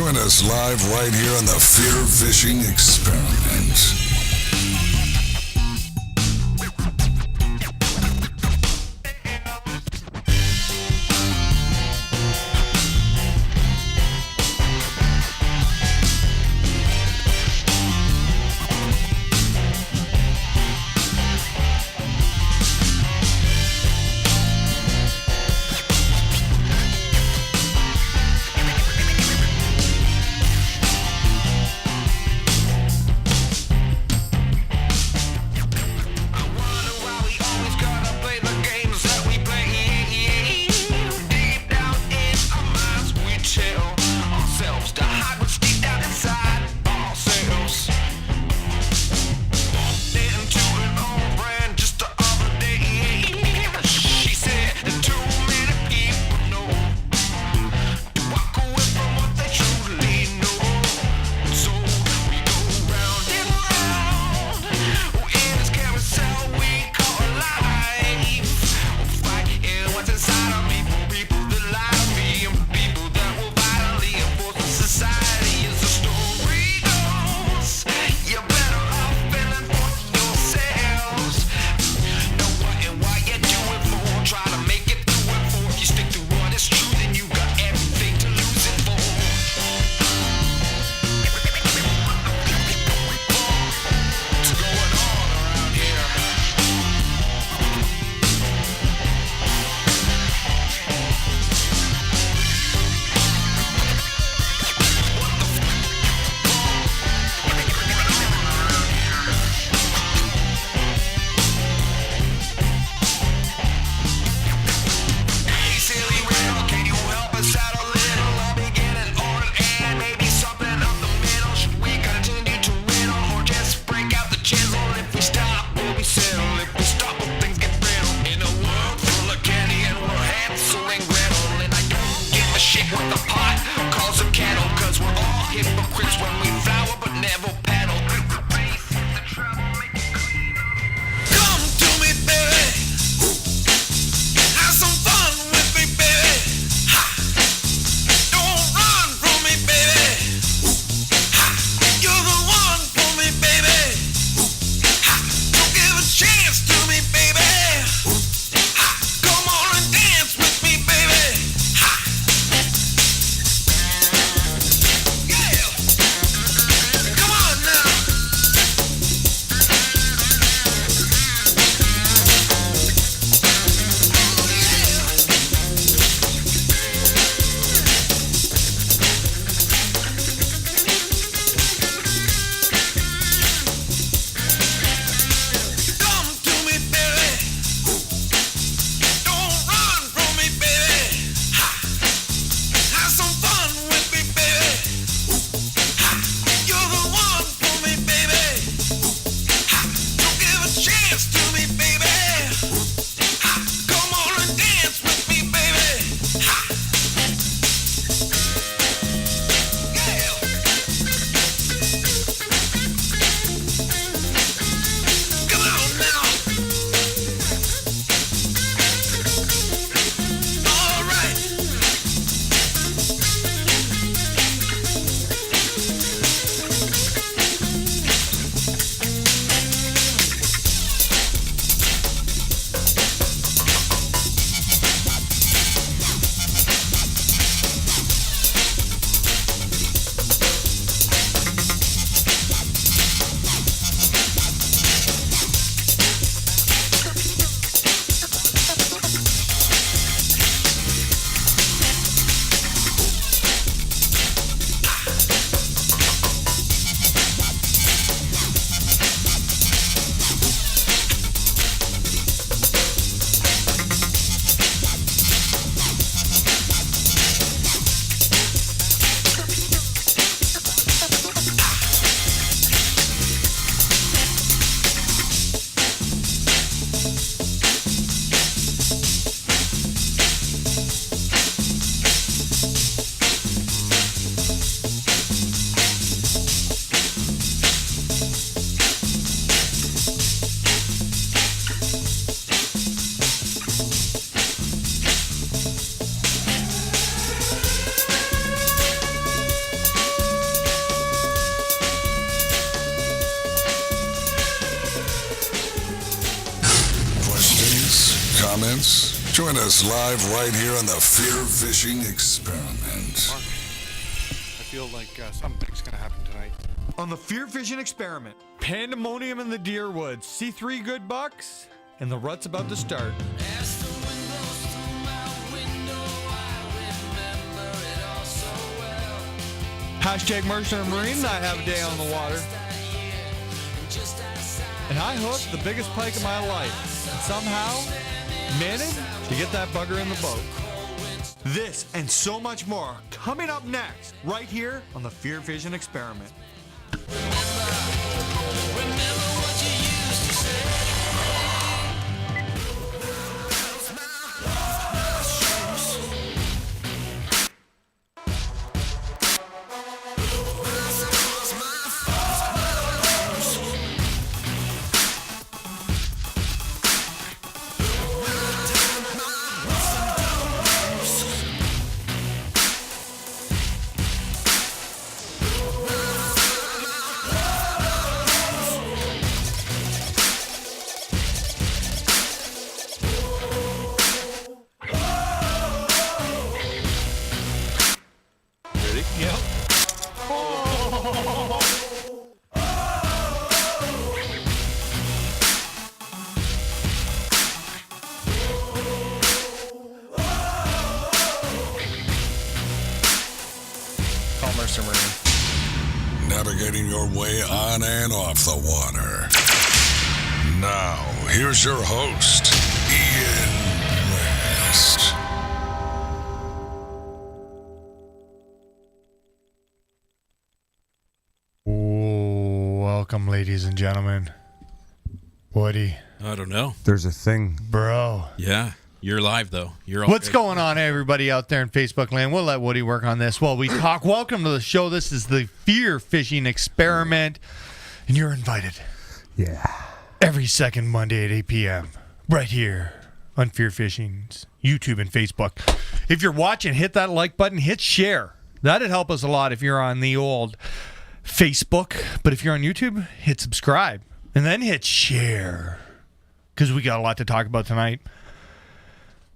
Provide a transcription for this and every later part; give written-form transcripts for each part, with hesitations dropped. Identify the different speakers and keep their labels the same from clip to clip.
Speaker 1: Join us live right here on the Fear Fishing Experiment. experiments? Join us live right here on the Fear Fishing Experiment.
Speaker 2: Mark, I feel like something's going to happen tonight.
Speaker 3: On the FearFishing Experiment, pandemonium in the deer woods. See 3 good bucks, and the rut's about to start. Hashtag Mercer Marine, and I have a day on the water. And I hooked the biggest pike of my life, and somehow managed to get that bugger in the boat. This and so much more coming up next, right here on the FearFishing Experiment.
Speaker 1: Navigating your way on and off the water. Now, here's your host, Ian West.
Speaker 3: Welcome, ladies and gentlemen. Woody.
Speaker 4: I don't know.
Speaker 5: There's a thing.
Speaker 3: Bro.
Speaker 4: Yeah. You're live, though. You're all
Speaker 3: What's
Speaker 4: good.
Speaker 3: going on, everybody out there in Facebook land? We'll let Woody work on this while we talk. Welcome to the show. This is the Fear Fishing Experiment, and you're invited.
Speaker 5: Yeah.
Speaker 3: Every second Monday at 8 p.m. right here on Fear Fishing's YouTube and Facebook. If you're watching, hit that like button, hit share. That'd help us a lot if you're on the old Facebook. But if you're on YouTube, hit subscribe and then hit share because we got a lot to talk about tonight.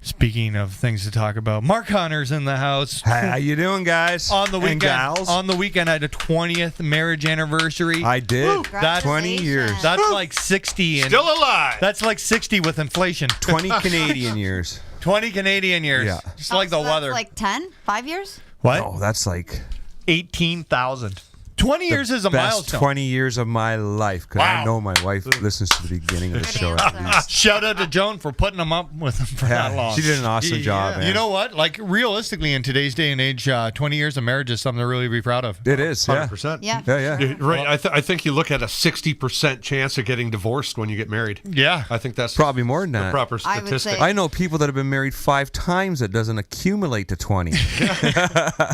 Speaker 3: Speaking of things to talk about, Mark Hunter's in the house.
Speaker 5: How you doing, guys?
Speaker 3: On the weekend,
Speaker 5: and gals?
Speaker 3: on the weekend, I had a 20th marriage anniversary.
Speaker 5: I did.
Speaker 3: Woo!
Speaker 5: That's 20 years.
Speaker 3: That's like 60. And
Speaker 2: Still alive.
Speaker 3: that's like 60 with inflation.
Speaker 5: 20 Canadian years.
Speaker 3: 20 Canadian years.
Speaker 5: Yeah.
Speaker 3: Just like the
Speaker 6: so that's
Speaker 3: weather.
Speaker 6: like 10? 5 years?
Speaker 3: What?
Speaker 5: Oh, that's like
Speaker 3: 18,000. 20 years is a
Speaker 5: best
Speaker 3: milestone.
Speaker 5: 20 years of my life. Because
Speaker 3: Wow.
Speaker 5: I know my wife listens to the beginning of the
Speaker 6: Good
Speaker 5: show at
Speaker 6: answer.
Speaker 5: least.
Speaker 3: Shout out to Joan for putting them up with them for that long.
Speaker 5: She did an awesome job, man.
Speaker 3: You know what? Like, realistically, in today's day and age, 20 years of marriage is something to really be proud of.
Speaker 5: It is, yeah.
Speaker 2: 100%.
Speaker 6: Yeah.
Speaker 5: Yeah.
Speaker 2: You're right. I think you look at a 60% chance of getting divorced when you get married.
Speaker 3: Yeah.
Speaker 2: I think that's
Speaker 5: Probably more than
Speaker 2: the
Speaker 5: that.
Speaker 2: proper
Speaker 6: I would
Speaker 2: statistic.
Speaker 6: say-
Speaker 5: I know people that have been married 5 times that doesn't accumulate to 20.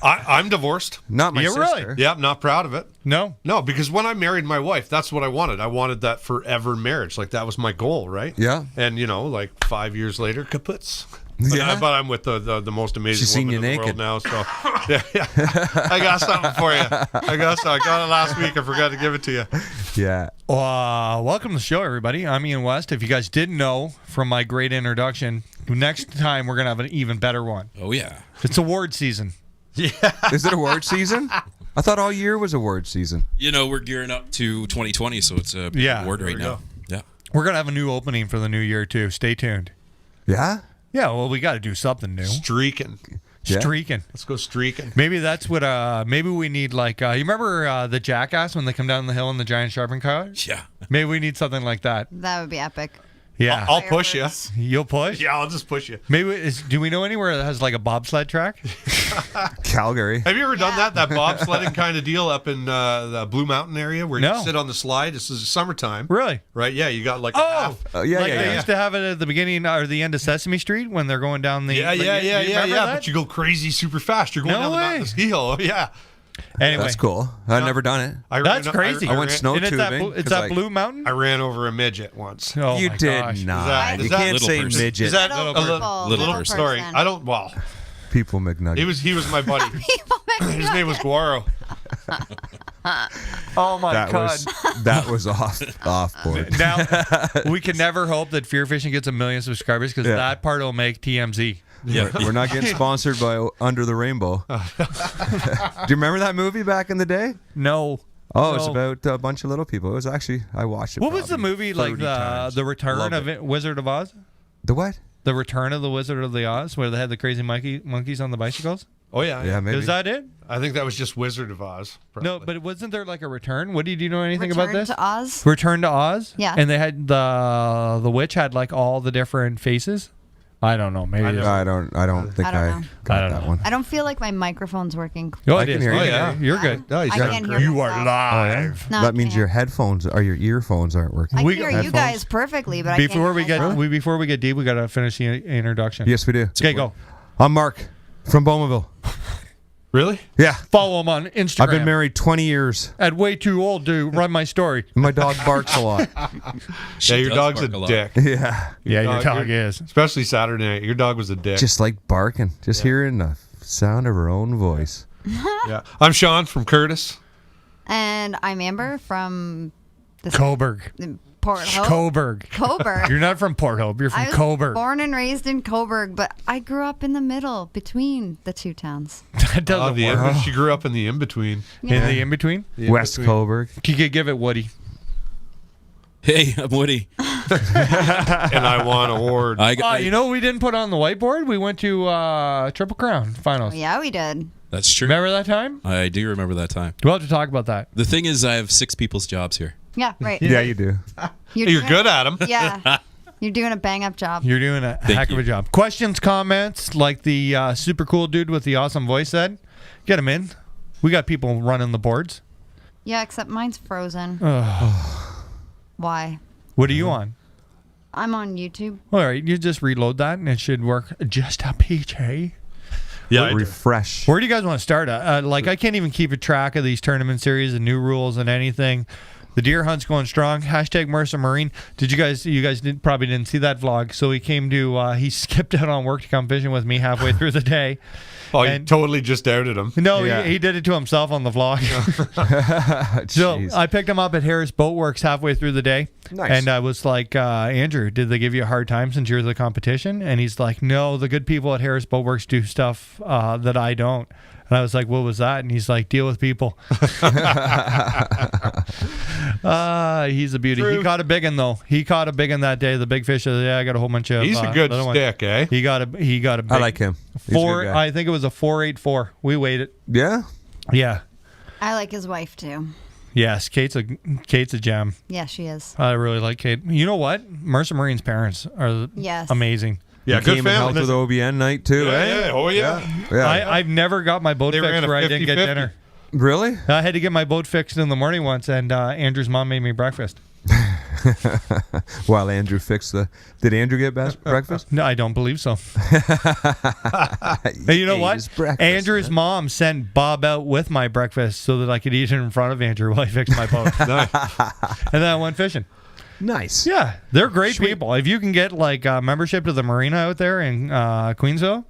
Speaker 2: I'm divorced.
Speaker 5: Not my
Speaker 3: Yeah, really?
Speaker 5: sister.
Speaker 2: Yeah, I'm not proud of it.
Speaker 3: No?
Speaker 2: No, because when I married my wife, that's what I wanted. I wanted that forever marriage. Like, that was my goal, right?
Speaker 5: Yeah.
Speaker 2: And, like 5 years later, kaputs.
Speaker 5: Yeah.
Speaker 2: But I'm with the most amazing
Speaker 5: She's seen
Speaker 2: woman
Speaker 5: you
Speaker 2: in the world
Speaker 5: naked.
Speaker 2: now. So, yeah. I got something for you. I got it last week. I forgot to give it to you.
Speaker 5: Yeah.
Speaker 3: Welcome to the show, everybody. I'm Ian West. If you guys didn't know from my great introduction, next time we're going to have an even better one.
Speaker 4: Oh, yeah.
Speaker 3: It's award season.
Speaker 5: Is it award season? I thought all year was award season.
Speaker 4: We're gearing up to 2020, so it's a big
Speaker 3: Yeah,
Speaker 4: award
Speaker 2: there
Speaker 4: right
Speaker 2: we
Speaker 4: now.
Speaker 2: go.
Speaker 4: Yeah.
Speaker 3: We're going to have a new opening for the new year, too. Stay tuned.
Speaker 5: Yeah?
Speaker 3: Yeah, well, we got to do something new.
Speaker 2: Streaking.
Speaker 5: Yeah.
Speaker 3: Streaking.
Speaker 2: Let's go streaking.
Speaker 3: Maybe that's what, maybe we need, like, you remember the Jackass when they come down the hill in the giant sharpened car?
Speaker 4: Yeah.
Speaker 3: Maybe we need something like that.
Speaker 6: That would be epic.
Speaker 3: Yeah.
Speaker 2: I'll push you.
Speaker 6: Fireworks.
Speaker 3: You'll push?
Speaker 2: Yeah, I'll just push you.
Speaker 3: Maybe, do we know anywhere that has, like, a bobsled track?
Speaker 5: Calgary.
Speaker 2: Have you ever done
Speaker 6: Yeah.
Speaker 2: that bobsledding kind of deal up in the Blue Mountain area where
Speaker 3: No.
Speaker 2: you sit on the slide? This is summertime.
Speaker 3: Really?
Speaker 2: Right? Yeah, you got like a
Speaker 3: Oh!
Speaker 2: half.
Speaker 5: Yeah,
Speaker 3: Like
Speaker 5: yeah,
Speaker 3: they
Speaker 5: yeah.
Speaker 3: used to have it at the beginning or the end of Sesame Street when they're going down the...
Speaker 2: Yeah,
Speaker 3: like,
Speaker 2: yeah,
Speaker 3: you
Speaker 2: yeah.
Speaker 3: remember that?
Speaker 2: But you go crazy super fast. You're going
Speaker 3: No
Speaker 2: down the
Speaker 3: way.
Speaker 2: mountain ski hill. Yeah.
Speaker 3: Anyway,
Speaker 5: That's cool. I've never done it.
Speaker 3: That's crazy.
Speaker 5: I went snow
Speaker 3: and it's that,
Speaker 5: tubing,
Speaker 3: it's
Speaker 5: 'cause,
Speaker 3: that
Speaker 5: like-
Speaker 3: Blue Mountain?
Speaker 2: I ran over a midget once.
Speaker 3: Oh
Speaker 5: You
Speaker 3: my
Speaker 5: did
Speaker 3: gosh.
Speaker 5: not.
Speaker 2: Is
Speaker 5: You
Speaker 2: that
Speaker 5: can't
Speaker 4: little
Speaker 5: say
Speaker 4: person?
Speaker 5: midget.
Speaker 2: Is that
Speaker 6: Little
Speaker 2: a little,
Speaker 6: people,
Speaker 4: little
Speaker 2: little
Speaker 4: person.
Speaker 2: story?
Speaker 6: person.
Speaker 2: I don't. Well,
Speaker 5: People McNugget.
Speaker 2: he was my buddy. His name was Guaro.
Speaker 3: Oh my God.
Speaker 5: That was off board.
Speaker 3: Now, we can never hope that FearFishing gets 1 million subscribers because that part will make TMZ.
Speaker 4: Yeah.
Speaker 5: We're not getting sponsored by Under the Rainbow. Do you remember that movie back in the day?
Speaker 3: No.
Speaker 5: Oh, it's
Speaker 3: No.
Speaker 5: about a bunch of little people. It was actually, I watched it.
Speaker 3: What was the
Speaker 5: probably
Speaker 3: movie
Speaker 5: 30
Speaker 3: like
Speaker 5: times.
Speaker 3: the Return
Speaker 5: Loved
Speaker 3: of
Speaker 5: it.
Speaker 3: Wizard of Oz?
Speaker 5: The what?
Speaker 3: The Return of the Wizard of the Oz, where they had the crazy monkeys on the bicycles.
Speaker 2: Oh yeah,
Speaker 5: Yeah, maybe.
Speaker 3: Is that it?
Speaker 2: I think that was just Wizard of Oz.
Speaker 3: No,
Speaker 2: probably.
Speaker 3: but wasn't there like a return? What do you know anything
Speaker 6: Return
Speaker 3: about this?
Speaker 6: to Oz.
Speaker 3: Return to Oz.
Speaker 6: Yeah.
Speaker 3: And they had the witch had like all the different faces. I don't know. Maybe.
Speaker 2: I
Speaker 3: it is.
Speaker 2: know.
Speaker 5: I don't think
Speaker 6: I don't
Speaker 5: I
Speaker 6: know.
Speaker 5: got
Speaker 3: I don't
Speaker 5: that
Speaker 3: know.
Speaker 5: one.
Speaker 6: I don't feel like my microphone's working.
Speaker 3: Oh,
Speaker 5: I
Speaker 3: it
Speaker 5: can
Speaker 3: is.
Speaker 5: hear you.
Speaker 3: I
Speaker 2: Oh,
Speaker 3: can
Speaker 2: yeah.
Speaker 3: hear you. You're good.
Speaker 2: No, he's
Speaker 6: I
Speaker 2: got
Speaker 6: can't
Speaker 2: great-
Speaker 6: hear
Speaker 3: You are
Speaker 6: myself.
Speaker 3: live.
Speaker 6: No, I
Speaker 5: That means
Speaker 6: can't.
Speaker 5: your headphones or your earphones aren't working.
Speaker 6: I
Speaker 3: We
Speaker 6: can
Speaker 3: got
Speaker 6: hear you
Speaker 5: headphones.
Speaker 6: guys perfectly, but
Speaker 3: Before
Speaker 6: I
Speaker 3: we
Speaker 6: can't
Speaker 3: get before we get deep, we gotta finish the introduction.
Speaker 5: Yes, we do.
Speaker 3: Okay, go.
Speaker 5: I'm Mark from Bowmanville.
Speaker 2: Really?
Speaker 5: Yeah.
Speaker 3: Follow him on Instagram.
Speaker 5: I've been married 20 years.
Speaker 3: At way too old to run my story.
Speaker 5: And my dog barks a lot.
Speaker 2: Yeah, your
Speaker 4: does
Speaker 2: dog's a
Speaker 4: bark a lot.
Speaker 2: dick.
Speaker 5: Yeah.
Speaker 3: Yeah, your dog
Speaker 2: your-
Speaker 3: is.
Speaker 2: Especially Saturday night. Your dog was a dick.
Speaker 5: Just like barking. Just hearing the sound of her own voice.
Speaker 2: Yeah. I'm Sean from Curtis.
Speaker 6: And I'm Amber from
Speaker 3: Coburg.
Speaker 6: Port Hope.
Speaker 3: Coburg.
Speaker 6: Coburg.
Speaker 3: You're not from Port Hope. You're from
Speaker 6: I was
Speaker 3: Coburg.
Speaker 6: born and raised in Coburg, but I grew up in the middle between the two towns.
Speaker 3: That doesn't
Speaker 2: The
Speaker 3: work.
Speaker 2: She grew up in the in-between.
Speaker 3: In the in between,
Speaker 5: West Coburg.
Speaker 3: you could give it Woody.
Speaker 4: Hey, I'm Woody.
Speaker 2: And I won award.
Speaker 3: You know what we didn't put on the whiteboard? We went to Triple Crown finals.
Speaker 6: Yeah, we did.
Speaker 4: That's true.
Speaker 3: Remember that time?
Speaker 4: I do remember that time.
Speaker 3: We'll have to talk about that.
Speaker 4: The thing is, I have 6 people's jobs here.
Speaker 6: Yeah, right.
Speaker 5: Yeah, you do.
Speaker 2: You're
Speaker 6: doing-
Speaker 2: good at them.
Speaker 6: Yeah. You're doing a bang up job.
Speaker 3: You're doing a heck of a job. Questions, comments, like the super cool dude with the awesome voice said, get them in. We got people running the boards.
Speaker 6: Yeah, except mine's frozen. Why?
Speaker 3: What are you on?
Speaker 6: I'm on YouTube.
Speaker 3: All right, you just reload that and it should work just a peach, hey?
Speaker 2: Yeah.
Speaker 5: Refresh.
Speaker 3: Where do you guys want to start? Like, I can't even keep a track of these tournament series and new rules and anything. The deer hunt's going strong. Hashtag Mercer Marine. You guys probably didn't see that vlog. So he came to, he skipped out on work to come fishing with me halfway through the day.
Speaker 2: Oh, you
Speaker 3: And-
Speaker 2: totally just outed him.
Speaker 3: No,
Speaker 5: Yeah.
Speaker 3: he did it to himself on the vlog. So
Speaker 5: Jeez.
Speaker 3: I picked him up at Harris Boat Works halfway through the day.
Speaker 5: Nice.
Speaker 3: And I was like, Andrew, did they give you a hard time since you're the competition? And he's like, no, the good people at Harris Boat Works do stuff that I don't. And I was like, what was that? And he's like, deal with people. He's a beauty.
Speaker 2: True.
Speaker 3: He caught a big one, though. He caught a big one that day, the big fish of the day. I got a whole bunch of
Speaker 2: He's a good
Speaker 3: little ones.
Speaker 2: stick, eh?
Speaker 3: He got a big
Speaker 5: I like him. He's a good
Speaker 3: four.
Speaker 5: guy.
Speaker 3: I think it was a 4.84. We weighed it.
Speaker 5: Yeah?
Speaker 3: Yeah.
Speaker 6: I like his wife too.
Speaker 3: Yes, Kate's a gem.
Speaker 6: Yeah, she is.
Speaker 3: I really like Kate. You know what? Mercer Marine's parents are
Speaker 6: Yes.
Speaker 3: amazing.
Speaker 2: Yeah,
Speaker 5: He
Speaker 2: good
Speaker 5: came and helped
Speaker 2: family.
Speaker 5: with OBN night, too,
Speaker 2: Yeah,
Speaker 5: eh?
Speaker 2: yeah. Oh, yeah.
Speaker 5: Yeah.
Speaker 3: I've never got my boat
Speaker 2: They ran
Speaker 3: fixed
Speaker 2: a
Speaker 3: where I didn't get
Speaker 2: 50-50.
Speaker 3: dinner.
Speaker 5: Really?
Speaker 3: I had to get my boat fixed in the morning once, and Andrew's mom made me breakfast.
Speaker 5: While Andrew fixed the... Did Andrew get breakfast?
Speaker 3: No, I don't believe so. And you know
Speaker 5: Ate
Speaker 3: what?
Speaker 5: his breakfast,
Speaker 3: Andrew's
Speaker 5: man.
Speaker 3: mom sent Bob out with my breakfast so that I could eat it in front of Andrew while he fixed my boat. And then I went fishing.
Speaker 5: Nice.
Speaker 3: Yeah, they're great people. If you can get like membership to the marina out there in Queensville,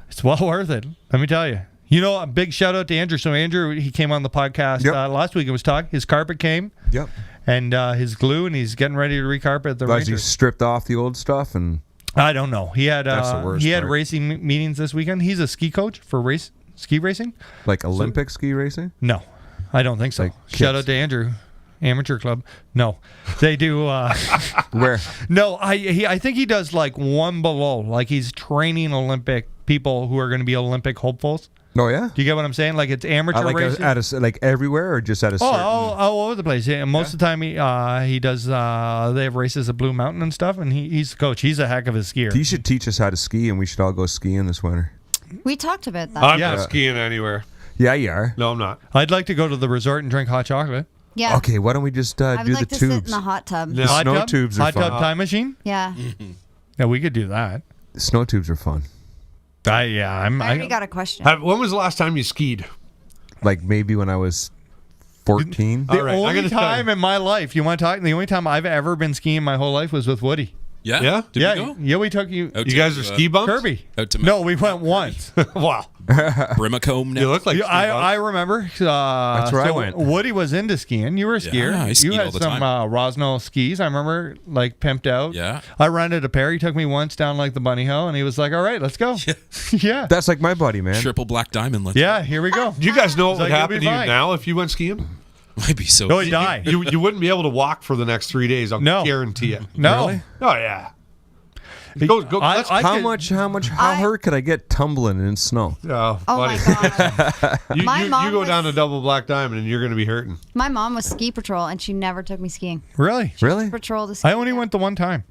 Speaker 3: it's well worth it. Let me tell you. You know, a big shout out to Andrew. So Andrew, he came on the podcast
Speaker 5: Yep.
Speaker 3: last week and was talking. His carpet came
Speaker 5: Yep.
Speaker 3: and his glue, and he's getting ready to recarpet the
Speaker 5: As he
Speaker 3: Rangers.
Speaker 5: stripped off the old stuff and...
Speaker 3: I don't know. He had
Speaker 5: That's the worst
Speaker 3: he had
Speaker 5: part.
Speaker 3: racing meetings this weekend. He's a ski coach for ski racing.
Speaker 5: Like Olympic ski racing?
Speaker 3: No, I don't think so.
Speaker 5: Like
Speaker 3: Shout
Speaker 5: kids.
Speaker 3: out to Andrew, amateur club. No, they do.
Speaker 5: Where?
Speaker 3: No, I think he does like one below. Like he's training Olympic people who are going to be Olympic hopefuls.
Speaker 5: Oh, yeah?
Speaker 3: Do you get what I'm saying? Like it's amateur
Speaker 5: Like,
Speaker 3: racing.
Speaker 5: like everywhere or just at a certain...
Speaker 3: all over the place. Yeah, and most of the time he does. They have races at Blue Mountain and stuff, and he's the coach. He's a heck of a skier.
Speaker 5: You should teach us how to ski, and we should all go skiing this winter.
Speaker 6: We talked about that.
Speaker 2: I'm
Speaker 3: Yeah.
Speaker 2: not skiing anywhere.
Speaker 5: Yeah, you are.
Speaker 2: No, I'm not.
Speaker 3: I'd like to go to the resort and drink hot chocolate.
Speaker 6: Yeah.
Speaker 5: Okay, why don't we just
Speaker 6: I would
Speaker 5: do
Speaker 6: like
Speaker 5: the
Speaker 6: to sit
Speaker 5: tubes?
Speaker 6: in the hot tub.
Speaker 2: No.
Speaker 3: Hot
Speaker 5: Snow
Speaker 3: tub?
Speaker 5: tubes are
Speaker 3: Hot
Speaker 5: fun.
Speaker 3: tub time machine.
Speaker 6: Yeah.
Speaker 3: Yeah, we could do that.
Speaker 5: Snow tubes are fun.
Speaker 6: I already got a question.
Speaker 2: When was the last time you skied?
Speaker 5: Like maybe when I was 14.
Speaker 3: The
Speaker 2: All right, I'm
Speaker 3: only
Speaker 2: gonna tell
Speaker 3: time
Speaker 2: you.
Speaker 3: in my life, you want to talk? The only time I've ever been skiing my whole life was with Woody.
Speaker 4: Yeah.
Speaker 2: Yeah?
Speaker 4: Did
Speaker 3: yeah,
Speaker 4: we go?
Speaker 3: yeah. We took you.
Speaker 4: Out
Speaker 2: You
Speaker 4: to,
Speaker 2: guys are ski bumps?
Speaker 3: Kirby.
Speaker 4: Out to
Speaker 3: No, we went once.
Speaker 2: Wow.
Speaker 4: Brimacombe now.
Speaker 2: You look like
Speaker 3: Yeah,
Speaker 2: ski
Speaker 3: I
Speaker 2: bumps.
Speaker 3: remember.
Speaker 5: That's where I went.
Speaker 3: Woody was into skiing. You were a skier.
Speaker 4: I skied
Speaker 3: you had
Speaker 4: all the
Speaker 3: some
Speaker 4: time.
Speaker 3: Rosno skis. I remember, like pimped out.
Speaker 4: Yeah.
Speaker 3: I rented a pair. He took me once down like the bunny hill, and he was like, "All right, let's go." Yeah.
Speaker 5: That's like my buddy, man.
Speaker 4: Triple black diamond. Let's
Speaker 3: Yeah. Here we go.
Speaker 2: Do you guys know what
Speaker 3: It's
Speaker 2: would
Speaker 3: like,
Speaker 2: happen
Speaker 3: you'll
Speaker 2: to
Speaker 3: be
Speaker 2: you
Speaker 3: fine.
Speaker 2: now if you went skiing?
Speaker 4: Might be so.
Speaker 3: No, he died.
Speaker 2: You wouldn't be able to walk for the next 3 days. I'll
Speaker 3: No.
Speaker 2: guarantee it.
Speaker 3: No.
Speaker 5: Really?
Speaker 2: Oh yeah. Go. Let's,
Speaker 3: I
Speaker 5: How hurt could I get tumbling in snow?
Speaker 2: oh,
Speaker 6: Oh
Speaker 2: buddy.
Speaker 6: my god.
Speaker 2: You
Speaker 6: My mom
Speaker 2: go
Speaker 6: was-
Speaker 2: down to Double Black Diamond and you're going to be hurting.
Speaker 6: My mom was ski patrol and she never took me skiing.
Speaker 3: Really?
Speaker 5: Really?
Speaker 6: Patrol to ski.
Speaker 3: I only went the one time.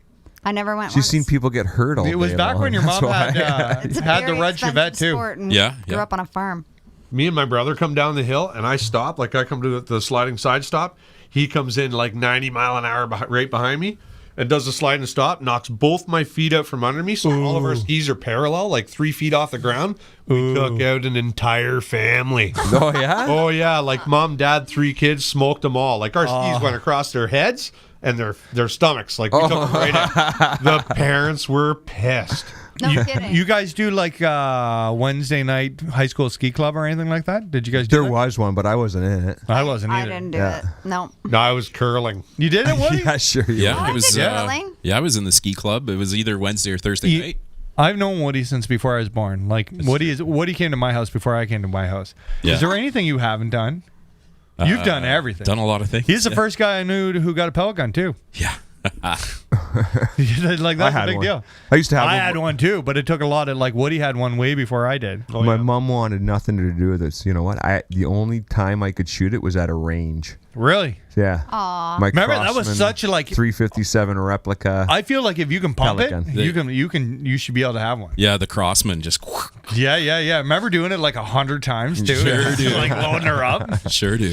Speaker 6: I never went.
Speaker 5: She's
Speaker 6: once.
Speaker 5: seen people get hurt all
Speaker 3: It was
Speaker 5: day
Speaker 3: back
Speaker 5: long.
Speaker 3: when your
Speaker 5: That's
Speaker 3: mom
Speaker 5: why.
Speaker 3: had
Speaker 6: It's a
Speaker 3: had the
Speaker 6: very
Speaker 3: red
Speaker 6: expensive
Speaker 3: Chevette too.
Speaker 6: sport and
Speaker 4: Yeah,
Speaker 6: Grew
Speaker 4: yeah.
Speaker 6: up on a farm.
Speaker 2: Me and my brother come down the hill and I stop. Like I come to the sliding side stop. He comes in like 90 mile an hour right behind me and does the slide and stop, knocks both my feet out from under me. So all of our skis are parallel, like 3 feet off the ground. We took out an entire family.
Speaker 5: Oh yeah.
Speaker 2: Oh yeah, like mom, dad, 3 kids, smoked them all. Like our skis went across their heads and their stomachs. Like we took them right out. The parents were pissed.
Speaker 6: No kidding.
Speaker 3: You guys do like Wednesday night high school ski club or anything like that? Did you guys do
Speaker 5: There
Speaker 3: that?
Speaker 5: was one, but I wasn't in it.
Speaker 3: I wasn't
Speaker 6: I
Speaker 3: either.
Speaker 6: didn't do
Speaker 5: Yeah.
Speaker 6: it. No.
Speaker 2: No, I was curling.
Speaker 3: You did it, Woody?
Speaker 5: Yeah, sure. You
Speaker 4: Yeah,
Speaker 6: Oh, I
Speaker 4: it was.
Speaker 6: did curling.
Speaker 4: Yeah, I was in the ski club. It was either Wednesday or Thursday
Speaker 3: You-
Speaker 4: night.
Speaker 3: I've known Woody since before I was born. Like Woody came to my house before I came to my house.
Speaker 4: Yeah.
Speaker 3: Is there anything you haven't done? You've done everything.
Speaker 4: Done a lot of things.
Speaker 3: He's the
Speaker 4: yeah.
Speaker 3: first guy I knew who got a pellet gun too.
Speaker 4: Yeah.
Speaker 3: Like
Speaker 5: I
Speaker 3: that's a
Speaker 5: had
Speaker 3: big
Speaker 5: one.
Speaker 3: deal.
Speaker 5: I used to have
Speaker 3: I
Speaker 5: one.
Speaker 3: had one too, but it took a lot of like Woody had one way before I did.
Speaker 5: My mom wanted nothing to do with this. You know what? The only time I could shoot it was at a range.
Speaker 3: Really?
Speaker 5: Yeah.
Speaker 6: Aw.
Speaker 5: My
Speaker 3: Remember, that was
Speaker 5: Crossman
Speaker 3: such a, like-
Speaker 5: 357 replica.
Speaker 3: I feel like if you can pump
Speaker 5: Pellet
Speaker 3: it,
Speaker 5: gun.
Speaker 3: you should be able to have one.
Speaker 4: Yeah, the Crossman just
Speaker 3: Yeah. Remember doing it like 100 times too?
Speaker 4: Sure do.
Speaker 3: Like loading her up.
Speaker 4: sure do.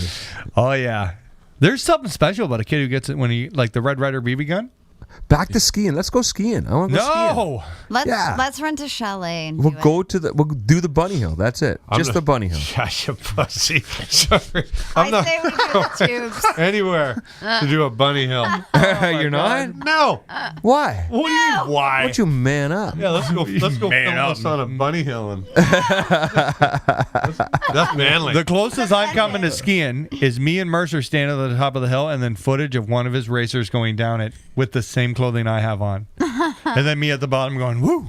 Speaker 3: Oh yeah. There's something special about a kid who gets it when he like the Red Ryder BB gun.
Speaker 5: Back to skiing. Let's go skiing. I want to go skiing.
Speaker 3: No.
Speaker 6: Let's rent a chalet and
Speaker 5: We'll
Speaker 6: do it.
Speaker 5: we'll do the bunny hill. That's it. Just
Speaker 2: not-
Speaker 5: the bunny hill.
Speaker 2: Yeah, you pussy. Sorry. I'm
Speaker 6: I
Speaker 2: not
Speaker 6: say we do the tubes.
Speaker 2: anywhere to do a bunny hill.
Speaker 5: You're not?
Speaker 2: No.
Speaker 5: Why?
Speaker 2: What do you mean, why?
Speaker 5: Why don't you man up?
Speaker 2: Yeah, let's go film
Speaker 3: Man up.
Speaker 2: this on a bunny hill. And that's manly.
Speaker 3: The closest I'm coming to skiing is me and Mercer standing at the top of the hill, and then footage of one of his racers going down it with the same clothing I have on, and then me at the bottom going woo,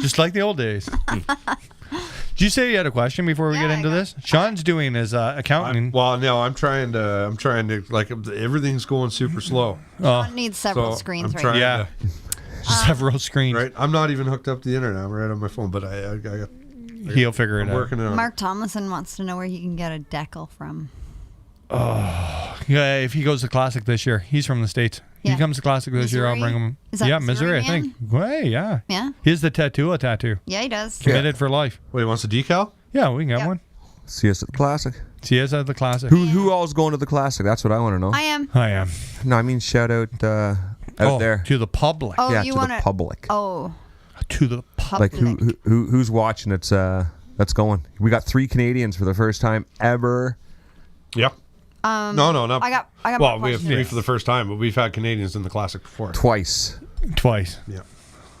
Speaker 3: just like the old days. Did you say you had a question before we
Speaker 6: Yeah,
Speaker 3: get
Speaker 6: I
Speaker 3: into
Speaker 6: got-
Speaker 3: this? Sean's doing his accounting.
Speaker 2: Well, no, I'm trying to like everything's going super slow.
Speaker 6: One needs several
Speaker 2: So
Speaker 6: screens
Speaker 2: I'm
Speaker 6: right
Speaker 2: trying
Speaker 3: Yeah. Several screens.
Speaker 2: Right, I'm not even hooked up to the internet. I'm right on my phone, but
Speaker 3: He'll figure it
Speaker 2: I'm
Speaker 3: out.
Speaker 2: working it
Speaker 6: now.
Speaker 2: on.
Speaker 6: Mark Tomlinson wants to know where he can get a decal from.
Speaker 3: Yeah, if he goes to Classic this year, he's from the States.
Speaker 6: Yeah.
Speaker 3: He comes to Classic this year, I'll
Speaker 6: Missouri?
Speaker 3: bring him.
Speaker 6: Is that
Speaker 3: yeah,
Speaker 6: Missouri
Speaker 3: Missouri, I think. Way, yeah.
Speaker 6: Yeah?
Speaker 3: He has the tattoo.
Speaker 6: Yeah, he does.
Speaker 3: Committed for life.
Speaker 2: Wait, he wants a decal?
Speaker 3: Yeah, we can get
Speaker 6: Yep.
Speaker 3: one.
Speaker 5: See us at the classic.
Speaker 3: See us at the Classic.
Speaker 5: Who all's going to the classic? That's what I want to know.
Speaker 6: I am.
Speaker 3: I am.
Speaker 5: No, I mean shout out out there.
Speaker 3: To the public.
Speaker 6: Oh,
Speaker 5: yeah,
Speaker 6: you
Speaker 5: to
Speaker 6: want
Speaker 5: the public.
Speaker 6: Oh,
Speaker 3: To the
Speaker 6: public.
Speaker 5: Like who's watching? That's going. We got 3 Canadians for the first time ever.
Speaker 2: Yep. No, not.
Speaker 6: I got
Speaker 2: Well,
Speaker 6: more
Speaker 2: we have 3
Speaker 6: questions.
Speaker 2: for the first time, but we've had Canadians in the classic before.
Speaker 5: Twice.
Speaker 3: Twice.
Speaker 2: Yeah.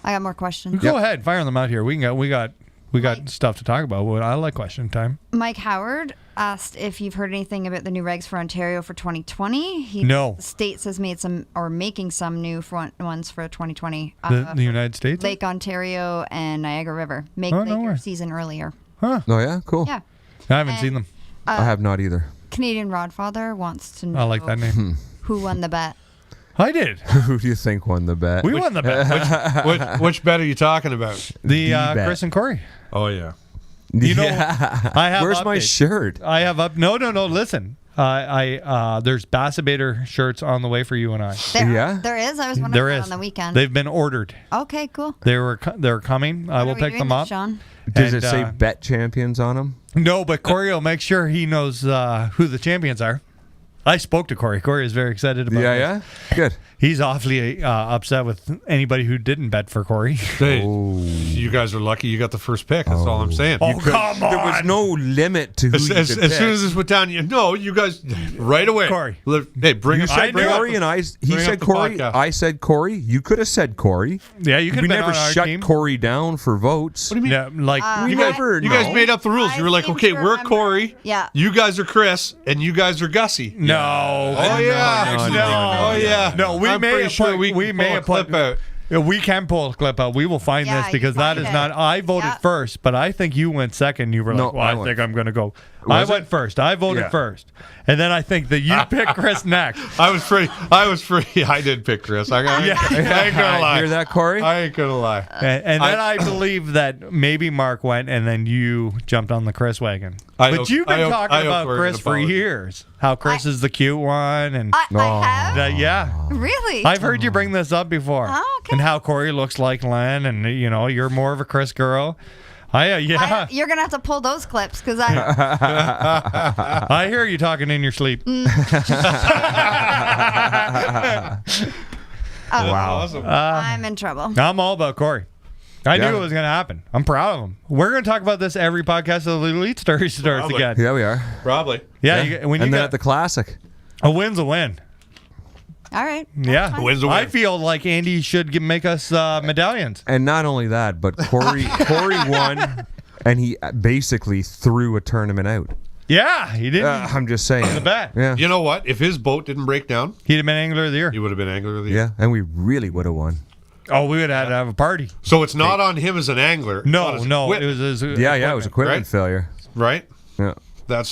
Speaker 6: I got more questions.
Speaker 3: Go ahead, fire them out here. We got stuff to talk about. Well, I like question time.
Speaker 6: Mike Howard asked if you've heard anything about the new regs for Ontario for 2020.
Speaker 3: No.
Speaker 6: The States has made some or making some new ones for 2020.
Speaker 3: The United States.
Speaker 6: Lake Ontario and Niagara River make
Speaker 3: Oh, no
Speaker 6: your
Speaker 3: way.
Speaker 6: season earlier.
Speaker 5: Oh yeah, cool.
Speaker 6: Yeah.
Speaker 3: I haven't seen them.
Speaker 5: I have not either.
Speaker 6: Canadian Rodfather wants to know
Speaker 3: I like that name.
Speaker 6: who won the bet.
Speaker 3: I did.
Speaker 5: Who do you think won the bet?
Speaker 3: We won the bet.
Speaker 2: Which bet are you talking about?
Speaker 3: The
Speaker 5: bet.
Speaker 3: Chris and Corey.
Speaker 2: Oh yeah.
Speaker 3: You know,
Speaker 5: Yeah.
Speaker 3: I have.
Speaker 5: Where's my
Speaker 3: updates.
Speaker 5: shirt?
Speaker 3: I have up. No. Listen. There's Bassabator shirts on the way for you and I.
Speaker 6: There is. I was wondering
Speaker 3: There
Speaker 6: that
Speaker 3: is.
Speaker 6: on the weekend.
Speaker 3: They've been ordered.
Speaker 6: Okay, cool.
Speaker 3: They're coming. I
Speaker 6: What
Speaker 3: will
Speaker 6: are we
Speaker 3: pick
Speaker 6: doing
Speaker 3: them
Speaker 6: this,
Speaker 3: up.
Speaker 6: Sean?
Speaker 5: Does
Speaker 3: And,
Speaker 5: it say bet champions on them?
Speaker 3: No, but Corey will make sure he knows who the champions are. I spoke to Corey. Corey is very excited about this.
Speaker 5: Good.
Speaker 3: He's awfully upset with anybody who didn't bet for Corey.
Speaker 2: Hey, you guys are lucky you got the first pick. That's all I'm saying.
Speaker 3: Oh, come on.
Speaker 5: There was no limit to who
Speaker 2: As
Speaker 5: you could
Speaker 2: soon
Speaker 5: pick.
Speaker 2: as this went down, you guys right away.
Speaker 3: Corey.
Speaker 2: Hey, bring us.
Speaker 5: said
Speaker 2: bring up
Speaker 5: Corey
Speaker 2: the-
Speaker 5: and I. He
Speaker 2: bring up
Speaker 5: said
Speaker 2: the
Speaker 5: Corey.
Speaker 2: podcast.
Speaker 5: I said Corey. You could have said Corey.
Speaker 3: Yeah, you could
Speaker 5: We
Speaker 3: bet
Speaker 5: never
Speaker 3: on our
Speaker 5: shut
Speaker 3: team.
Speaker 5: Corey down for votes.
Speaker 2: What do you mean?
Speaker 3: Yeah, like
Speaker 5: We never.
Speaker 2: You guys
Speaker 5: know.
Speaker 2: made up the rules.
Speaker 6: I
Speaker 2: You were like,
Speaker 6: seem
Speaker 2: okay,
Speaker 6: to
Speaker 2: we're
Speaker 6: remember.
Speaker 2: Corey.
Speaker 6: Yeah.
Speaker 2: You guys are Chris, and you guys are Gussie.
Speaker 3: no.
Speaker 2: Oh yeah.
Speaker 3: no.
Speaker 2: Oh yeah.
Speaker 3: No, we
Speaker 2: I'm
Speaker 3: may
Speaker 2: pretty
Speaker 3: have
Speaker 2: sure
Speaker 3: put-
Speaker 2: we
Speaker 3: we
Speaker 2: can
Speaker 3: may
Speaker 2: pull a
Speaker 3: have put-
Speaker 2: clip out.
Speaker 3: Yeah, we can pull a clip out. We will find
Speaker 6: Yeah,
Speaker 3: this
Speaker 6: you
Speaker 3: because that
Speaker 6: find
Speaker 3: is
Speaker 6: it.
Speaker 3: not. I voted
Speaker 6: Yeah.
Speaker 3: first, but I think you went second. You were
Speaker 5: No,
Speaker 3: like, well,
Speaker 5: I
Speaker 3: I
Speaker 5: went.
Speaker 3: think I'm going to go.
Speaker 5: Was
Speaker 3: I
Speaker 5: it?
Speaker 3: went first. I voted
Speaker 5: Yeah.
Speaker 3: first. And then I think that you picked Chris next.
Speaker 2: I was free. I did pick Chris. I ain't gonna lie.
Speaker 5: Hear that, Corey?
Speaker 2: I ain't gonna lie.
Speaker 3: And then I believe that maybe Mark went and then you jumped on the Chris wagon.
Speaker 2: I
Speaker 3: But
Speaker 2: owe-
Speaker 3: you've been
Speaker 2: I owe-
Speaker 3: talking
Speaker 2: I owe
Speaker 3: about
Speaker 2: Corey an
Speaker 3: Chris for
Speaker 2: apology.
Speaker 3: years. How Chris is the cute one. And
Speaker 6: I have?
Speaker 3: yeah.
Speaker 6: Really?
Speaker 3: I've heard you bring this up before.
Speaker 6: Oh, okay.
Speaker 3: And how Corey looks like Len, and you're more of a Chris girl. Yeah.
Speaker 6: You're going to have to pull those clips because I.
Speaker 3: I hear you talking in your sleep.
Speaker 2: Wow. Awesome.
Speaker 6: I'm in trouble.
Speaker 3: I'm all about Corey. I
Speaker 5: Yeah.
Speaker 3: knew it was going to happen. I'm proud of him. We're going to talk about this every podcast of the Elite Story starts
Speaker 2: Probably.
Speaker 3: again.
Speaker 5: Yeah, we are.
Speaker 2: Probably.
Speaker 3: Yeah.
Speaker 5: Yeah.
Speaker 3: When you
Speaker 5: and then
Speaker 3: get
Speaker 5: at the classic.
Speaker 3: a win's a win.
Speaker 6: All right.
Speaker 3: Yeah.
Speaker 6: fine.
Speaker 2: Wins a win.
Speaker 3: I feel like Andy should make us medallions.
Speaker 5: And not only that, but Corey won, and he basically threw a tournament out.
Speaker 3: Yeah, he didn't.
Speaker 5: I'm just saying.
Speaker 3: the bet.
Speaker 5: Yeah.
Speaker 2: You know what? If his boat didn't break down,
Speaker 3: He'd have been Angler of the Year.
Speaker 2: he would have been angler of the year.
Speaker 5: Yeah, and we really would have won.
Speaker 3: Oh, we would have had to have a party.
Speaker 2: So it's not on him as an angler. It's on
Speaker 3: No,
Speaker 2: his
Speaker 3: no.
Speaker 2: equipment,
Speaker 3: It was his
Speaker 5: Yeah, it was equipment
Speaker 2: Right?
Speaker 5: failure.
Speaker 2: right.
Speaker 5: Yeah,
Speaker 2: That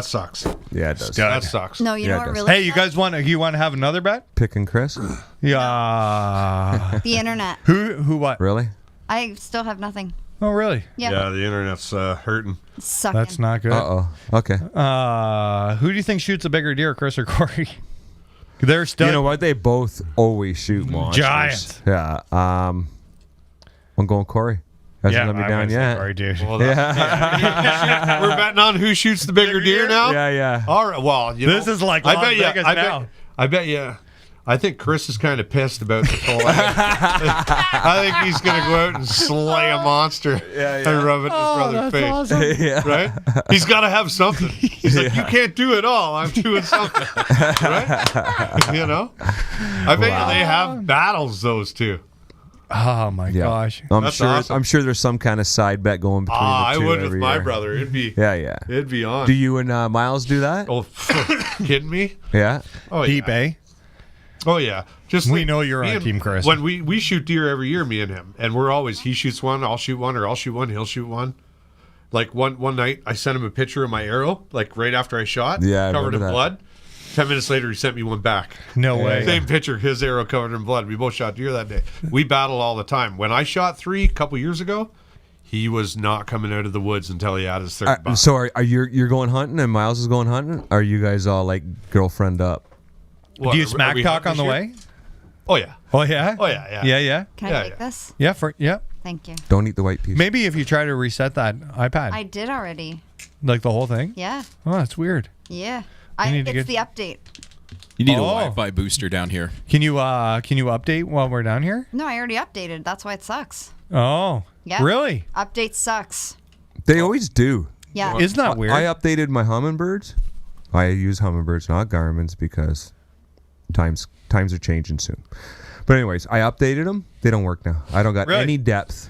Speaker 2: sucks.
Speaker 5: yeah, it does.
Speaker 2: That sucks.
Speaker 6: No, you
Speaker 5: Yeah,
Speaker 6: know
Speaker 5: it
Speaker 6: what
Speaker 5: does.
Speaker 6: really
Speaker 3: Hey, you guys want to have another bet?
Speaker 5: Picking Chris,
Speaker 3: Yeah.
Speaker 6: The internet.
Speaker 3: Who what?
Speaker 5: really?
Speaker 6: I still have nothing.
Speaker 3: Oh, really?
Speaker 6: Yeah.
Speaker 2: Yeah, the internet's hurting.
Speaker 6: Sucking.
Speaker 3: That's not good.
Speaker 5: Uh-oh. Okay.
Speaker 3: Who do you think shoots a bigger deer, Chris or Corey? They're still.
Speaker 5: You know what? They both always shoot monsters.
Speaker 3: Giants.
Speaker 5: Yeah. I'm going Corey. Hasn't let me
Speaker 3: I
Speaker 5: down
Speaker 3: would say
Speaker 5: yet.
Speaker 3: Corey, dude.
Speaker 2: Well, we're betting on who shoots the bigger deer now.
Speaker 5: Yeah, yeah.
Speaker 2: All right. Well,
Speaker 3: This is like
Speaker 2: I
Speaker 3: Las
Speaker 2: bet you.
Speaker 3: Vegas now.
Speaker 2: I bet you. I think Chris is kind of pissed about this whole. I think he's gonna go out and slay a monster and rub it in his brother's face.
Speaker 5: Yeah.
Speaker 2: Right? He's got to have something. He's like, you can't do it all. I'm doing something. Right? You know? I bet you they have battles, those two.
Speaker 3: Oh my
Speaker 5: Yeah.
Speaker 3: gosh.
Speaker 2: That's
Speaker 5: sure.
Speaker 2: awesome.
Speaker 5: I'm sure there's some kind of side bet going between
Speaker 2: Ah,
Speaker 5: the
Speaker 2: I
Speaker 5: two
Speaker 2: would with
Speaker 5: every
Speaker 2: my
Speaker 5: year.
Speaker 2: brother. It'd be
Speaker 5: Yeah.
Speaker 2: it'd be on.
Speaker 5: Do you and Miles do that?
Speaker 2: Oh, kidding me?
Speaker 5: Yeah.
Speaker 2: Oh,
Speaker 3: Deep,
Speaker 2: yeah.
Speaker 3: eh?
Speaker 2: Oh yeah. Just
Speaker 3: We
Speaker 2: like
Speaker 3: know you're
Speaker 2: me
Speaker 3: on
Speaker 2: and-
Speaker 3: Team Chris.
Speaker 2: When we shoot deer every year, me and him, and we're always he shoots one, I'll shoot one, or I'll shoot one, he'll shoot one. Like one night, I sent him a picture of my arrow, like right after I shot,
Speaker 5: Yeah, I
Speaker 2: covered in
Speaker 5: remember that.
Speaker 2: blood. 10 minutes later, he sent me one back.
Speaker 3: No way.
Speaker 2: Same picture, his arrow covered in blood. We both shot deer that day. We battled all the time. When I shot 3 a couple years ago, he was not coming out of the woods until he had his third buck.
Speaker 5: So are you're going hunting and Miles is going hunting? Are you guys all like girlfriend up?
Speaker 2: What,
Speaker 3: Do you
Speaker 2: are
Speaker 3: smack
Speaker 2: we
Speaker 3: talk
Speaker 2: hunting
Speaker 3: on the
Speaker 2: this year?
Speaker 3: way?
Speaker 2: Oh yeah.
Speaker 3: Oh yeah.
Speaker 2: Oh yeah.
Speaker 3: Yeah, yeah.
Speaker 6: Can
Speaker 2: Yeah,
Speaker 6: I take
Speaker 2: yeah.
Speaker 6: this?
Speaker 3: Yeah.
Speaker 6: Thank you.
Speaker 5: Don't eat the white piece.
Speaker 3: Maybe if you try to reset that iPad,
Speaker 6: I did already.
Speaker 3: like the whole thing.
Speaker 6: Yeah.
Speaker 3: Oh, that's weird.
Speaker 6: Yeah.
Speaker 3: need to
Speaker 6: It's
Speaker 3: get-
Speaker 6: the update.
Speaker 4: You need a
Speaker 3: Oh.
Speaker 4: Wi-Fi booster down here.
Speaker 3: Can you update while we're down here?
Speaker 6: No, I already updated. That's why it sucks.
Speaker 3: Oh.
Speaker 6: Yeah.
Speaker 3: Really?
Speaker 6: Update sucks.
Speaker 5: They always do.
Speaker 6: Yeah.
Speaker 3: Isn't that weird?
Speaker 5: I updated my hummingbirds. I use hummingbirds, not Garmin's, because times are changing soon. But anyways, I updated them. They don't work now. I don't got
Speaker 3: Really?
Speaker 5: any depth.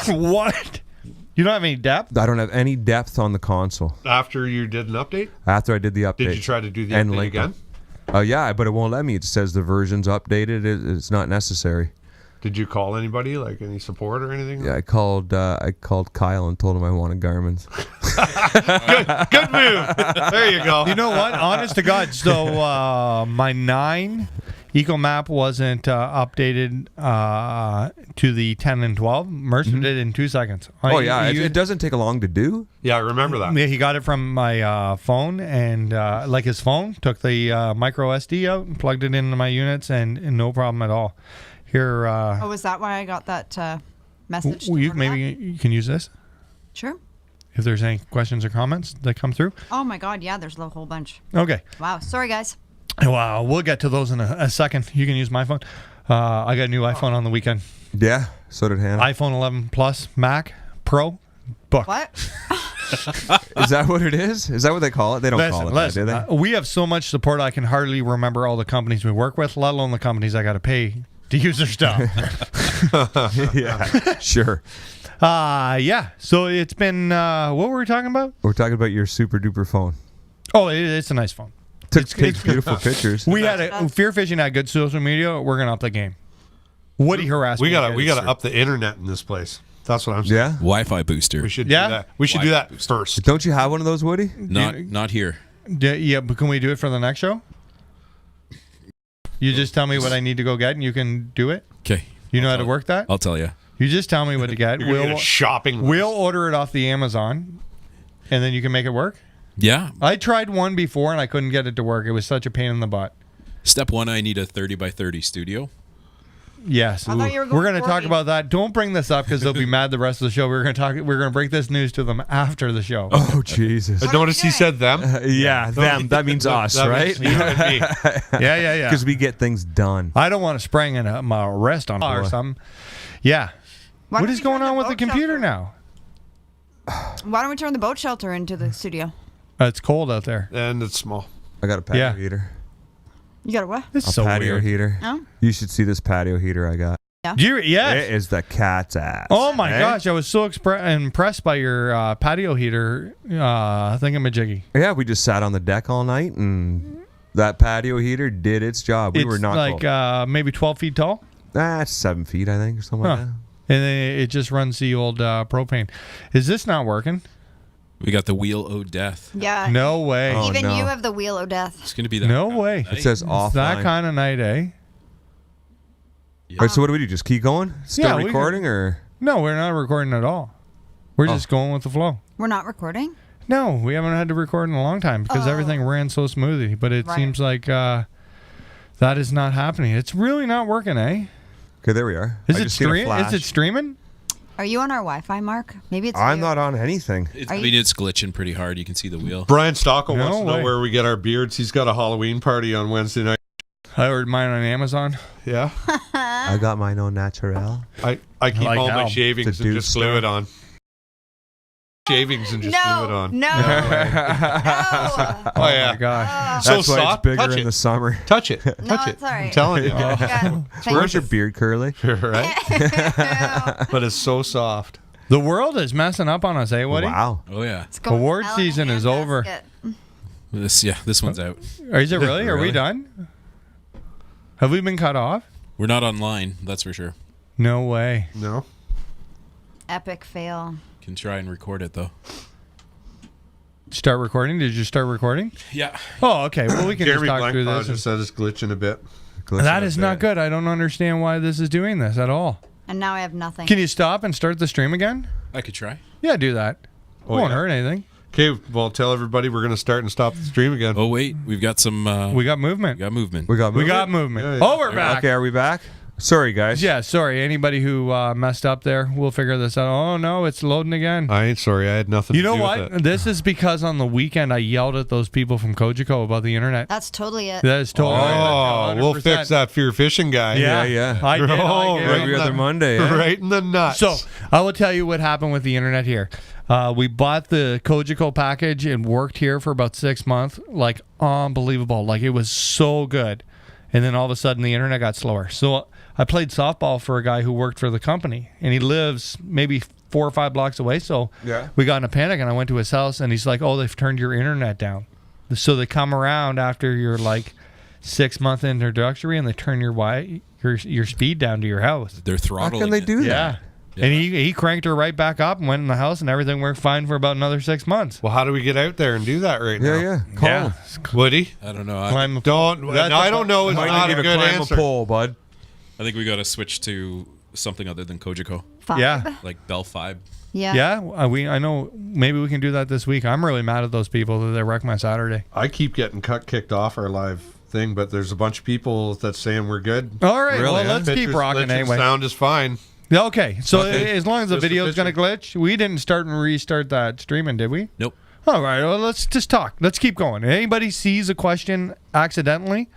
Speaker 3: What? You don't have any depth?
Speaker 5: I don't have any depth on the console.
Speaker 2: After you did an update,
Speaker 5: After I did the update.
Speaker 2: did you try to do the
Speaker 5: And
Speaker 2: update
Speaker 5: link
Speaker 2: again?
Speaker 5: Oh yeah, but it won't let me. It says the version's updated. It's not necessary.
Speaker 2: Did you call anybody, like any support or anything?
Speaker 5: Yeah, I called Kyle and told him I wanted Garmin's.
Speaker 2: Good move. There you go.
Speaker 3: You know what? Honest to God. So my 9 EcoMap wasn't updated to the 10 and 12. Mercer did it in 2 seconds.
Speaker 5: Oh yeah, it doesn't take long to do.
Speaker 2: Yeah, I remember that.
Speaker 3: Yeah, he got it from my phone, and like his phone, took the micro SD out and plugged it into my units, and no problem at all. Here,
Speaker 6: Oh, is that why I got that message? to order
Speaker 3: maybe
Speaker 6: that?
Speaker 3: you can use this
Speaker 6: Sure.
Speaker 3: if there's any questions or comments that come through.
Speaker 6: Oh my God. Yeah, there's a whole bunch.
Speaker 3: Okay.
Speaker 6: Wow. Sorry, guys.
Speaker 3: Wow, we'll get to those in a second. You can use my phone. I got a new iPhone on the weekend.
Speaker 5: Yeah, so did Hannah.
Speaker 3: iPhone 11 Plus Mac Pro. Book.
Speaker 6: What?
Speaker 5: Is that what it is? Is that what they call it? They don't call it that, do they?
Speaker 3: We have so much support, I can hardly remember all the companies we work with, let alone the companies I got to pay to use their stuff.
Speaker 5: Yeah, sure.
Speaker 3: Yeah. So it's been, what were we talking about?
Speaker 5: We're talking about your super duper phone.
Speaker 3: Oh, it's a nice phone.
Speaker 5: Takes beautiful pictures.
Speaker 3: We had Fear Fishing had good social media. We're gonna up the game. Woody harassed
Speaker 2: We
Speaker 3: me.
Speaker 2: gotta up the internet in this place. That's what I'm saying.
Speaker 5: Yeah.
Speaker 4: Wi-Fi booster.
Speaker 2: We should
Speaker 3: Yeah?
Speaker 2: do that. We should do that first.
Speaker 5: Don't you have one of those, Woody?
Speaker 4: Not here.
Speaker 3: Yeah, but can we do it for the next show? You just tell me what I need to go get, and you can do it.
Speaker 4: Okay.
Speaker 3: You know how to work that?
Speaker 4: I'll tell you.
Speaker 3: You just tell me what to get.
Speaker 2: You're gonna get a shopping list.
Speaker 3: We'll order it off the Amazon, and then you can make it work.
Speaker 4: Yeah.
Speaker 3: I tried one before, and I couldn't get it to work. It was such a pain in the butt.
Speaker 4: Step 1, I need a 30 by 30 studio.
Speaker 3: Yes,
Speaker 6: I thought you were
Speaker 3: we're
Speaker 6: going
Speaker 3: going to talk
Speaker 6: 40.
Speaker 3: about that. Don't bring this up because they'll be mad the rest of the show. We're going to break this news to them after the show.
Speaker 5: Oh, Jesus.
Speaker 2: I noticed he said them.
Speaker 5: Yeah, them. That means us,
Speaker 2: That
Speaker 5: right?
Speaker 2: means you and me.
Speaker 3: Yeah.
Speaker 5: Because we get things done.
Speaker 3: I don't want to spring in my arrest on or something. Yeah.
Speaker 6: Why
Speaker 3: What
Speaker 6: don't
Speaker 3: is
Speaker 6: we
Speaker 3: going
Speaker 6: turn
Speaker 3: on with the
Speaker 6: boat
Speaker 3: computer
Speaker 6: shelter?
Speaker 3: now?
Speaker 6: Why don't we turn the boat shelter into the studio?
Speaker 3: It's cold out there.
Speaker 2: And it's small.
Speaker 5: I got a patio
Speaker 3: Yeah.
Speaker 5: heater.
Speaker 6: You got a what?
Speaker 3: It's
Speaker 5: A
Speaker 3: so
Speaker 5: patio
Speaker 3: weird.
Speaker 5: heater.
Speaker 6: No?
Speaker 5: You should see this patio heater I got.
Speaker 3: Yes.
Speaker 5: It is the cat's ass.
Speaker 3: Oh my
Speaker 5: Eh?
Speaker 3: gosh, I was so impressed by your patio heater thingamajiggy.
Speaker 5: Yeah, we just sat on the deck all night, and that patio heater did its job. We
Speaker 3: It's
Speaker 5: were not
Speaker 3: like
Speaker 5: cold.
Speaker 3: maybe 12 feet tall,
Speaker 5: It's 7 feet, I think, or something
Speaker 3: Huh.
Speaker 5: like that.
Speaker 3: and then it just runs the old propane. Is this not working?
Speaker 4: We got the Wheel o' Death.
Speaker 6: Yeah.
Speaker 3: No way.
Speaker 5: Oh,
Speaker 6: Even
Speaker 5: no.
Speaker 6: you have the wheel of death.
Speaker 4: It's going to be that.
Speaker 3: No
Speaker 4: kind of
Speaker 3: way.
Speaker 4: night.
Speaker 5: It says
Speaker 3: It's
Speaker 5: offline.
Speaker 3: that kind of night, eh?
Speaker 5: All right, so what do we do? Just keep going? Still
Speaker 3: Yeah, we
Speaker 5: recording, or?
Speaker 3: No, we're not recording at all. We're just going with the flow.
Speaker 6: We're not recording?
Speaker 3: No, we haven't had to record in a long time because everything ran so smoothly. But it
Speaker 6: Right.
Speaker 3: seems like that is not happening. It's really not working, eh?
Speaker 5: Okay, there we are.
Speaker 3: Is
Speaker 5: I
Speaker 3: it
Speaker 5: just seen a
Speaker 3: streaming? Is
Speaker 5: flash.
Speaker 3: it streaming?
Speaker 6: Are you on our Wi-Fi, Mark? Maybe it's
Speaker 5: I'm
Speaker 6: you.
Speaker 5: not on anything.
Speaker 4: It's,
Speaker 6: Are
Speaker 4: I
Speaker 6: you-
Speaker 4: mean, it's glitching pretty hard. You can see the wheel.
Speaker 2: Brian Stockel
Speaker 3: No
Speaker 2: wants to know
Speaker 3: way.
Speaker 2: where we get our beards. He's got a Halloween party on Wednesday night.
Speaker 3: I ordered mine on Amazon.
Speaker 2: Yeah.
Speaker 5: I got mine on natural.
Speaker 2: I keep
Speaker 3: like
Speaker 2: all
Speaker 3: how?
Speaker 2: my shavings
Speaker 5: It's a
Speaker 2: and
Speaker 5: dude
Speaker 2: just glue it
Speaker 5: store.
Speaker 2: on. Shavings and just glue it
Speaker 6: No,
Speaker 2: on.
Speaker 6: no, no.
Speaker 2: Oh,
Speaker 3: Oh
Speaker 2: yeah.
Speaker 3: my gosh.
Speaker 2: So
Speaker 5: That's why
Speaker 2: soft.
Speaker 5: it's bigger
Speaker 2: Touch
Speaker 5: in
Speaker 2: it.
Speaker 5: the summer.
Speaker 2: Touch it.
Speaker 6: No,
Speaker 2: Touch it.
Speaker 6: it's all right.
Speaker 2: I'm telling you.
Speaker 6: God, thank
Speaker 5: Where's
Speaker 6: you.
Speaker 5: your beard, Curly?
Speaker 2: right? But it's so soft.
Speaker 3: The world is messing up on us, eh, Woody?
Speaker 5: Wow.
Speaker 4: Oh, yeah.
Speaker 6: It's going
Speaker 3: Award
Speaker 6: well in the
Speaker 3: season is over.
Speaker 6: handbasket.
Speaker 4: This one's out.
Speaker 3: Is it really? Are we
Speaker 5: Really?
Speaker 3: done? Have we been cut off?
Speaker 4: We're not online, that's for sure.
Speaker 3: No way.
Speaker 2: No.
Speaker 6: Epic fail.
Speaker 4: Can try and record it, though.
Speaker 3: Start recording? Did you start recording?
Speaker 4: Yeah.
Speaker 3: Oh, okay. Well, we can
Speaker 2: Jeremy
Speaker 3: just talk through
Speaker 2: Blankpaw
Speaker 3: this.
Speaker 2: just said it's glitching a bit.
Speaker 3: That is not good. I don't understand why this is doing this at all.
Speaker 6: And now I have nothing.
Speaker 3: Can you stop and start the stream again?
Speaker 4: I could try.
Speaker 3: Yeah, do that.
Speaker 2: Oh,
Speaker 3: Won't
Speaker 2: yeah.
Speaker 3: hurt anything.
Speaker 2: Okay, well, tell everybody we're going to start and stop the stream again.
Speaker 4: Oh, wait. We've got some...
Speaker 3: We got movement.
Speaker 4: we got movement.
Speaker 5: We got
Speaker 3: We
Speaker 5: movement?
Speaker 3: got movement.
Speaker 2: Yeah, yeah.
Speaker 3: Oh, we're back.
Speaker 5: Okay, are we back? Sorry, guys.
Speaker 3: Yeah, sorry. Anybody who messed up there, we'll figure this out. Oh, no, it's loading again.
Speaker 2: I ain't sorry. I had nothing
Speaker 3: You
Speaker 2: to
Speaker 3: know
Speaker 2: do
Speaker 3: what?
Speaker 2: with it.
Speaker 3: This is because on the weekend I yelled at those people from Kojiko about the internet.
Speaker 6: That's totally it.
Speaker 3: That is totally
Speaker 2: Oh, we'll
Speaker 3: 100%.
Speaker 2: fix that fear fishing guy.
Speaker 3: Yeah,
Speaker 5: Yeah.
Speaker 3: I did.
Speaker 2: Oh,
Speaker 3: I gave
Speaker 2: right.
Speaker 3: him
Speaker 5: Every other
Speaker 3: the-
Speaker 5: Monday. eh?
Speaker 2: Right in the nuts.
Speaker 3: So I will tell you what happened with the internet here. We bought the Kojiko package and worked here for about 6 months. Like unbelievable. Like it was so good. And then all of a sudden the internet got slower. So I played softball for a guy who worked for the company, and he lives maybe 4 or 5 blocks away. So
Speaker 5: Yeah.
Speaker 3: we got in a panic, and I went to his house, and he's like, "Oh, they've turned your internet down." So they come around after your like 6-month introductory, and they turn your speed down to your house.
Speaker 4: They're
Speaker 5: How
Speaker 4: throttling
Speaker 5: can they
Speaker 4: it.
Speaker 5: do
Speaker 3: Yeah.
Speaker 5: that?
Speaker 3: And he cranked her right back up and went in the house, and everything worked fine for about another 6 months.
Speaker 2: well, how do we get out there and do that right now?
Speaker 5: Yeah. Call
Speaker 3: Yeah.
Speaker 5: him.
Speaker 2: Woody?
Speaker 4: I don't know.
Speaker 3: Climb the-
Speaker 2: Don't.
Speaker 3: That's
Speaker 2: I
Speaker 3: a-
Speaker 2: don't know. It's
Speaker 5: Might
Speaker 2: not
Speaker 5: need
Speaker 2: a
Speaker 5: to
Speaker 2: good
Speaker 5: climb
Speaker 2: answer.
Speaker 5: a pole, bud.
Speaker 4: I think we got to switch to something other than Kojiko.
Speaker 6: Five.
Speaker 3: Yeah.
Speaker 4: Like Bell 5.
Speaker 6: Yeah.
Speaker 3: Yeah, I know. Maybe we can do that this week. I'm really mad at those people that they wrecked my Saturday.
Speaker 2: I keep getting kicked off our live thing, but there's a bunch of people that's saying we're good.
Speaker 3: All right,
Speaker 5: Really,
Speaker 3: well,
Speaker 5: huh?
Speaker 3: let's keep
Speaker 2: Pictures,
Speaker 3: rocking
Speaker 2: glitching,
Speaker 3: anyway.
Speaker 2: Sound is fine.
Speaker 3: Okay, so
Speaker 2: Okay.
Speaker 3: as long as the
Speaker 2: Just the
Speaker 3: video's going to glitch, we didn't start and restart that streaming, did we?
Speaker 4: Nope.
Speaker 3: All right, well, let's just talk. Let's keep going. Anybody sees a question accidentally,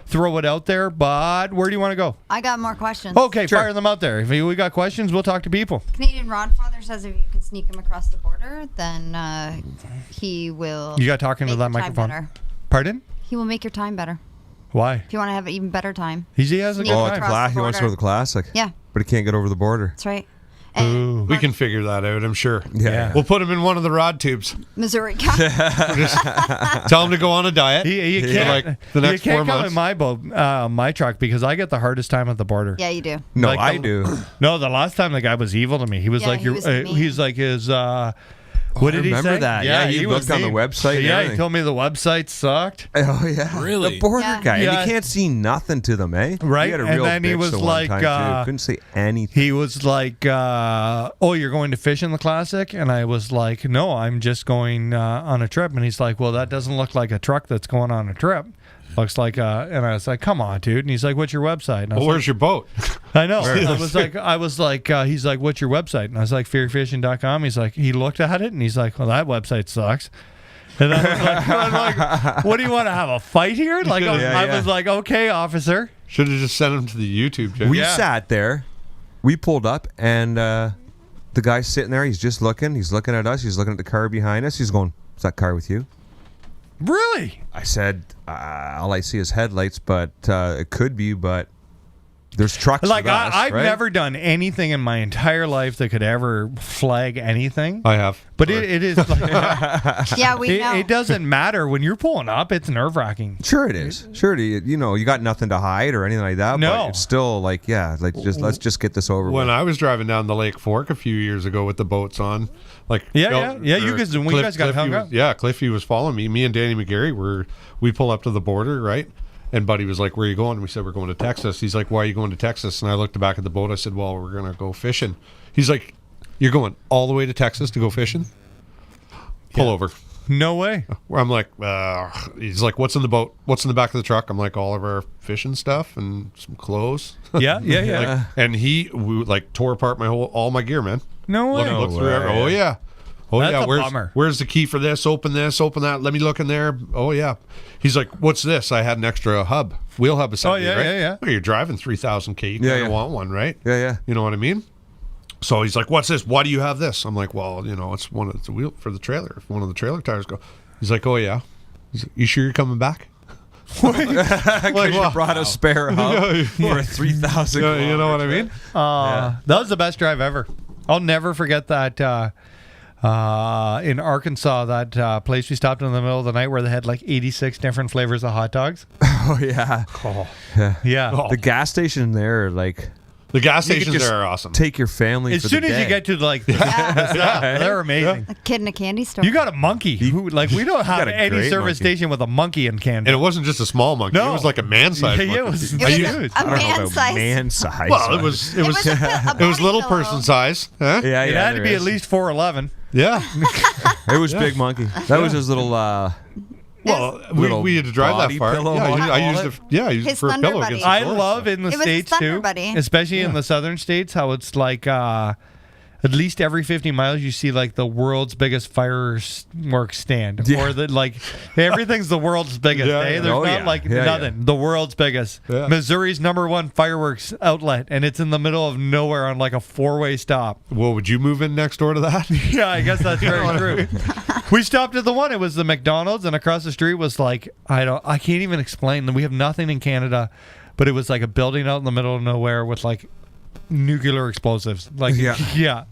Speaker 3: throw it out there. But where do you want to go?
Speaker 6: I got more questions.
Speaker 3: Okay, fire them out there. If we got questions, we'll talk to people.
Speaker 6: Canadian Rodfather says if you can sneak him across the border, then he will.
Speaker 3: You got talking to
Speaker 6: make
Speaker 3: that
Speaker 6: your time
Speaker 3: microphone.
Speaker 6: better.
Speaker 3: Pardon?
Speaker 6: He will make your time better.
Speaker 3: Why?
Speaker 6: If you want to have an even better time.
Speaker 3: He has a good
Speaker 6: Sneak
Speaker 5: Oh,
Speaker 3: time.
Speaker 6: across
Speaker 5: he wants to go to the classic.
Speaker 6: Yeah,
Speaker 5: But he can't get over the border.
Speaker 6: that's right. And
Speaker 2: We can figure that out, I'm sure.
Speaker 5: Yeah.
Speaker 2: We'll put him in one of the rod tubes.
Speaker 6: Missouri County.
Speaker 2: Tell him to go on a diet.
Speaker 3: You
Speaker 2: for,
Speaker 3: can't,
Speaker 2: like the next
Speaker 3: you
Speaker 2: 4
Speaker 3: can't come
Speaker 2: months.
Speaker 3: in my boat, my truck, because I get the hardest time at the border.
Speaker 6: Yeah, you do.
Speaker 5: No,
Speaker 3: Like
Speaker 5: I
Speaker 3: the-
Speaker 5: do.
Speaker 3: No, the last time the guy was evil to me. He was
Speaker 6: Yeah,
Speaker 3: like,
Speaker 6: he was mean.
Speaker 3: he's like his. What did he
Speaker 5: remember
Speaker 3: say?
Speaker 5: that. Yeah, he
Speaker 3: was
Speaker 5: looked on the
Speaker 3: mean.
Speaker 5: website and
Speaker 3: Yeah, he
Speaker 5: everything.
Speaker 3: told me the website sucked.
Speaker 5: Oh, yeah.
Speaker 4: Really?
Speaker 5: The border
Speaker 6: Yeah.
Speaker 5: guy.
Speaker 3: Yeah.
Speaker 5: And you can't see nothing to them, eh?
Speaker 3: Right,
Speaker 5: He had a
Speaker 3: and
Speaker 5: real
Speaker 3: then he
Speaker 5: bitch
Speaker 3: was
Speaker 5: the one
Speaker 3: like,
Speaker 5: time, too. Couldn't see anything.
Speaker 3: He was like, "Oh, you're going to fish in the classic?" And I was like, "No, I'm just going on a trip." And he's like, "Well, that doesn't look like a truck that's going on a trip. Looks like and I was like, "Come on, dude." And he's like, "What's your website?" And I was
Speaker 2: Well, where's your boat?
Speaker 3: I know. I was like, he's like, "What's your website?" And I was like, "FearFishing.com." He's like, he looked at it and he's like, "Well, that website sucks." And I was like, I'm like, "What do you want to have a fight here?" Like, I was like, "Okay, officer."
Speaker 2: Should have just sent him to the YouTube channel.
Speaker 5: We sat there. We pulled up, and the guy's sitting there. He's just looking. He's looking at us. He's looking at the car behind us. He's going, "Is that car with you?"
Speaker 3: Really?
Speaker 5: I said, all I see is headlights, but it could be, but there's trucks
Speaker 3: Like
Speaker 5: with us,
Speaker 3: I've
Speaker 5: right?
Speaker 3: never done anything in my entire life that could ever flag anything.
Speaker 2: I have.
Speaker 3: But it is like,
Speaker 6: Yeah, we know.
Speaker 3: it doesn't matter when you're pulling up. It's nerve wracking.
Speaker 5: Sure it is. Sure, you know, you got nothing to hide or anything like that.
Speaker 3: No.
Speaker 5: But it's still like, let's just get this over
Speaker 2: When
Speaker 5: with.
Speaker 2: I was driving down the Lake Fork a few years ago with the boats on, like
Speaker 3: Yeah. You guys, when you guys got hung up.
Speaker 2: Yeah, Cliffy was following me. Me and Danny McGarry we pull up to the border, right? And Buddy was like, "Where are you going?" And we said, "We're going to Texas." He's like, "Why are you going to Texas?" And I looked back at the boat. I said, "Well, we're gonna go fishing." He's like, "You're going all the way to Texas to go fishing?" Pull over.
Speaker 3: No way.
Speaker 2: I'm like, he's like, "What's in the boat? What's in the back of the truck?" I'm like, "All of our fishing stuff and some clothes."
Speaker 3: Yeah.
Speaker 2: Like, and we like tore apart all my gear, man.
Speaker 3: No way.
Speaker 2: Look through every, oh yeah. Oh
Speaker 3: That's
Speaker 2: yeah,
Speaker 3: a bummer.
Speaker 2: where's the key for this? Open that. Let me look in there. Oh yeah. He's like, "What's this?" I had an extra wheel hub assembly,
Speaker 3: yeah,
Speaker 2: right?
Speaker 3: yeah.
Speaker 2: Well, you're driving 3,000 you
Speaker 5: Yeah, yeah.
Speaker 2: want one, right?
Speaker 5: Yeah.
Speaker 2: You know what I mean? So he's like, "What's this? Why do you have this?" I'm like, "Well, you know, it's a wheel for the trailer. If one of the trailer tires go." He's like, "Oh yeah." He's like, "You sure you're coming back?"
Speaker 5: Because you brought a spare hub for a 3,000.
Speaker 2: You know what I mean?
Speaker 3: That was the best drive ever. I'll never forget that in Arkansas, that place we stopped in the middle of the night where they had like 86 different flavors of hot dogs.
Speaker 5: Oh yeah.
Speaker 3: Yeah.
Speaker 2: Oh.
Speaker 5: The gas station there, like,
Speaker 2: The gas
Speaker 5: you could
Speaker 2: stations
Speaker 5: just
Speaker 2: there are awesome.
Speaker 5: take your family
Speaker 3: As
Speaker 5: for
Speaker 3: soon
Speaker 5: the
Speaker 3: as you
Speaker 5: day.
Speaker 3: get to like the stuff, they're amazing.
Speaker 6: A kid in a candy store.
Speaker 3: You got a monkey. We don't have
Speaker 5: got a
Speaker 3: any
Speaker 5: great
Speaker 3: service
Speaker 5: monkey.
Speaker 3: station with a monkey in Canada.
Speaker 2: And it wasn't just a small monkey.
Speaker 3: No.
Speaker 2: It was like a man-sized
Speaker 3: Yeah,
Speaker 2: monkey.
Speaker 3: it was
Speaker 6: It was
Speaker 3: huge.
Speaker 6: a
Speaker 5: I don't know
Speaker 6: man
Speaker 5: about
Speaker 6: size.
Speaker 5: man size.
Speaker 2: Well, it was
Speaker 6: It was a body
Speaker 2: little
Speaker 6: pillow.
Speaker 2: person size. Huh?
Speaker 5: Yeah,
Speaker 3: It had to
Speaker 5: there
Speaker 3: be
Speaker 5: is.
Speaker 3: at least 4'11".
Speaker 2: Yeah.
Speaker 5: It was big monkey. That was his little.
Speaker 2: Well,
Speaker 5: Little
Speaker 2: we had to drive
Speaker 5: body
Speaker 2: that far.
Speaker 5: pillow,
Speaker 2: Yeah, I
Speaker 5: call
Speaker 2: used
Speaker 5: it.
Speaker 2: it. Yeah, I used it
Speaker 6: His
Speaker 2: for a
Speaker 6: Thunder
Speaker 2: pillow
Speaker 6: Buddy.
Speaker 2: against the
Speaker 3: I
Speaker 2: door.
Speaker 3: love in the
Speaker 6: It was
Speaker 3: States
Speaker 6: Thunder
Speaker 3: too,
Speaker 6: Buddy.
Speaker 3: especially in the southern states, how it's like at least every 50 miles you see like the world's biggest fireworks stand,
Speaker 5: Yeah.
Speaker 3: or that like everything's the world's biggest.
Speaker 2: Yeah,
Speaker 3: eh?
Speaker 2: yeah.
Speaker 3: There's
Speaker 5: Oh,
Speaker 3: not
Speaker 5: yeah.
Speaker 3: like
Speaker 5: Yeah,
Speaker 3: nothing. The world's biggest.
Speaker 2: Yeah.
Speaker 3: Missouri's #1 fireworks outlet, and it's in the middle of nowhere on like a 4-way stop.
Speaker 2: Well, would you move in next door to that?
Speaker 3: Yeah, I guess that's very true. We stopped at the one. It was the McDonald's, and across the street was like I can't even explain. We have nothing in Canada, but it was like a building out in the middle of nowhere with like nuclear explosives. Like
Speaker 5: Yeah.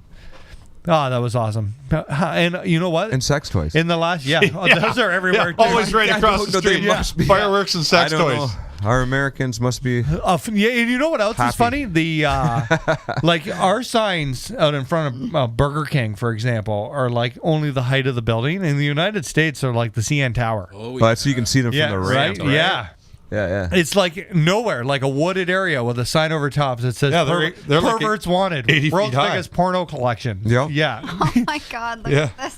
Speaker 3: Oh, that was awesome. And you know what?
Speaker 5: and sex toys.
Speaker 3: In the last, those are everywhere.
Speaker 2: Yeah,
Speaker 3: too.
Speaker 2: always right
Speaker 5: I
Speaker 2: across
Speaker 5: don't
Speaker 2: the
Speaker 5: know, they
Speaker 2: street.
Speaker 5: must be.
Speaker 2: Fireworks and sex
Speaker 5: I don't
Speaker 2: toys.
Speaker 5: know. Our Americans must be.
Speaker 3: Yeah, and you know what else is
Speaker 5: Happy.
Speaker 3: funny? The like our signs out in front of Burger King, for example, are like only the height of the building. In the United States, are like the CN Tower.
Speaker 4: Oh,
Speaker 5: But so you can see them
Speaker 3: Yeah,
Speaker 5: from the
Speaker 3: right?
Speaker 5: ramp.
Speaker 3: Yeah.
Speaker 5: Yeah.
Speaker 3: It's like nowhere, like a wooded area with a sign over top that says
Speaker 2: Yeah, they're like
Speaker 3: perverts wanted.
Speaker 2: 80 feet
Speaker 3: World's
Speaker 2: high.
Speaker 3: biggest porno collection.
Speaker 5: Yeah.
Speaker 3: Yeah.
Speaker 6: Oh my God! Look
Speaker 2: Yeah.
Speaker 6: at this.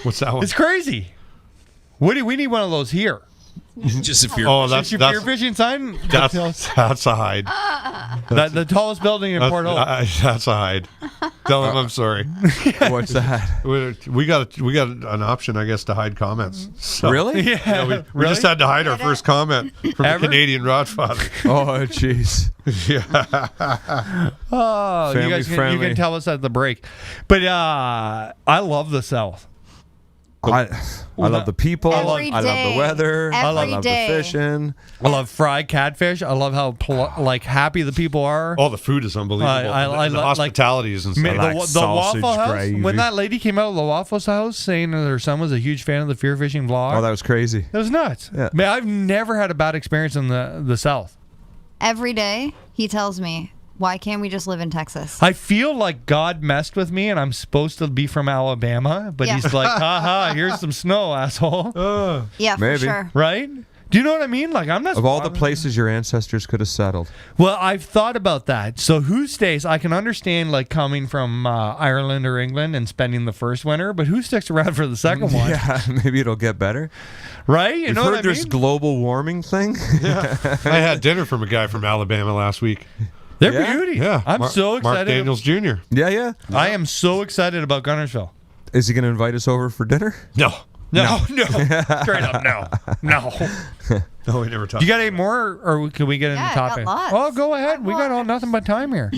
Speaker 2: What's that one?
Speaker 3: It's crazy. We need one of those here.
Speaker 4: Just if you're.
Speaker 2: Oh,
Speaker 3: That's your fear fishing sign?
Speaker 2: that's a hide.
Speaker 3: The tallest building in Port Hope.
Speaker 2: That's a hide. Tell him I'm sorry.
Speaker 5: What's that?
Speaker 2: We got an option, I guess, to hide comments. So,
Speaker 5: Really?
Speaker 2: yeah, we
Speaker 3: Really?
Speaker 2: just had to hide our first comment from
Speaker 3: Ever?
Speaker 2: the Canadian Rodfather.
Speaker 5: Oh, jeez.
Speaker 3: Oh, you
Speaker 5: Family
Speaker 3: guys
Speaker 5: friendly.
Speaker 3: you can tell us at the break. But I love the South.
Speaker 5: I love the people.
Speaker 6: Every
Speaker 5: I love
Speaker 6: day.
Speaker 5: the weather. I
Speaker 6: Every
Speaker 5: love
Speaker 6: day.
Speaker 5: the fishing.
Speaker 3: I love fried catfish. I love how happy the people are.
Speaker 2: Oh, the food is unbelievable.
Speaker 3: I
Speaker 2: the
Speaker 3: like-
Speaker 2: hospitality is insane.
Speaker 3: The,
Speaker 5: like
Speaker 3: the
Speaker 5: sausage
Speaker 3: Waffle House.
Speaker 5: gravy.
Speaker 3: When that lady came out of the Waffle House saying that her son was a huge fan of the Fear Fishing vlog,
Speaker 5: Oh, that was crazy.
Speaker 3: it was nuts.
Speaker 5: Yeah.
Speaker 3: Man, I've never had a bad experience in the South.
Speaker 6: Every day he tells me, why can't we just live in Texas?
Speaker 3: I feel like God messed with me, and I'm supposed to be from Alabama, but
Speaker 6: Yeah.
Speaker 3: he's like, haha, here's some snow, asshole.
Speaker 6: Yeah, for
Speaker 5: Maybe.
Speaker 6: sure.
Speaker 3: Right? Do you know what I mean? Like, I'm not.
Speaker 5: Of all the places your ancestors could have settled.
Speaker 3: Well, I've thought about that. So who stays? I can understand like coming from Ireland or England and spending the first winter, but who sticks around for the second one?
Speaker 5: Yeah, maybe it'll get better.
Speaker 3: Right? You
Speaker 5: You've
Speaker 3: know
Speaker 5: heard
Speaker 3: what I
Speaker 5: there's
Speaker 3: mean?
Speaker 5: global warming thing?
Speaker 2: I had dinner from a guy from Alabama last week.
Speaker 3: They're
Speaker 5: Yeah?
Speaker 3: beauty.
Speaker 2: Yeah,
Speaker 3: I'm so
Speaker 2: Mark
Speaker 3: excited.
Speaker 2: Daniels Jr.
Speaker 5: Yeah.
Speaker 3: I am so excited about Gunnersville.
Speaker 5: Is he going to invite us over for dinner?
Speaker 2: No,
Speaker 3: No. Straight up, no.
Speaker 2: no, we never talked.
Speaker 3: You got any more, or can we get into
Speaker 6: Yeah, I got
Speaker 3: topic?
Speaker 6: lots.
Speaker 3: Oh, go ahead. We got all nothing but time here.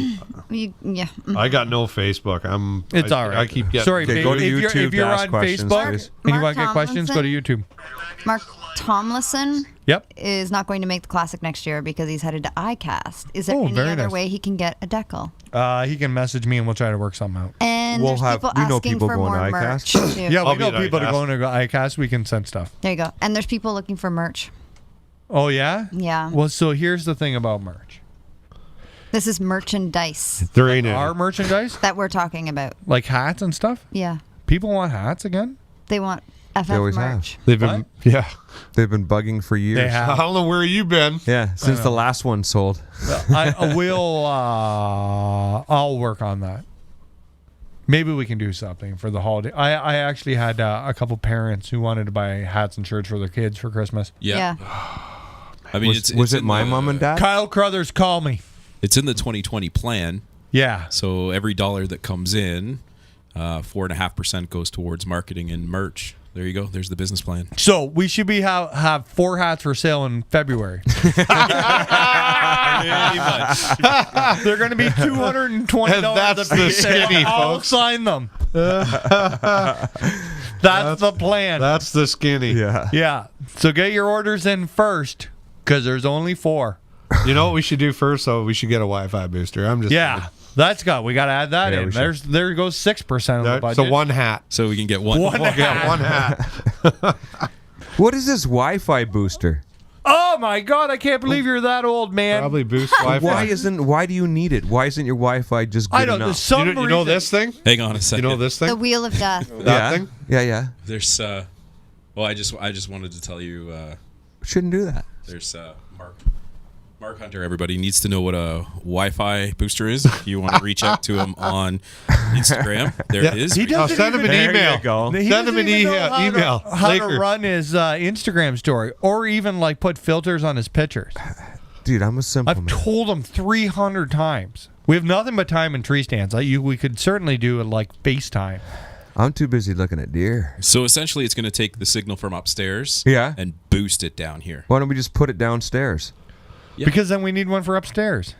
Speaker 6: Yeah.
Speaker 2: I got no Facebook.
Speaker 3: It's all right.
Speaker 2: I keep getting.
Speaker 3: Sorry,
Speaker 5: Okay, go to
Speaker 3: if
Speaker 5: YouTube
Speaker 3: if
Speaker 5: to
Speaker 3: you're
Speaker 5: ask
Speaker 3: on
Speaker 5: questions,
Speaker 3: Facebook
Speaker 5: please.
Speaker 3: and you
Speaker 6: Mark
Speaker 3: want to get questions, go to YouTube.
Speaker 6: Mark Tomlinson
Speaker 3: Yep.
Speaker 6: is not going to make the Classic next year because he's headed to ICAST. Is there
Speaker 3: Oh,
Speaker 6: any
Speaker 3: very
Speaker 6: other
Speaker 3: nice.
Speaker 6: way he can get a decal?
Speaker 3: He can message me and we'll try to work something out.
Speaker 6: And
Speaker 5: We'll
Speaker 6: there's
Speaker 5: have-
Speaker 6: people
Speaker 5: we know
Speaker 6: asking
Speaker 5: people
Speaker 6: for
Speaker 5: going to
Speaker 6: more merch
Speaker 5: ICAST.
Speaker 6: too.
Speaker 3: Yeah,
Speaker 2: I'll
Speaker 3: we
Speaker 2: be
Speaker 3: know
Speaker 2: at
Speaker 3: people to
Speaker 2: ICAST.
Speaker 3: go into ICAST. We can send stuff.
Speaker 6: There you go. And there's people looking for merch.
Speaker 3: Oh, yeah?
Speaker 6: Yeah.
Speaker 3: Well, so here's the thing about merch.
Speaker 6: This is merchandise
Speaker 2: There ain't any.
Speaker 3: Our merchandise,
Speaker 6: that we're talking about.
Speaker 3: like hats and stuff,
Speaker 6: Yeah.
Speaker 3: people want hats again?
Speaker 6: They want
Speaker 5: They
Speaker 6: FF
Speaker 5: always
Speaker 6: merch.
Speaker 2: They've been. Yeah.
Speaker 5: They've been bugging for years.
Speaker 3: They
Speaker 2: I
Speaker 3: have.
Speaker 2: don't know where you been.
Speaker 5: Yeah, since the last one sold.
Speaker 3: I will. I'll work on that. Maybe we can do something for the holiday. I actually had a couple parents who wanted to buy hats and shirts for their kids for Christmas.
Speaker 4: Yeah. I mean,
Speaker 5: Was it
Speaker 4: in
Speaker 5: my
Speaker 4: the-
Speaker 5: mom and dad?
Speaker 3: Kyle Crothers, call me.
Speaker 4: It's in the 2020 plan.
Speaker 3: Yeah.
Speaker 4: So every dollar that comes in, 4.5% goes towards marketing and merch. There you go. There's the business plan.
Speaker 3: So we should be have 4 hats for sale in February.
Speaker 4: Pretty much.
Speaker 3: They're going to be $220.
Speaker 2: And that's the
Speaker 3: apiece.
Speaker 2: skinny,
Speaker 3: I'll
Speaker 2: folks.
Speaker 3: sign them. That's the plan.
Speaker 2: That's the skinny.
Speaker 5: Yeah.
Speaker 3: Yeah. So get your orders in first, because there's only 4.
Speaker 2: You know what we should do first? So we should get a Wi-Fi booster. I'm just.
Speaker 3: Yeah. We got to add that
Speaker 5: Yeah,
Speaker 3: in.
Speaker 5: we should.
Speaker 3: There goes 6% of the
Speaker 2: That,
Speaker 3: budget.
Speaker 2: so one hat.
Speaker 4: So we can get one.
Speaker 3: One
Speaker 2: We'll get one hat.
Speaker 5: What is this Wi-Fi booster?
Speaker 3: Oh my God! I can't believe you're that old, man.
Speaker 2: Probably boost Wi-Fi.
Speaker 5: Why do you need it? Why isn't your Wi-Fi just good
Speaker 3: I don't.
Speaker 5: enough?
Speaker 3: There's some
Speaker 2: You know
Speaker 3: reason-
Speaker 2: this thing?
Speaker 4: Hang on a
Speaker 2: You
Speaker 4: second.
Speaker 2: know this
Speaker 6: The
Speaker 2: thing?
Speaker 6: Wheel of Death.
Speaker 2: That
Speaker 5: yeah.
Speaker 2: thing?
Speaker 5: Yeah.
Speaker 4: There's well, I just wanted to tell you
Speaker 5: Shouldn't do that.
Speaker 4: there's Mark Hunter. Everybody needs to know what a Wi-Fi booster is. If you want to reach out to him on Instagram, there it is.
Speaker 3: He
Speaker 2: I'll
Speaker 3: doesn't
Speaker 2: send him an
Speaker 3: even-
Speaker 2: email.
Speaker 5: you go.
Speaker 3: He
Speaker 2: Send him
Speaker 3: doesn't
Speaker 2: an
Speaker 3: even know
Speaker 2: email.
Speaker 3: how to
Speaker 2: Laker.
Speaker 3: run his Instagram story, or even like put filters on his pictures.
Speaker 5: Dude, I'm a simple
Speaker 3: I've
Speaker 5: man.
Speaker 3: told him 300 times. We have nothing but time in tree stands. We could certainly do it like FaceTime.
Speaker 5: I'm too busy looking at deer.
Speaker 4: So essentially, it's going to take the signal from upstairs,
Speaker 5: Yeah.
Speaker 4: and boost it down here.
Speaker 5: Why don't we just put it downstairs?
Speaker 4: Yeah.
Speaker 3: Because then we need one for upstairs.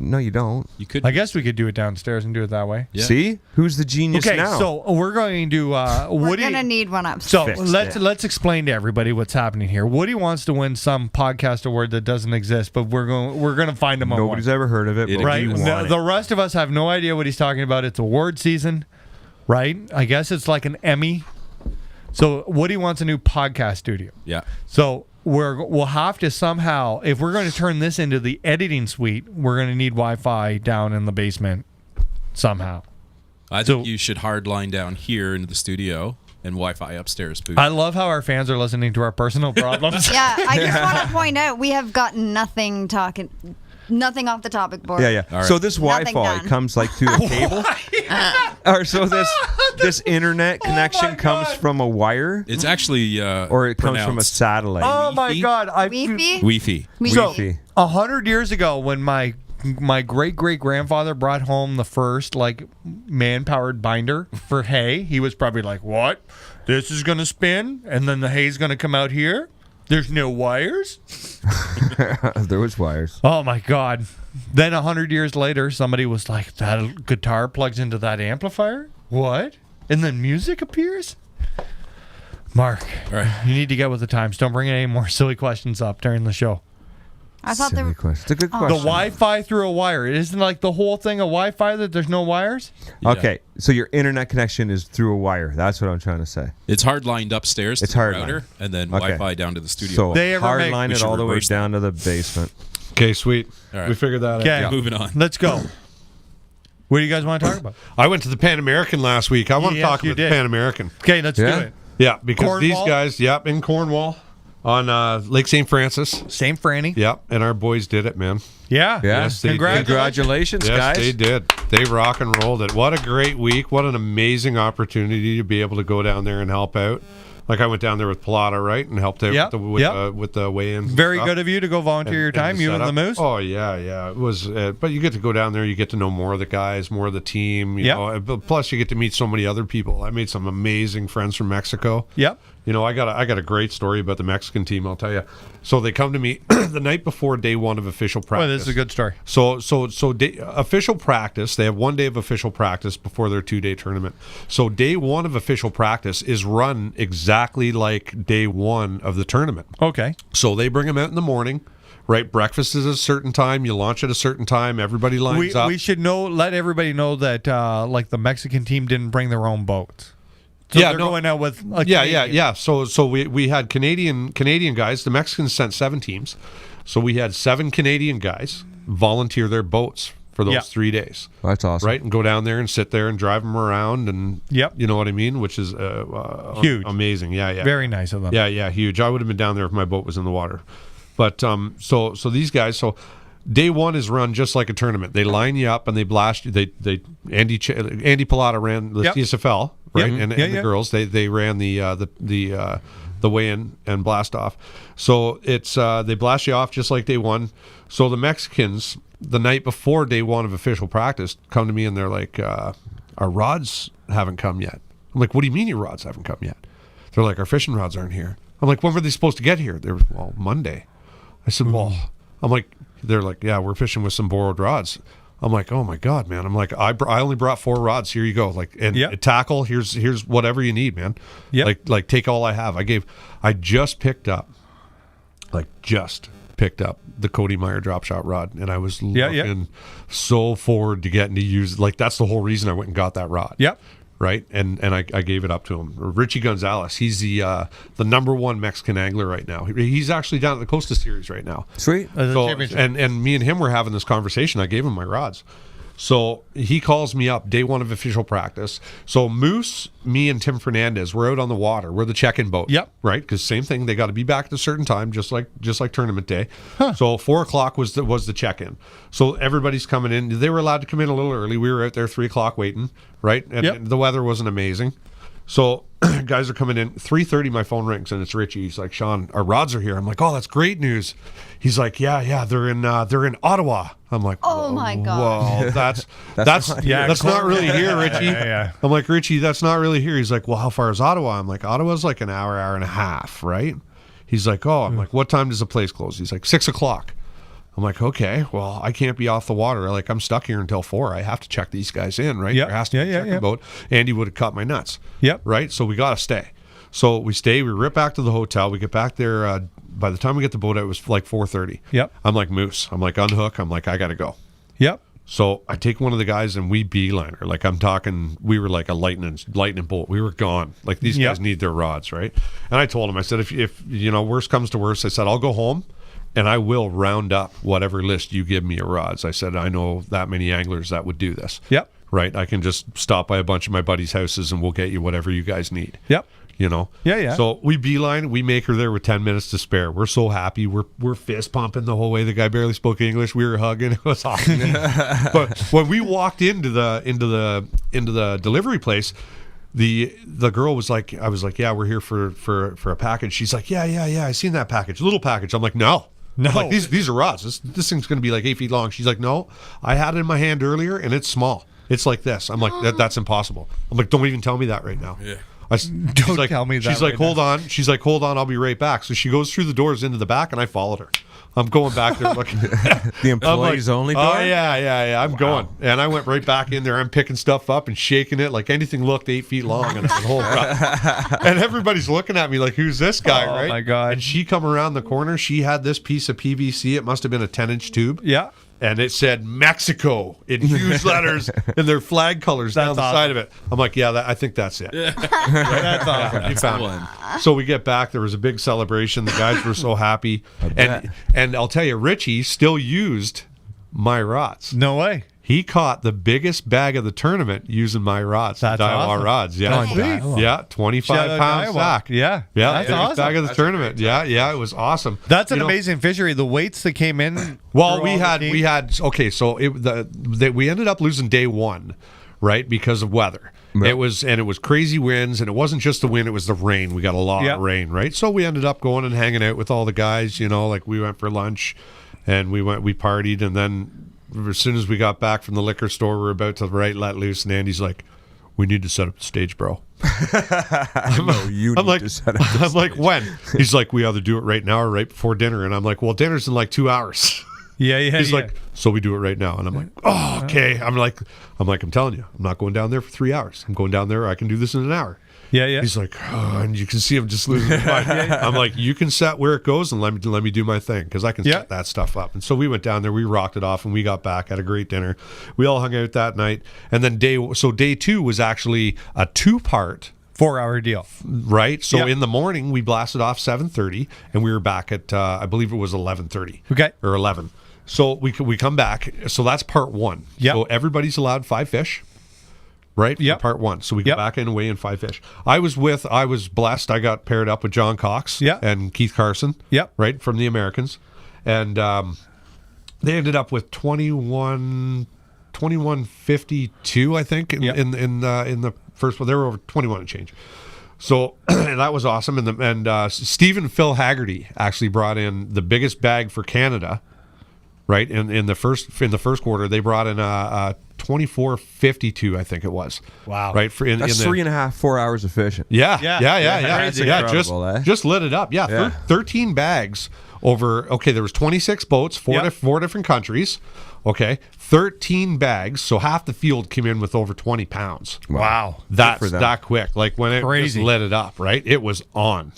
Speaker 5: No, you don't.
Speaker 4: You could.
Speaker 3: I guess we could do it downstairs and do it that way.
Speaker 4: Yeah.
Speaker 5: See? Who's the genius
Speaker 3: Okay,
Speaker 5: now?
Speaker 3: so we're going to
Speaker 6: We're
Speaker 3: Woody.
Speaker 6: gonna need one up.
Speaker 3: So
Speaker 5: Fixed
Speaker 3: let's
Speaker 5: it.
Speaker 3: let's explain to everybody what's happening here. Woody wants to win some podcast award that doesn't exist, but we're going to find him a
Speaker 5: Nobody's
Speaker 3: one.
Speaker 5: ever heard of it,
Speaker 4: It-
Speaker 5: but
Speaker 3: Right?
Speaker 5: we
Speaker 3: No,
Speaker 5: want
Speaker 3: the
Speaker 5: it.
Speaker 3: rest of us have no idea what he's talking about. It's award season, right? I guess it's like an Emmy. So Woody wants a new podcast studio.
Speaker 4: Yeah.
Speaker 3: So we'll have to somehow, if we're going to turn this into the editing suite, we're going to need Wi-Fi down in the basement somehow.
Speaker 4: I
Speaker 3: So-
Speaker 4: think you should hard line down here into the studio and Wi-Fi upstairs boost.
Speaker 3: I love how our fans are listening to our personal problems.
Speaker 6: Yeah, I just want to point out we have got nothing off the topic board.
Speaker 5: Yeah.
Speaker 4: All right.
Speaker 5: So this
Speaker 6: Nothing
Speaker 5: Wi-Fi
Speaker 6: done.
Speaker 5: comes like through the cable? Or so this this internet connection comes
Speaker 3: God.
Speaker 5: from a wire,
Speaker 4: It's actually
Speaker 5: or it comes from a
Speaker 4: pronounced
Speaker 5: satellite?
Speaker 3: Oh my
Speaker 4: Wi-Fi?
Speaker 3: God!
Speaker 6: Weefy?
Speaker 4: Wi-Fi.
Speaker 5: Wi-Fi.
Speaker 3: 100 years ago, when my great grandfather brought home the first like man powered binder for hay, he was probably like, "What? This is gonna spin, and then the hay's gonna come out here. There's no wires."
Speaker 5: There was wires.
Speaker 3: Oh my God! Then 100 years later, somebody was like, "That guitar plugs into that amplifier. What?" And then music appears. Mark,
Speaker 4: All right.
Speaker 3: you need to get with the times. Don't bring any more silly questions up during the show.
Speaker 6: I thought
Speaker 5: Silly
Speaker 6: there.
Speaker 5: question. It's a good
Speaker 3: The
Speaker 5: question.
Speaker 3: Wi-Fi through a wire. It isn't like the whole thing a Wi-Fi that there's no wires.
Speaker 4: Yeah.
Speaker 5: Okay, so your internet connection is through a wire. That's what I'm trying to say.
Speaker 4: It's hard lined upstairs
Speaker 5: It's
Speaker 4: to the
Speaker 5: hard
Speaker 4: router,
Speaker 5: lined.
Speaker 4: and then
Speaker 5: Okay.
Speaker 4: Wi-Fi down to the studio.
Speaker 5: So
Speaker 3: They ever
Speaker 5: hard
Speaker 3: make-
Speaker 5: line
Speaker 4: We
Speaker 5: it
Speaker 4: should
Speaker 5: all the way
Speaker 4: reverse that.
Speaker 5: down to the basement.
Speaker 2: Okay, sweet.
Speaker 4: All right.
Speaker 2: We figured that out.
Speaker 3: Okay.
Speaker 4: Yeah, moving on.
Speaker 3: Let's go. What do you guys want to talk about?
Speaker 2: I went to the Pan American last week. I want to
Speaker 3: Yes,
Speaker 2: talk
Speaker 3: you
Speaker 2: about the
Speaker 3: did.
Speaker 2: Pan American.
Speaker 3: Okay, let's
Speaker 5: Yeah?
Speaker 3: do it.
Speaker 2: Yeah, because
Speaker 3: Cornwall?
Speaker 2: these guys, yep, in Cornwall on Lake St. Francis.
Speaker 3: Same Franny.
Speaker 2: Yep, and our boys did it, man.
Speaker 3: Yeah.
Speaker 5: Yeah.
Speaker 2: Yes, they did.
Speaker 5: Congratulations,
Speaker 2: Yes,
Speaker 5: guys.
Speaker 2: they did. They rock and rolled it. What a great week. What an amazing opportunity to be able to go down there and help out. Like I went down there with Pilata, right, and helped out
Speaker 3: Yep,
Speaker 2: with the weigh-in.
Speaker 3: Very
Speaker 2: stuff.
Speaker 3: good of you to go volunteer your time, you and the
Speaker 2: setup.
Speaker 3: Moose.
Speaker 2: Oh yeah. It was, but you get to go down there. You get to know more of the guys, more of the team. You
Speaker 3: Yep.
Speaker 2: know, but plus you get to meet so many other people. I made some amazing friends from Mexico.
Speaker 3: Yep.
Speaker 2: You know, I got a great story about the Mexican team. I'll tell you. So they come to me the night before day one of official practice.
Speaker 3: Oh, this is a good story.
Speaker 2: So official practice. They have 1 day of official practice before their 2-day tournament. So day one of official practice is run exactly like day one of the tournament.
Speaker 3: Okay.
Speaker 2: So they bring them out in the morning, right? Breakfast is at a certain time. You launch at a certain time. Everybody lines up.
Speaker 3: We should let everybody know that like the Mexican team didn't bring their own boats. So
Speaker 2: Yeah,
Speaker 3: they're
Speaker 2: no.
Speaker 3: going out with a
Speaker 2: Yeah.
Speaker 3: Canadian.
Speaker 2: So we had Canadian guys. The Mexicans sent 7 teams, so we had 7 Canadian guys volunteer their boats for those
Speaker 3: Yeah.
Speaker 2: 3 days,
Speaker 5: That's awesome.
Speaker 2: right? And go down there and sit there and drive them around, and
Speaker 3: Yep.
Speaker 2: you know what I mean, which is
Speaker 3: Huge.
Speaker 2: amazing. Yeah.
Speaker 3: Very nice of them.
Speaker 2: Yeah, huge. I would have been down there if my boat was in the water. But so these guys, so day one is run just like a tournament. They line you up and they blast you. Andy Pilata ran the
Speaker 3: Yep.
Speaker 2: CSFL, right?
Speaker 3: Yep.
Speaker 2: And
Speaker 3: Yeah,
Speaker 2: the
Speaker 3: yeah.
Speaker 2: girls, they ran the weigh-in and blast off. So it's they blast you off just like day one. So the Mexicans, the night before day one of official practice, come to me and they're like, our rods haven't come yet. I'm like, what do you mean your rods haven't come yet? They're like, our fishing rods aren't here. I'm like, when were they supposed to get here? They were, well, Monday. I said, well, I'm like, they're like, yeah, we're fishing with some borrowed rods. I'm like, oh my God, man. I'm like, I only brought 4 rods. Here you go. Like, and
Speaker 3: Yep.
Speaker 2: tackle. Here's whatever you need, man.
Speaker 3: Yep.
Speaker 2: Like take all I have. I just picked up the Cody Meyer drop shot rod, and I was looking so forward to getting to use. Like that's the whole reason I went and got that rod.
Speaker 3: Yep.
Speaker 2: Right, and I gave it up to him. Richie Gonzalez, he's the number 1 Mexican angler right now. He's actually down at the Costa Series right now.
Speaker 5: Sweet.
Speaker 2: So,
Speaker 3: championship.
Speaker 2: and me and him were having this conversation. I gave him my rods. So he calls me up day one of official practice. So Moose, me, and Tim Fernandez, we're out on the water. We're the check-in boat.
Speaker 3: Yep.
Speaker 2: Right, because same thing. They got to be back at a certain time, just like tournament day. So 4:00 was the check-in. So everybody's coming in. They were allowed to come in a little early. We were out there 3:00 waiting. Right, and
Speaker 3: Yep.
Speaker 2: the weather wasn't amazing. So guys are coming in. 3:30, my phone rings and it's Richie. He's like, Sean, our rods are here. I'm like, oh, that's great news. He's like, yeah, they're in Ottawa. I'm like,
Speaker 6: Oh, my God.
Speaker 2: whoa, that's
Speaker 5: not
Speaker 2: not really here, Richie.
Speaker 3: Yeah.
Speaker 2: I'm like, Richie, that's not really here. He's like, well, how far is Ottawa? I'm like, Ottawa's like an hour and a half, right? He's like, oh, I'm like, what time does the place close? He's like, 6:00. I'm like, okay, well, I can't be off the water. Like, I'm stuck here until 4. I have to check these guys in, right?
Speaker 3: Yep.
Speaker 2: There has to be a check-in boat. Andy would have cut my nuts.
Speaker 3: Yep.
Speaker 2: Right? So we got to stay. So we stay. We rip back to the hotel. We get back there. By the time we get the boat out, it was like 4:30.
Speaker 3: Yep.
Speaker 2: I'm like, Moose. I'm like, unhook. I'm like, I got to go.
Speaker 3: Yep.
Speaker 2: So I take one of the guys and we beeline her. Like I'm talking, we were like a lightning bolt. We were gone. Like these
Speaker 3: Yep.
Speaker 2: guys need their rods, right? And I told him, I said, if you know, worst comes to worst, I said, I'll go home and I will round up whatever list you give me of rods. I said, I know that many anglers that would do this.
Speaker 3: Yep.
Speaker 2: Right? I can just stop by a bunch of my buddies' houses and we'll get you whatever you guys need.
Speaker 3: Yep.
Speaker 2: You know?
Speaker 3: Yeah.
Speaker 2: So we beeline, we make her there with 10 minutes to spare. We're so happy. We're fist pumping the whole way. The guy barely spoke English. We were hugging. It was awesome. But when we walked into the delivery place, the girl was like, I was like, yeah, we're here for a package. She's like, yeah, I seen that package, little package. I'm like, no. I'm like, these are rods. This thing's going to be like 8 feet long. She's like, no, I had it in my hand earlier and it's small. It's like this. I'm like, that's impossible. I'm like, don't even tell me that right now.
Speaker 4: Yeah.
Speaker 3: Don't tell me that.
Speaker 2: She's like,
Speaker 3: right
Speaker 2: hold
Speaker 3: now.
Speaker 2: on. She's like, hold on, I'll be right back. So she goes through the doors into the back, and I followed her. I'm going back there looking.
Speaker 5: The employees only door?
Speaker 2: Oh yeah. I'm going, and I went right back in there. I'm picking stuff up and shaking it like anything looked 8 feet long, and I'm like, and everybody's looking at me like, who's this guy, right?
Speaker 3: Oh my God.
Speaker 2: And she come around the corner. She had this piece of PVC. It must have been a 10-inch tube.
Speaker 3: Yeah.
Speaker 2: And it said Mexico in huge letters in their flag colors down the side of it. I'm like, yeah, I think that's it.
Speaker 3: That's awesome.
Speaker 2: You found it. So we get back. There was a big celebration. The guys were so happy. And I'll tell you, Richie still used my rods.
Speaker 3: No way.
Speaker 2: He caught the biggest bag of the tournament using my rods.
Speaker 3: That's
Speaker 2: Daiwa
Speaker 3: awesome.
Speaker 2: rods. Yeah.
Speaker 3: Oh, Daiwa.
Speaker 2: Yeah. 25-pound sack.
Speaker 3: Yeah.
Speaker 2: Yeah.
Speaker 3: That's
Speaker 2: biggest
Speaker 3: awesome.
Speaker 2: bag of the tournament. Yeah. It was awesome.
Speaker 3: That's an amazing fishery. The weights that came in.
Speaker 2: Well,
Speaker 3: through
Speaker 2: we
Speaker 3: all the
Speaker 2: had
Speaker 3: teams.
Speaker 2: okay. So we ended up losing day one, right, because of weather.
Speaker 5: Yeah.
Speaker 2: It was crazy winds, and it wasn't just the wind; it was the rain. We got a lot of rain, right? So we ended up going and hanging out with all the guys. Like we went for lunch, and we partied, and then as soon as we got back from the liquor store, we were about to let loose, and Andy's like, "We need to set up the stage, bro."
Speaker 5: I'm
Speaker 2: like,
Speaker 5: to set up
Speaker 2: I'm like, when? He's like, we either do it right now or right before dinner, and I'm like, well, dinner's in like 2 hours.
Speaker 3: Yeah.
Speaker 2: He's like, so we do it right now, and I'm like, oh, okay. I'm telling you, I'm not going down there for 3 hours. I'm going down there. I can do this in an hour.
Speaker 3: Yeah.
Speaker 2: He's like, oh, and you can see him just losing his mind. I'm like, you can set where it goes and let me do my thing because I can set that stuff up. And so we went down there, we rocked it off, and we got back, had a great dinner. We all hung out that night, and then day two was actually a 2-part
Speaker 3: 4-hour deal.
Speaker 2: right. So in the morning we blasted off 7:30, and we were back at I believe it was 11:30.
Speaker 3: Okay.
Speaker 2: Or 11. So we come back. So that's part one.
Speaker 3: Yep.
Speaker 2: So everybody's allowed 5 fish. Right?
Speaker 3: Yep.
Speaker 2: Part one. So we go back in and weigh in 5 fish. I was blessed. I got paired up with John Cox and Keith Carson.
Speaker 3: Yep.
Speaker 2: Right? From the Americans. And they ended up with 21.52, I think, in the first one. They were over 21 and change. So that was awesome. And Stephen Phil Haggerty actually brought in the biggest bag for Canada. Right? In the first quarter, they brought in a 24.52, I think it was.
Speaker 3: Wow.
Speaker 2: Right?
Speaker 5: That's 3.5, 4 hours of fishing.
Speaker 2: Yeah.
Speaker 5: That's incredible, eh?
Speaker 2: Just lit it up. Yeah. 13 bags over. Okay, there was 26 boats, four different countries. Okay, 13 bags. So half the field came in with over 20 pounds.
Speaker 3: Wow.
Speaker 2: That's that quick. Like when it
Speaker 3: Crazy.
Speaker 2: just lit it up. Right? It was on.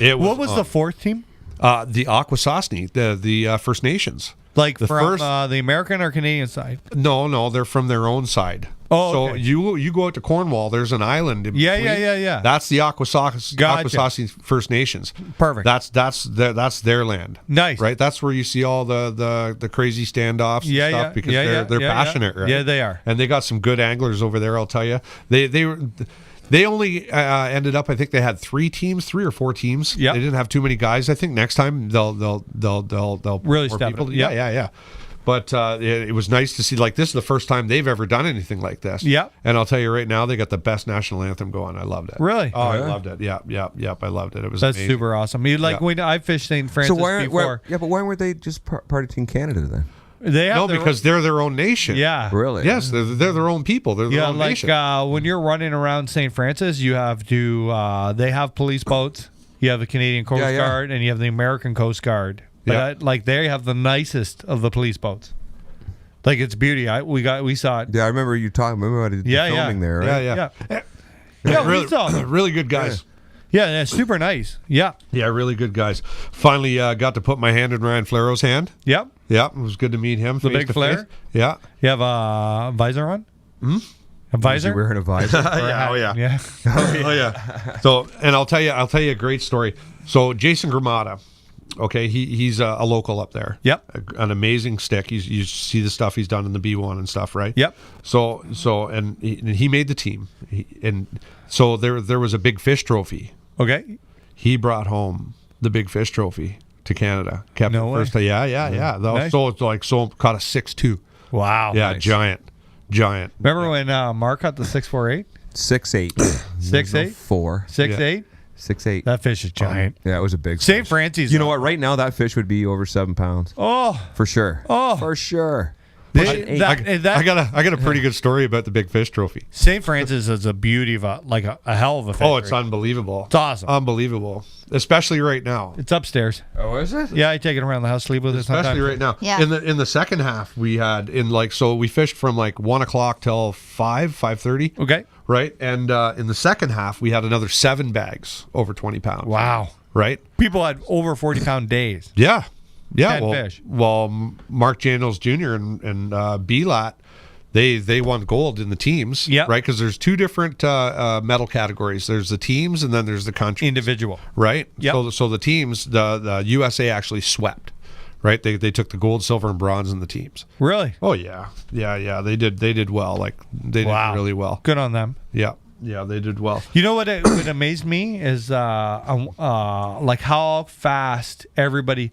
Speaker 3: What was the fourth team?
Speaker 2: The Akwesasne, the First Nations.
Speaker 3: Like
Speaker 2: the
Speaker 3: from the American or Canadian side?
Speaker 2: No, they're from their own side.
Speaker 3: Oh,
Speaker 2: so
Speaker 3: okay.
Speaker 2: you go out to Cornwall. There's an island. In between.
Speaker 3: Yeah.
Speaker 2: That's the Akwesasne First Nations.
Speaker 3: Perfect.
Speaker 2: That's their land.
Speaker 3: Nice.
Speaker 2: Right. That's where you see all the crazy standoffs. And stuff because they're passionate. Right?
Speaker 3: Yeah, they are.
Speaker 2: And they got some good anglers over there. I'll tell you. They only ended up. I think they had 3 or 4 teams.
Speaker 3: Yeah,
Speaker 2: they didn't have too many guys. I think next time they'll
Speaker 3: really
Speaker 2: more
Speaker 3: step
Speaker 2: people.
Speaker 3: it up.
Speaker 2: Yeah. But it was nice to see. Like this is the first time they've ever done anything like this.
Speaker 3: Yeah.
Speaker 2: And I'll tell you right now, they got the best national anthem going. I loved it.
Speaker 3: Really?
Speaker 2: Oh, I loved it. Yeah. I loved it. It was
Speaker 3: That's
Speaker 2: amazing.
Speaker 3: super awesome. When I fished St. Francis before.
Speaker 5: But why weren't they just part of Team Canada then?
Speaker 3: They have
Speaker 2: because they're their own nation.
Speaker 3: Yeah.
Speaker 5: Really?
Speaker 2: Yes, they're their own people. They're their own nation.
Speaker 3: When you're running around St. Francis, you have to. They have police boats. You have the Canadian Coast Guard, and you have the American Coast Guard. But they have the nicest of the police boats. Like it's beauty. We saw it.
Speaker 5: Yeah, I remember you talking. Remember I did filming there. Right?
Speaker 2: Yeah.
Speaker 3: We saw them.
Speaker 2: Really good guys.
Speaker 3: Yeah, super nice. Yeah.
Speaker 2: Yeah, really good guys. Finally got to put my hand in Ryan Flaro's hand.
Speaker 3: Yep.
Speaker 2: Yeah, it was good to meet him.
Speaker 3: The big flare?
Speaker 2: Yeah.
Speaker 3: You have a visor on? A visor?
Speaker 5: Was he wearing a visor?
Speaker 3: Yeah.
Speaker 2: Oh yeah. So, and I'll tell you a great story. So Jason Gramada, okay, he's a local up there.
Speaker 3: Yep.
Speaker 2: An amazing stick. You see the stuff he's done in the B1 and stuff, right?
Speaker 3: Yep.
Speaker 2: So he made the team, and so there was a big fish trophy.
Speaker 3: Okay.
Speaker 2: He brought home the big fish trophy to Canada. Kept
Speaker 3: No
Speaker 2: it
Speaker 3: way.
Speaker 2: first. Yeah.
Speaker 3: Nice.
Speaker 2: So it's caught a 6.2.
Speaker 3: Wow.
Speaker 2: Yeah,
Speaker 3: Nice.
Speaker 2: giant.
Speaker 3: Remember when Mark caught the 648?
Speaker 5: 6'8".
Speaker 3: 6'8"?
Speaker 5: 4.
Speaker 3: 6'8"?
Speaker 5: 6'8".
Speaker 3: That fish is giant.
Speaker 5: Yeah, it was a big
Speaker 3: St.
Speaker 5: fish.
Speaker 3: Francis.
Speaker 5: You know what? Right now, that fish would be over 7 pounds.
Speaker 3: Oh,
Speaker 5: For sure.
Speaker 3: Oh.
Speaker 5: For sure.
Speaker 3: they-
Speaker 2: I got a pretty good story about the big fish trophy.
Speaker 3: St. Francis is a beauty of a hell of a fish.
Speaker 2: Oh, it's unbelievable.
Speaker 3: It's awesome.
Speaker 2: Unbelievable. Especially right now.
Speaker 3: It's upstairs.
Speaker 5: Oh, is it?
Speaker 3: Yeah, I take it around the house, sleep with it.
Speaker 2: Especially
Speaker 3: sometimes.
Speaker 2: right now.
Speaker 6: Yeah.
Speaker 2: In the second half, we had so we fished from like 1 o'clock till 5:30.
Speaker 3: Okay.
Speaker 2: Right. And in the second half, we had another 7 bags over 20 pounds.
Speaker 3: Wow.
Speaker 2: Right.
Speaker 3: People had over 40-pound days.
Speaker 2: Yeah. Yeah.
Speaker 3: 10 fish.
Speaker 2: Well, Mark Daniels Jr. and Belat, they won gold in the teams.
Speaker 3: Yep.
Speaker 2: Right. Because there's 2 different medal categories. There's the teams and then there's the countries.
Speaker 3: Individual.
Speaker 2: Right.
Speaker 3: Yep.
Speaker 2: So the teams, the USA actually swept. Right. They took the gold, silver, and bronze in the teams.
Speaker 3: Really?
Speaker 2: Oh yeah. Yeah. They did well. Like they did really well.
Speaker 3: Good on them.
Speaker 2: Yeah. Yeah. They did well.
Speaker 3: You know what amazed me is like how fast everybody.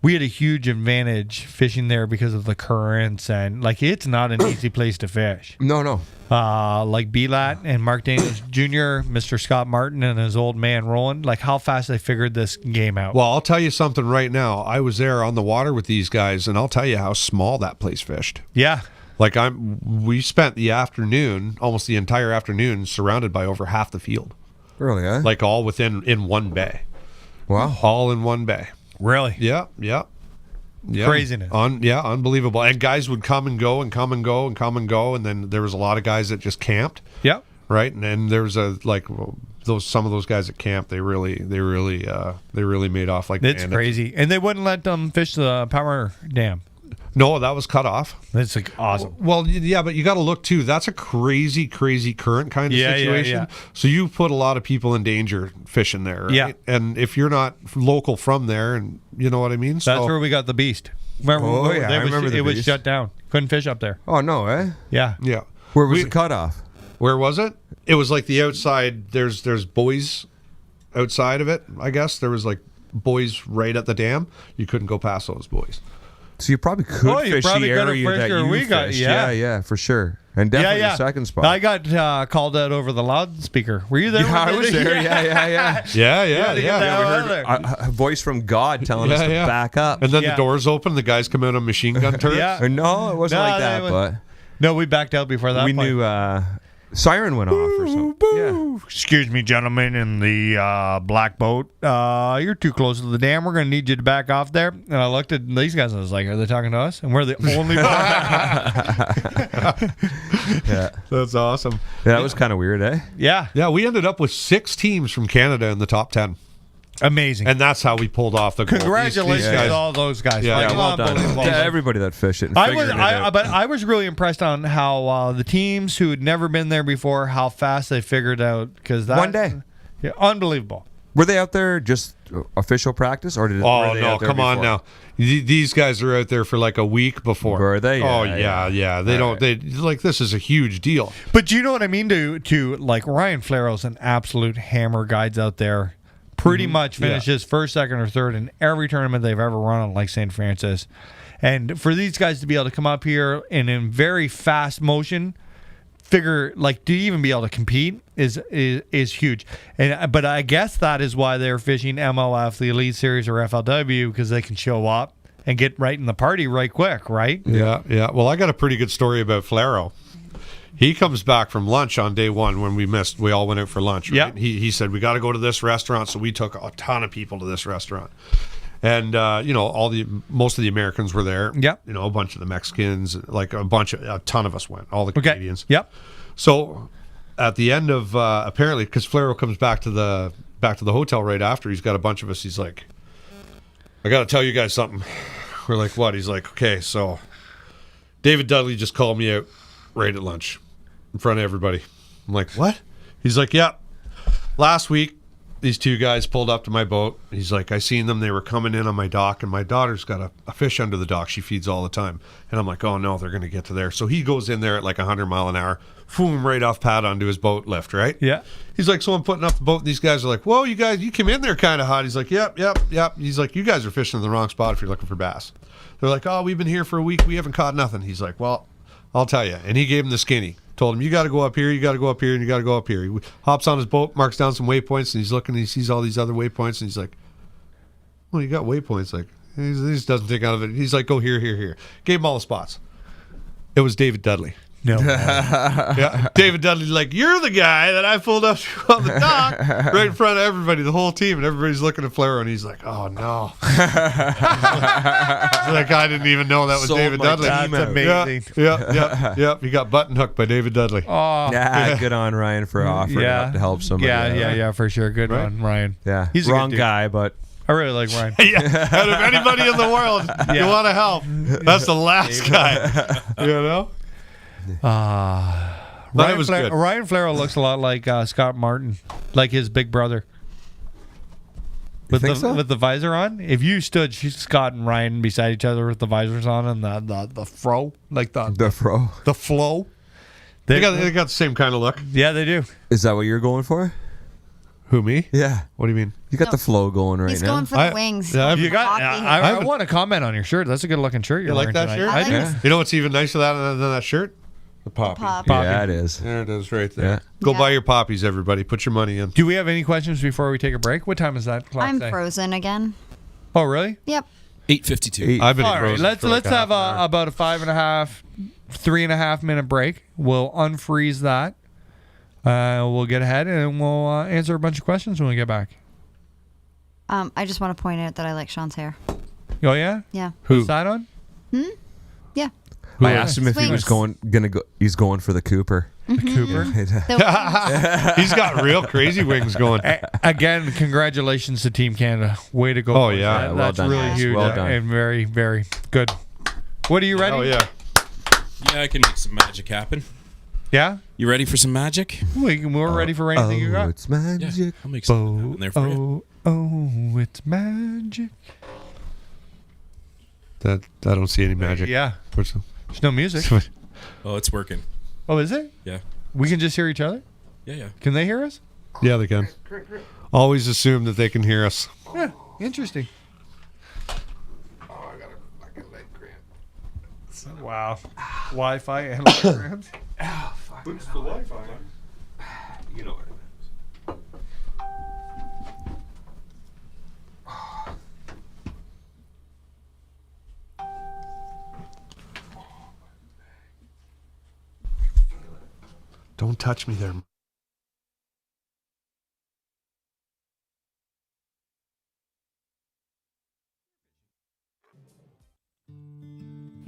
Speaker 3: We had a huge advantage fishing there because of the currents and like it's not an easy place to fish.
Speaker 5: No.
Speaker 3: Like Belat and Mark Daniels Jr., Mr. Scott Martin and his old man Roland, like how fast they figured this game out.
Speaker 2: Well, I'll tell you something right now. I was there on the water with these guys, and I'll tell you how small that place fished.
Speaker 3: Yeah.
Speaker 2: Like we spent the afternoon, almost the entire afternoon, surrounded by over half the field,
Speaker 5: Really, eh?
Speaker 2: like all in one bay,
Speaker 5: Wow.
Speaker 2: all in one bay.
Speaker 3: Really?
Speaker 2: Yeah.
Speaker 3: Craziness.
Speaker 2: Unbelievable. And guys would come and go and come and go and come and go, and then there was a lot of guys that just camped.
Speaker 3: Yep.
Speaker 2: Right, and then there's some of those guys that camped. They really made off like
Speaker 3: It's
Speaker 2: bandits.
Speaker 3: crazy. And they wouldn't let them fish the power dam.
Speaker 2: No, that was cut off.
Speaker 3: It's like awesome.
Speaker 2: Well, yeah, but you got to look too. That's a crazy current kind of situation.
Speaker 3: Yeah.
Speaker 2: So you put a lot of people in danger fishing there, right?
Speaker 3: Yeah.
Speaker 2: And if you're not local from there, and you know what I mean,
Speaker 3: That's
Speaker 2: so
Speaker 3: where we got the beast. Remember?
Speaker 5: Oh, yeah, I remember the
Speaker 3: it was
Speaker 5: beast.
Speaker 3: shut down. Couldn't fish up there.
Speaker 5: Oh, no, eh?
Speaker 3: Yeah.
Speaker 2: yeah.
Speaker 5: Where was the cutoff?
Speaker 2: Where was it? It was like the outside. There's buoys outside of it. I guess there was like buoys right at the dam. You couldn't go past those buoys.
Speaker 5: So you probably could
Speaker 3: Oh, you
Speaker 5: fish
Speaker 3: probably
Speaker 5: the
Speaker 3: could have
Speaker 5: area
Speaker 3: fished
Speaker 5: that
Speaker 3: where
Speaker 5: you
Speaker 3: we got-
Speaker 5: fished.
Speaker 3: yeah.
Speaker 5: Yeah, for sure. And definitely the second spot.
Speaker 3: I got called out over the loudspeaker. Were you there?
Speaker 5: Yeah,
Speaker 3: when
Speaker 5: I
Speaker 3: they
Speaker 5: was
Speaker 3: did it?
Speaker 5: there. Yeah.
Speaker 2: Yeah.
Speaker 3: to get that out of there.
Speaker 5: A voice from God telling us to back up.
Speaker 2: And then
Speaker 3: Yeah.
Speaker 2: the doors open. The guys come out on machine gun turrets.
Speaker 3: Yeah.
Speaker 5: No, it wasn't
Speaker 3: No,
Speaker 5: like
Speaker 3: they
Speaker 5: that,
Speaker 3: would-
Speaker 5: but
Speaker 3: No, we backed out before that
Speaker 5: we
Speaker 3: point.
Speaker 5: knew siren went off or something. Yeah.
Speaker 3: Excuse me, gentlemen, in the black boat. You're too close to the dam. We're going to need you to back off there. And I looked at these guys and I was like, are they talking to us? And we're the only
Speaker 5: Yeah.
Speaker 2: That's awesome.
Speaker 5: Yeah, that was kind of weird, eh?
Speaker 3: Yeah.
Speaker 2: Yeah, we ended up with 6 teams from Canada in the top 10.
Speaker 3: Amazing.
Speaker 2: And that's how we pulled off the gold.
Speaker 3: Congratulations
Speaker 2: These guys-
Speaker 3: to all those guys.
Speaker 2: Yeah,
Speaker 3: Like,
Speaker 2: yeah,
Speaker 5: well done.
Speaker 3: unbelievable.
Speaker 5: To everybody that fished it and
Speaker 3: I
Speaker 5: figured
Speaker 3: was,
Speaker 5: it out.
Speaker 3: but I was really impressed on how the teams who had never been there before, how fast they figured out. Because
Speaker 5: One day.
Speaker 3: Yeah, unbelievable.
Speaker 5: Were they out there just official practice, or did?
Speaker 2: Oh
Speaker 5: were they
Speaker 2: no!
Speaker 5: out there
Speaker 2: Come on
Speaker 5: before?
Speaker 2: now. These guys are out there for like a week before.
Speaker 5: Were they?
Speaker 2: Oh
Speaker 5: Yeah,
Speaker 2: yeah. They don't. They like this is a huge deal.
Speaker 3: But you know what I mean? To like Ryan Flaro's an absolute hammer guides out there. Pretty much finishes first, second, or third in every tournament they've ever run on Lake St. Francis. And for these guys to be able to come up here and in very fast motion, figure like to even be able to compete is huge. And but I guess that is why they're fishing MLF, the Elite Series, or FLW, because they can show up and get right in the party right quick, right?
Speaker 2: Yeah. Well, I got a pretty good story about Flaro. He comes back from lunch on day one when we all went out for lunch. Right?
Speaker 3: Yeah.
Speaker 2: He said, we got to go to this restaurant. So we took a ton of people to this restaurant. And, most of the Americans were there.
Speaker 3: Yeah.
Speaker 2: A bunch of the Mexicans, like a ton of us went, all the
Speaker 3: Okay.
Speaker 2: Canadians.
Speaker 3: Yep.
Speaker 2: So at the end of, apparently, because Flaro comes back to the hotel right after, he's got a bunch of us. He's like, I got to tell you guys something. We're like, what? He's like, okay, so David Dudley just called me out right at lunch in front of everybody. I'm like, what? He's like, yeah. Last week, these 2 guys pulled up to my boat. He's like, I seen them. They were coming in on my dock, and my daughter's got a fish under the dock. She feeds all the time. And I'm like, oh, no, they're going to get to there. So he goes in there at like 100 mile an hour, boom, right off pad onto his boat lift, right?
Speaker 3: Yeah.
Speaker 2: He's like, so I'm putting up the boat, and these guys are like, whoa, you guys, you came in there kind of hot. He's like, yep. He's like, you guys are fishing in the wrong spot if you're looking for bass. They're like, oh, we've been here for a week. We haven't caught nothing. He's like, well, I'll tell you. And he gave him the skinny. told him, you got to go up here, you got to go up here, and you got to go up here. He hops on his boat, marks down some waypoints, and he's looking, and he sees all these other waypoints, and he's like, well, you got waypoints. Like, he just doesn't think out of it. He's like, go here, here, here. Gave him all the spots. It was David Dudley.
Speaker 3: No.
Speaker 2: Yeah, David Dudley, like, you're the guy that I pulled up to on the dock right in front of everybody, the whole team, and everybody's looking at Flaro, and he's like, oh, no. That guy didn't even know that was
Speaker 5: Sold
Speaker 2: David
Speaker 5: my
Speaker 2: Dudley.
Speaker 5: team out.
Speaker 3: Amazing.
Speaker 2: Yeah. He got button hooked by David Dudley.
Speaker 3: Oh,
Speaker 5: Yeah, good on Ryan for offering up to help somebody.
Speaker 3: Yeah, for sure. Good
Speaker 2: Right?
Speaker 3: one, Ryan.
Speaker 5: Yeah,
Speaker 3: He's a
Speaker 5: wrong
Speaker 3: good dude.
Speaker 5: guy, but
Speaker 3: I really like Ryan.
Speaker 2: Yeah, out of anybody in the world you want to help, that's the last guy. You know? But it was good.
Speaker 3: Ryan Flaro looks a lot like Scott Martin, like his big brother. With
Speaker 5: think
Speaker 3: the
Speaker 5: so?
Speaker 3: with the visor on, if you stood Scott and Ryan beside each other with the visors on and the fro, like the flow,
Speaker 2: They got the same kind of look.
Speaker 3: yeah, they do.
Speaker 5: is that what you're going for?
Speaker 2: Who, me?
Speaker 5: Yeah,
Speaker 2: What do you mean?
Speaker 5: you got
Speaker 6: No.
Speaker 5: the flow going right
Speaker 6: He's
Speaker 5: now.
Speaker 6: going for the wings.
Speaker 2: yeah, I've-
Speaker 3: You got.
Speaker 6: Hockey
Speaker 3: I
Speaker 2: hair.
Speaker 3: want to comment on your shirt. That's a good looking shirt. You're
Speaker 2: You like
Speaker 3: wearing
Speaker 2: that
Speaker 3: tonight.
Speaker 2: shirt?
Speaker 6: I like
Speaker 3: do.
Speaker 6: this
Speaker 2: You know what's even nicer than that shirt? The poppy.
Speaker 6: pop.
Speaker 5: Yeah, it is.
Speaker 2: There it is right there.
Speaker 5: Yeah.
Speaker 2: Go
Speaker 6: Yeah.
Speaker 2: buy your poppies, everybody. Put your money in.
Speaker 3: Do we have any questions before we take a break? What time is that clock
Speaker 6: I'm
Speaker 3: say?
Speaker 6: frozen again.
Speaker 3: Oh, really?
Speaker 6: Yep.
Speaker 4: 8:52.
Speaker 2: I've been
Speaker 3: All right,
Speaker 2: frozen
Speaker 3: let's
Speaker 2: for like
Speaker 3: let's have
Speaker 2: half an hour.
Speaker 3: about a 3.5 minute break. We'll unfreeze that. We'll get ahead and we'll answer a bunch of questions when we get back.
Speaker 6: I just want to point out that I like Sean's hair.
Speaker 3: Oh yeah,
Speaker 6: Yeah.
Speaker 2: Who?
Speaker 3: Is that on?
Speaker 6: Yeah.
Speaker 5: I asked him if he was
Speaker 6: Swings.
Speaker 5: gonna go. He's going for the Cooper.
Speaker 3: Cooper.
Speaker 6: The
Speaker 2: He's got real crazy wings going.
Speaker 3: Again, congratulations to Team Canada. Way to go!
Speaker 2: Oh,
Speaker 3: boys.
Speaker 2: yeah.
Speaker 5: Well
Speaker 3: That's
Speaker 5: done,
Speaker 3: really
Speaker 5: guys.
Speaker 3: huge
Speaker 5: Well done.
Speaker 3: and very, very good. What are you ready?
Speaker 2: Oh, yeah.
Speaker 4: Yeah, I can make some magic happen.
Speaker 3: Yeah?
Speaker 4: You ready for some magic?
Speaker 3: We're ready for anything you got.
Speaker 5: It's magic.
Speaker 4: Yeah, I'll make something happen there for you.
Speaker 3: Oh, it's magic.
Speaker 2: I don't see any magic.
Speaker 3: Yeah.
Speaker 2: What's
Speaker 3: There's no music.
Speaker 4: Oh, it's working.
Speaker 3: Oh, is it?
Speaker 4: Yeah.
Speaker 3: We can just hear each other?
Speaker 4: Yeah.
Speaker 3: Can they hear us?
Speaker 2: Yeah, they can. Always assume that they can hear us.
Speaker 3: Yeah. Interesting. Wow. Wi-Fi and holograms.
Speaker 2: Boost the Wi-Fi. You know what it is. Don't touch me there.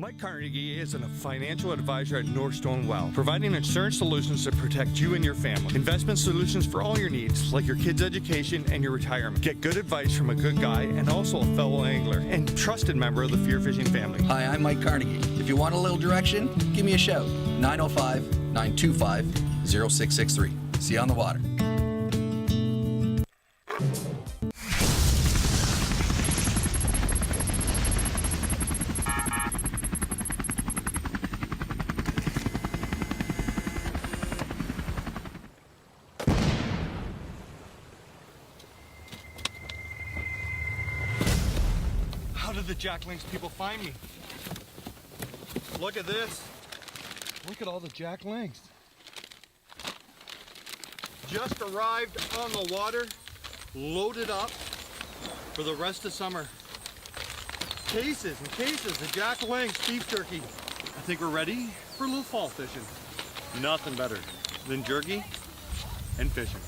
Speaker 3: Mike Carnegie is a financial advisor at Northstone Wealth, providing insurance solutions that protect you and your family. Investment solutions for all your needs, like your kids' education and your retirement. Get good advice from a good guy and also a fellow angler and trusted member of the FearFishing family.
Speaker 7: Hi, I'm Mike Carnegie. If you want a little direction, give me a shout. 905-925-0663. See you on the water.
Speaker 3: How did the Jack Links people find me? Look at this. Look at all the Jack Links. Just arrived on the water, loaded up for the rest of summer. Cases and cases of Jack Links beef jerky. I think we're ready for a little fall fishing. Nothing better than jerky and fishing.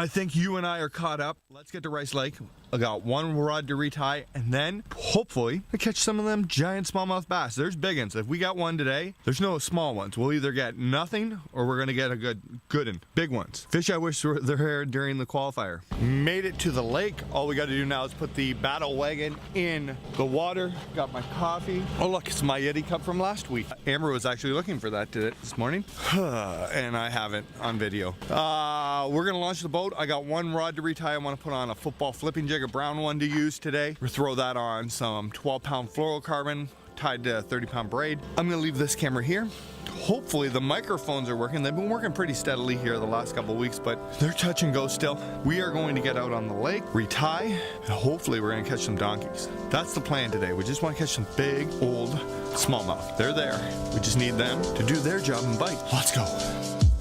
Speaker 3: I think you and I are caught up. Let's get to Rice Lake. I got one rod to retie, and then hopefully I catch some of them giant smallmouth bass. There's big ones. If we got one today, there's no small ones. We'll either get nothing or we're gonna get a good one. Big ones. Fish I wish were there during the qualifier. Made it to the lake. All we got to do now is put the battle wagon in the water. Got my coffee. Oh look, it's my Yeti cup from last week. Amber was actually looking for that this morning, and I haven't on video. We're gonna launch the boat. I got one rod to retie. I want to put on a football flipping jig, a brown one to use today. We'll throw that on some 12-pound fluorocarbon tied to a 30-pound braid. I'm gonna leave this camera here. Hopefully the microphones are working. They've been working pretty steadily here the last couple of weeks, but they're touch and go still. We are going to get out on the lake, retie, and hopefully we're gonna catch some donkeys. That's the plan today. We just want to catch some big, old smallmouth. They're there. We just need them to do their job and bite. Let's go.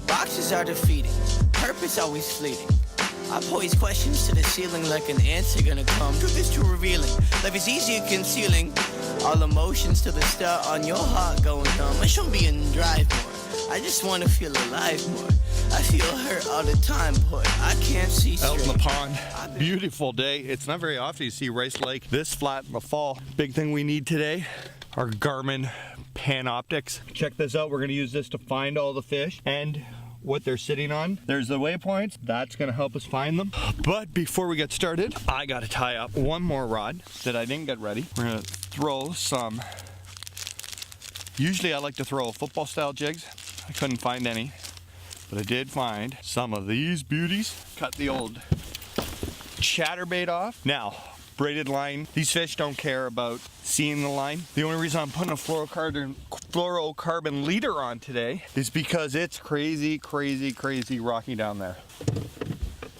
Speaker 8: Boxes are defeating, purpose always fleeting. I pose questions to the ceiling like an answer gonna come. Truth is too revealing, life is easier concealing. All emotions till they start on your heart going dumb. I shouldn't be in drive more, I just wanna feel alive more. I feel hurt all the time, but I can't see straight.
Speaker 3: Out in the pond, beautiful day. It's not very often you see Rice Lake this flat in the fall. Big thing we need today, our Garmin Panoptics. Check this out, we're gonna use this to find all the fish and what they're sitting on. There's the waypoints. That's gonna help us find them. But before we get started, I gotta tie up one more rod that I didn't get ready. We're gonna throw some, usually I like to throw football style jigs. I couldn't find any, but I did find some of these beauties. Cut the old chatterbait off. Now, braided line. These fish don't care about seeing the line. The only reason I'm putting a fluorocarbon leader on today is because it's crazy rocky down there.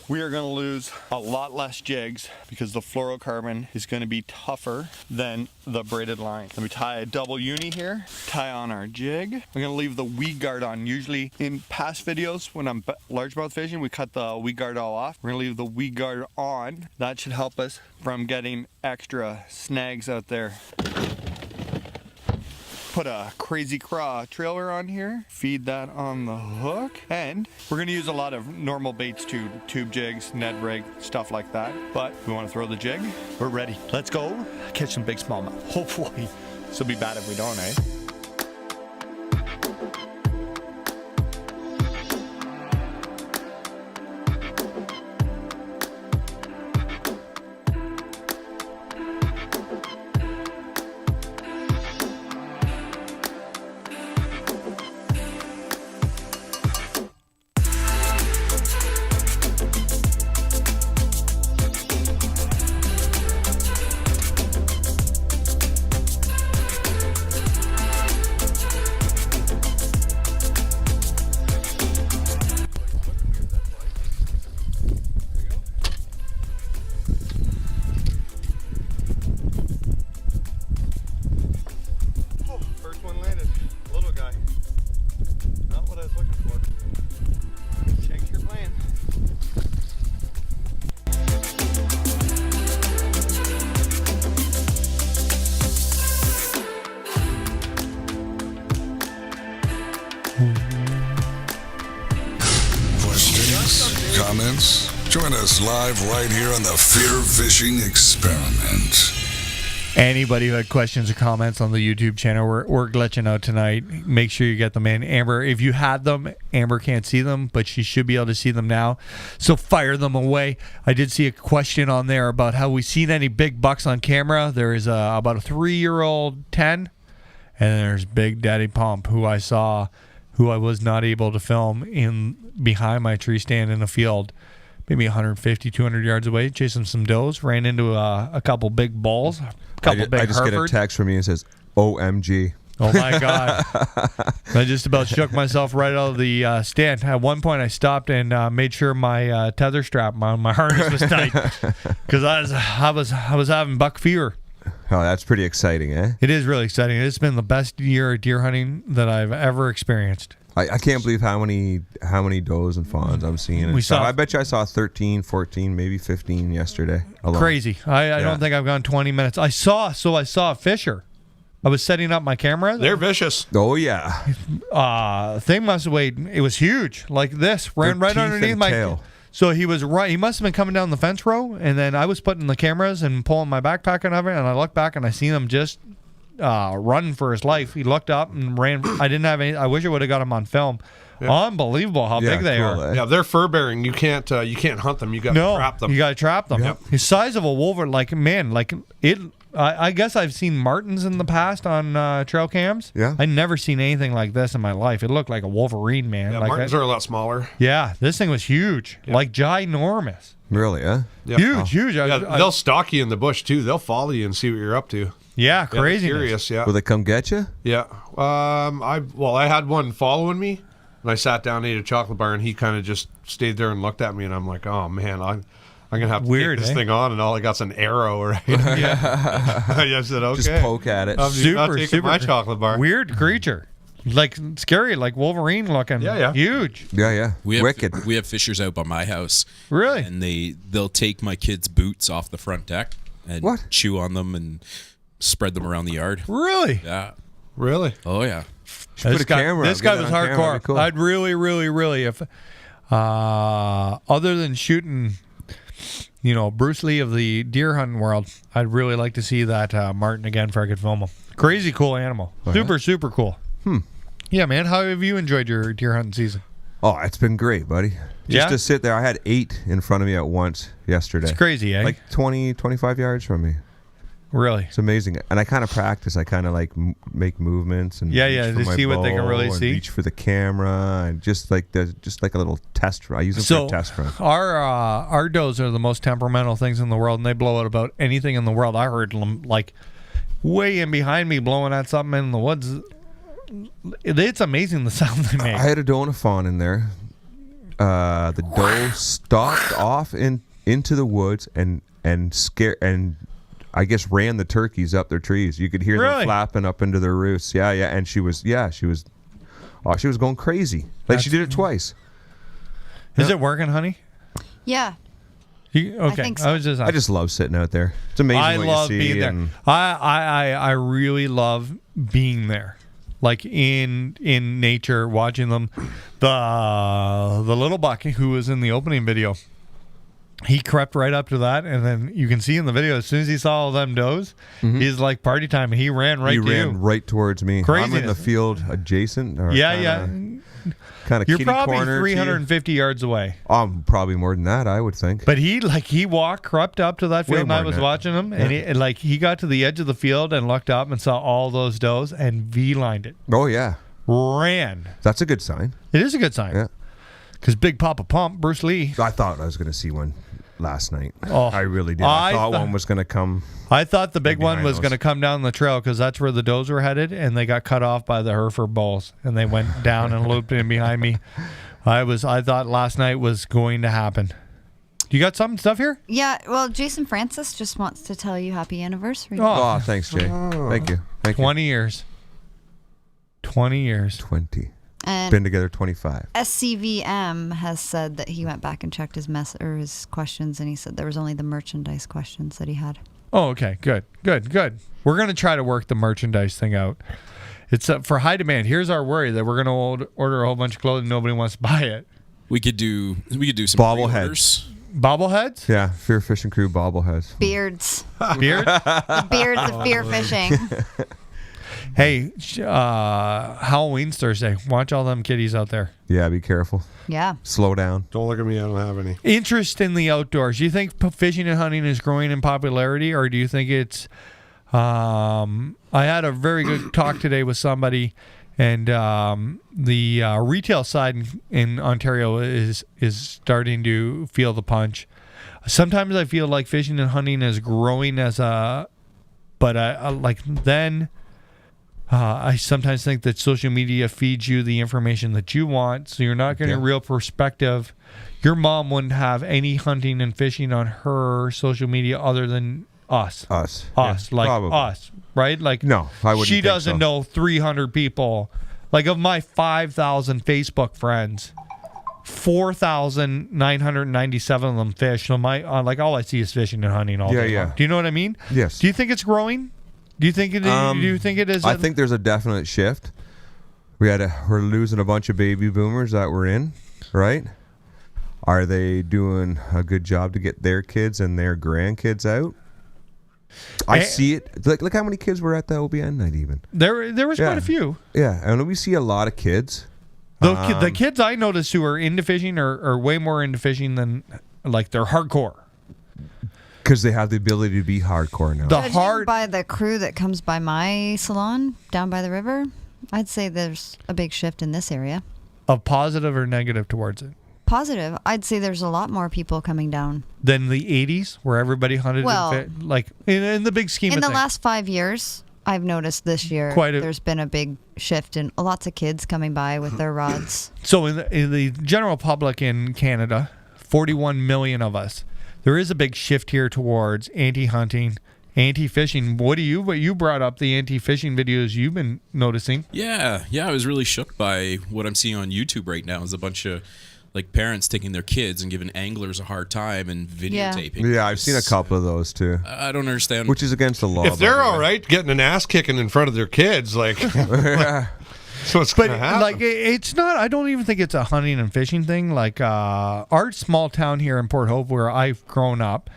Speaker 3: We are gonna lose a lot less jigs because the fluorocarbon is gonna be tougher than the braided line. Let me tie a double uni here, tie on our jig. I'm gonna leave the weed guard on. Usually in past videos when I'm largemouth fishing, we cut the weed guard all off. We're gonna leave the weed guard on. That should help us from getting extra snags out there. Put a Crazy Craw trailer on here, feed that on the hook, and we're gonna use a lot of normal baits too, tube jigs, Ned rig, stuff like that. But we wanna throw the jig, we're ready. Let's go catch some big smallmouth. Hopefully, this will be bad if we don't, eh?
Speaker 1: Questions? Comments? Join us live right here on the Fear Fishing Experiment.
Speaker 3: Anybody who had questions or comments on the YouTube channel, we're glitching out tonight. Make sure you get them in. Amber, if you had them, Amber can't see them, but she should be able to see them now. So fire them away. I did see a question on there about how we seen any big bucks on camera. There is about a 3-year-old 10, and there's Big Daddy Pump, who I saw, who I was not able to film in behind my tree stand in a field, maybe 150, 200 yards away, chasing some does. Ran into a couple big bulls. I
Speaker 5: just get a text from you and says, OMG.
Speaker 3: Oh my God. I just about shook myself right out of the stand. At one point I stopped and made sure my tether strap, my harness was tight, because I was having buck fever.
Speaker 5: Oh, that's pretty exciting, eh?
Speaker 3: It is really exciting. It's been the best year of deer hunting that I've ever experienced.
Speaker 5: I can't believe how many does and fawns I'm seeing. I bet you I saw 13, 14, maybe 15 yesterday alone.
Speaker 3: Crazy. I don't think I've gone 20 minutes. I saw a fisher. I was setting up my camera.
Speaker 2: They're vicious.
Speaker 5: Oh, yeah.
Speaker 3: Thing must have weighed, it was huge, like this. Ran right underneath my tail. So he was right. He must have been coming down the fence row, and then I was putting the cameras and pulling my backpack and everything, and I looked back and I seen him just running for his life. He looked up and ran. I didn't have any. I wish I would have got him on film. Yeah. Unbelievable how big they are.
Speaker 2: Yeah, they're fur bearing. You can't hunt them. You got to trap them.
Speaker 3: You got to trap them.
Speaker 2: Yep.
Speaker 3: The size of a wolverine, I guess I've seen martens in the past on trail cams.
Speaker 5: Yeah.
Speaker 3: I never seen anything like this in my life. It looked like a wolverine, man.
Speaker 2: Yeah,
Speaker 3: like
Speaker 2: martens are a lot smaller.
Speaker 3: Yeah, this thing was huge, like ginormous.
Speaker 5: Really, huh?
Speaker 2: Yep.
Speaker 3: Huge.
Speaker 2: They'll stalk you in the bush too. They'll follow you and see what you're up to.
Speaker 3: Yeah, crazy.
Speaker 2: Curious, yeah.
Speaker 5: Will they come get you?
Speaker 2: Yeah. I had one following me, and I sat down and ate a chocolate bar, and he kind of just stayed there and looked at me, and I'm like, oh man, I'm gonna have to take this thing on, and all I got's an arrow, right? I said, okay.
Speaker 5: Just poke at it.
Speaker 2: I'm not taking my chocolate bar.
Speaker 3: Weird creature, like scary, like Wolverine looking.
Speaker 2: Yeah.
Speaker 3: Huge.
Speaker 5: Yeah. Wicked.
Speaker 4: We have fishers out by my house.
Speaker 3: Really?
Speaker 4: And they'll take my kids' boots off the front deck and chew on them and spread them around the yard.
Speaker 3: Really?
Speaker 4: Yeah.
Speaker 2: Really?
Speaker 4: Oh yeah.
Speaker 3: This guy was hardcore.
Speaker 5: Cool.
Speaker 3: I'd really, if other than shooting, Bruce Lee of the deer hunting world, I'd really like to see that marten again if I could film him. Crazy cool animal. Super cool. Yeah, man. How have you enjoyed your deer hunting season?
Speaker 5: Oh, it's been great, buddy. Just to sit there. I had 8 in front of me at once yesterday.
Speaker 3: It's crazy, eh?
Speaker 5: Like 20, 25 yards from me.
Speaker 3: Really?
Speaker 5: It's amazing. And I kind of practice. I kind of like make movements and
Speaker 3: to see what they can really see.
Speaker 5: Reach for the camera and just like a little test run. I use them for a test run.
Speaker 3: Our does are the most temperamental things in the world, and they blow out about anything in the world. I heard them like way in behind me blowing at something in the woods. It's amazing the sound they make.
Speaker 5: I had a doe and a fawn in there. The doe stalked off into the woods and scared and I guess ran the turkeys up their trees. You could hear them flapping up into their roosts. Yeah, and she was going crazy. Like she did it twice.
Speaker 3: Is it working, honey?
Speaker 6: Yeah.
Speaker 3: Okay.
Speaker 6: I think so.
Speaker 5: I just love sitting out there. It's amazing
Speaker 3: I
Speaker 5: what
Speaker 3: love
Speaker 5: you see.
Speaker 3: being there. I really love being there. Like in nature, watching them. The little buck who was in the opening video, he crept right up to that, and then you can see in the video, as soon as he saw all them does, he's like party time, and he ran right to you.
Speaker 5: He ran right towards me.
Speaker 3: Craziness.
Speaker 5: I'm in the field adjacent. Kind of
Speaker 3: You're
Speaker 5: kitty
Speaker 3: probably
Speaker 5: corner
Speaker 3: 350 yards away.
Speaker 5: Probably more than that, I would think.
Speaker 3: But he crept up to that field, and I was watching him, and he got to the edge of the field and looked up and saw all those does and V-lined it.
Speaker 5: Oh, yeah.
Speaker 3: Ran.
Speaker 5: That's a good sign.
Speaker 3: It is a good sign.
Speaker 5: Yeah.
Speaker 3: Because Big Papa Pump, Bruce Lee.
Speaker 5: I thought I was going to see one last night.
Speaker 3: Oh,
Speaker 5: I really did. I thought one was going to come.
Speaker 3: I thought the big one was going to come down the trail because that's where the does were headed, and they got cut off by the Hereford bulls, and they went down and looped in behind me. I thought last night was going to happen. You got some stuff here?
Speaker 6: Yeah. Well, Jason Francis just wants to tell you happy anniversary.
Speaker 5: Oh, thanks, Jay. Thank you.
Speaker 3: 20 years. 20 years.
Speaker 5: 20.
Speaker 6: And
Speaker 5: been together 25.
Speaker 6: SCVM has said that he went back and checked his questions, and he said there was only the merchandise questions that he had.
Speaker 3: Oh, okay. Good. We're going to try to work the merchandise thing out. It's for high demand. Here's our worry that we're going to order a whole bunch of clothing. Nobody wants to buy it.
Speaker 4: We could do some
Speaker 5: bobbleheads.
Speaker 3: Bobbleheads?
Speaker 5: Yeah, Fear Fishing Crew bobbleheads.
Speaker 6: Beards.
Speaker 3: Beards?
Speaker 6: The beards of Fear Fishing.
Speaker 3: Hey, Halloween's Thursday. Watch all them kiddies out there.
Speaker 5: Yeah, be careful.
Speaker 6: Yeah.
Speaker 5: Slow down.
Speaker 2: Don't look at me. I don't have any.
Speaker 3: Interest in the outdoors. Do you think fishing and hunting is growing in popularity, or do you think it's... I had a very good talk today with somebody, and the retail side in Ontario is starting to feel the punch. Sometimes I feel like fishing and hunting is growing as a... But I sometimes think that social media feeds you the information that you want, so you're not getting real perspective. Your mom wouldn't have any hunting and fishing on her social media other than us.
Speaker 5: Us,
Speaker 3: probably. Us, right? Like,
Speaker 5: no, I wouldn't.
Speaker 3: She doesn't know 300 people. Like, of my 5,000 Facebook friends, 4,997 of them fish. So all I see is fishing and hunting all day long. Do you know what I mean?
Speaker 5: Yes.
Speaker 3: Do you think it's growing? Do you think it is?
Speaker 5: I think there's a definite shift. We're losing a bunch of baby boomers that were in, right? Are they doing a good job to get their kids and their grandkids out? I see it. Look how many kids were at the OBN night even.
Speaker 3: There was quite a few.
Speaker 5: Yeah, and we see a lot of kids.
Speaker 3: The kids I noticed who are into fishing are way more into fishing than, like, they're hardcore.
Speaker 5: Because they have the ability to be hardcore now.
Speaker 6: Judging by the crew that comes by my salon down by the river, I'd say there's a big shift in this area.
Speaker 3: Of positive or negative towards it?
Speaker 6: Positive. I'd say there's a lot more people coming down.
Speaker 3: Than the 80s, where everybody hunted like in the big scheme of things.
Speaker 6: In the last 5 years, I've noticed this year there's been a big shift in lots of kids coming by with their rods.
Speaker 3: So in the general public in Canada, 41 million of us, there is a big shift here towards anti-hunting, anti-fishing. What you brought up the anti-fishing videos you've been noticing.
Speaker 4: Yeah, I was really shook by what I'm seeing on YouTube right now. Is a bunch of like parents taking their kids and giving anglers a hard time and videotaping.
Speaker 5: Yeah, I've seen a couple of those too.
Speaker 4: I don't understand.
Speaker 5: Which is against the law.
Speaker 2: If they're all right getting an ass kicking in front of their kids, like, so what's going to happen?
Speaker 3: Like, it's not. I don't even think it's a hunting and fishing thing. Like our small town here in Port Hope, where I've grown up,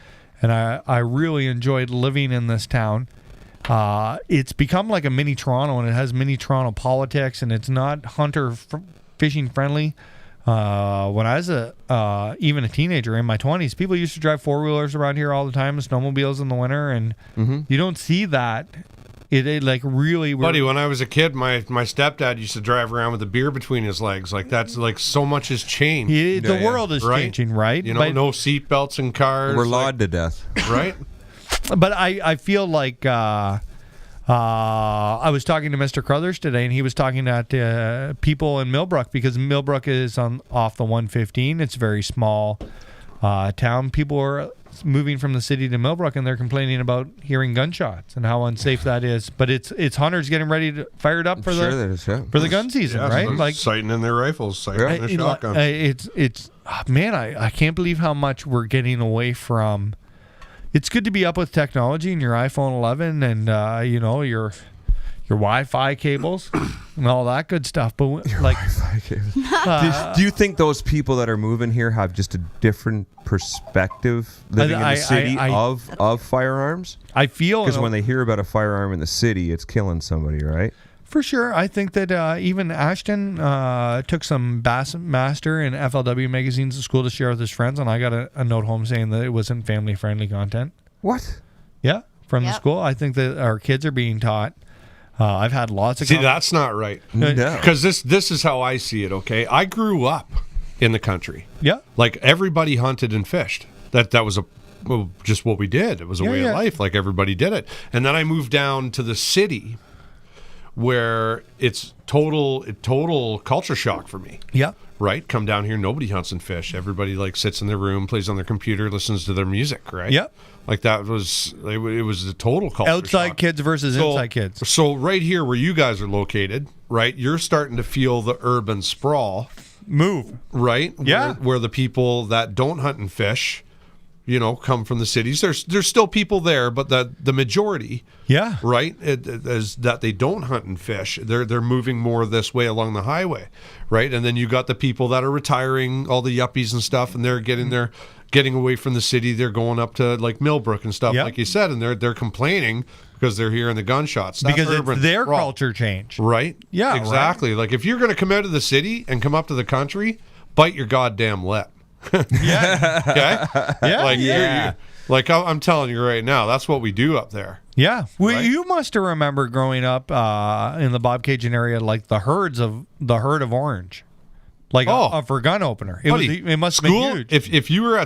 Speaker 3: and I really enjoyed living in this town. It's become like a mini Toronto, and it has mini Toronto politics, and it's not hunter fishing friendly. When I was even a teenager in my 20s, people used to drive four-wheelers around here all the time, snowmobiles in the winter, and you don't see that. It like really...
Speaker 2: Buddy, when I was a kid, my stepdad used to drive around with a beer between his legs. Like, that's like so much has changed.
Speaker 3: The world is changing, right?
Speaker 2: You know, no seatbelts in cars.
Speaker 5: We're lawed to death.
Speaker 2: Right?
Speaker 3: But I feel like... I was talking to Mr. Crothers today, and he was talking to people in Millbrook, because Millbrook is off the 115. It's a very small town. People are moving from the city to Millbrook, and they're complaining about hearing gunshots and how unsafe that is. But it's hunters getting ready to fired up for the gun season, right?
Speaker 2: So
Speaker 3: like
Speaker 2: sighting in their rifles, sighting in their shotguns.
Speaker 3: It's man, I can't believe how much we're getting away from. It's good to be up with technology and your iPhone 11 and your Wi-Fi cables and all that good stuff. But
Speaker 5: Wi-Fi cables. Do you think those people that are moving here have just a different perspective living in the city of firearms?
Speaker 3: I feel
Speaker 5: because when they hear about a firearm in the city, it's killing somebody, right?
Speaker 3: For sure. I think that even Ashton took some Bassmaster and FLW magazines to school to share with his friends, and I got a note home saying that it wasn't family-friendly content.
Speaker 5: What?
Speaker 3: Yeah, from the school. I think that our kids are being taught. I've had lots of...
Speaker 2: See, that's not right.
Speaker 5: No.
Speaker 2: Because this is how I see it, okay? I grew up in the country.
Speaker 3: Yeah.
Speaker 2: Like, everybody hunted and fished. That was just what we did. It was a way of life. Like, everybody did it. And then I moved down to the city, where it's total culture shock for me.
Speaker 3: Yeah.
Speaker 2: Right? Come down here, nobody hunts and fish. Everybody like sits in their room, plays on their computer, listens to their music, right?
Speaker 3: Yeah.
Speaker 2: Like it was the total culture
Speaker 3: outside
Speaker 2: shock.
Speaker 3: kids versus inside kids.
Speaker 2: So right here where you guys are located, right? You're starting to feel the urban sprawl
Speaker 3: move.
Speaker 2: Right?
Speaker 3: Yeah.
Speaker 2: Where the people that don't hunt and fish, come from the cities. There's still people there, but the majority, right, is that they don't hunt and fish. They're moving more this way along the highway, right? And then you got the people that are retiring, all the yuppies and stuff, and they're getting away from the city. They're going up to like Millbrook and stuff, like you said, and they're complaining because they're hearing the gunshots. That's
Speaker 3: because it's their culture change,
Speaker 2: right? Yeah, exactly.
Speaker 3: Right.
Speaker 2: Like if you're going to come out of the city and come up to the country, bite your goddamn lip.
Speaker 3: Yeah.
Speaker 2: Okay. Yeah. Like I'm telling you right now, that's what we do up there.
Speaker 3: Yeah. Well, you must have remember growing up in the Bob Cajun area, like the herd of orange, like for gun opener. It must have been huge.
Speaker 2: If you were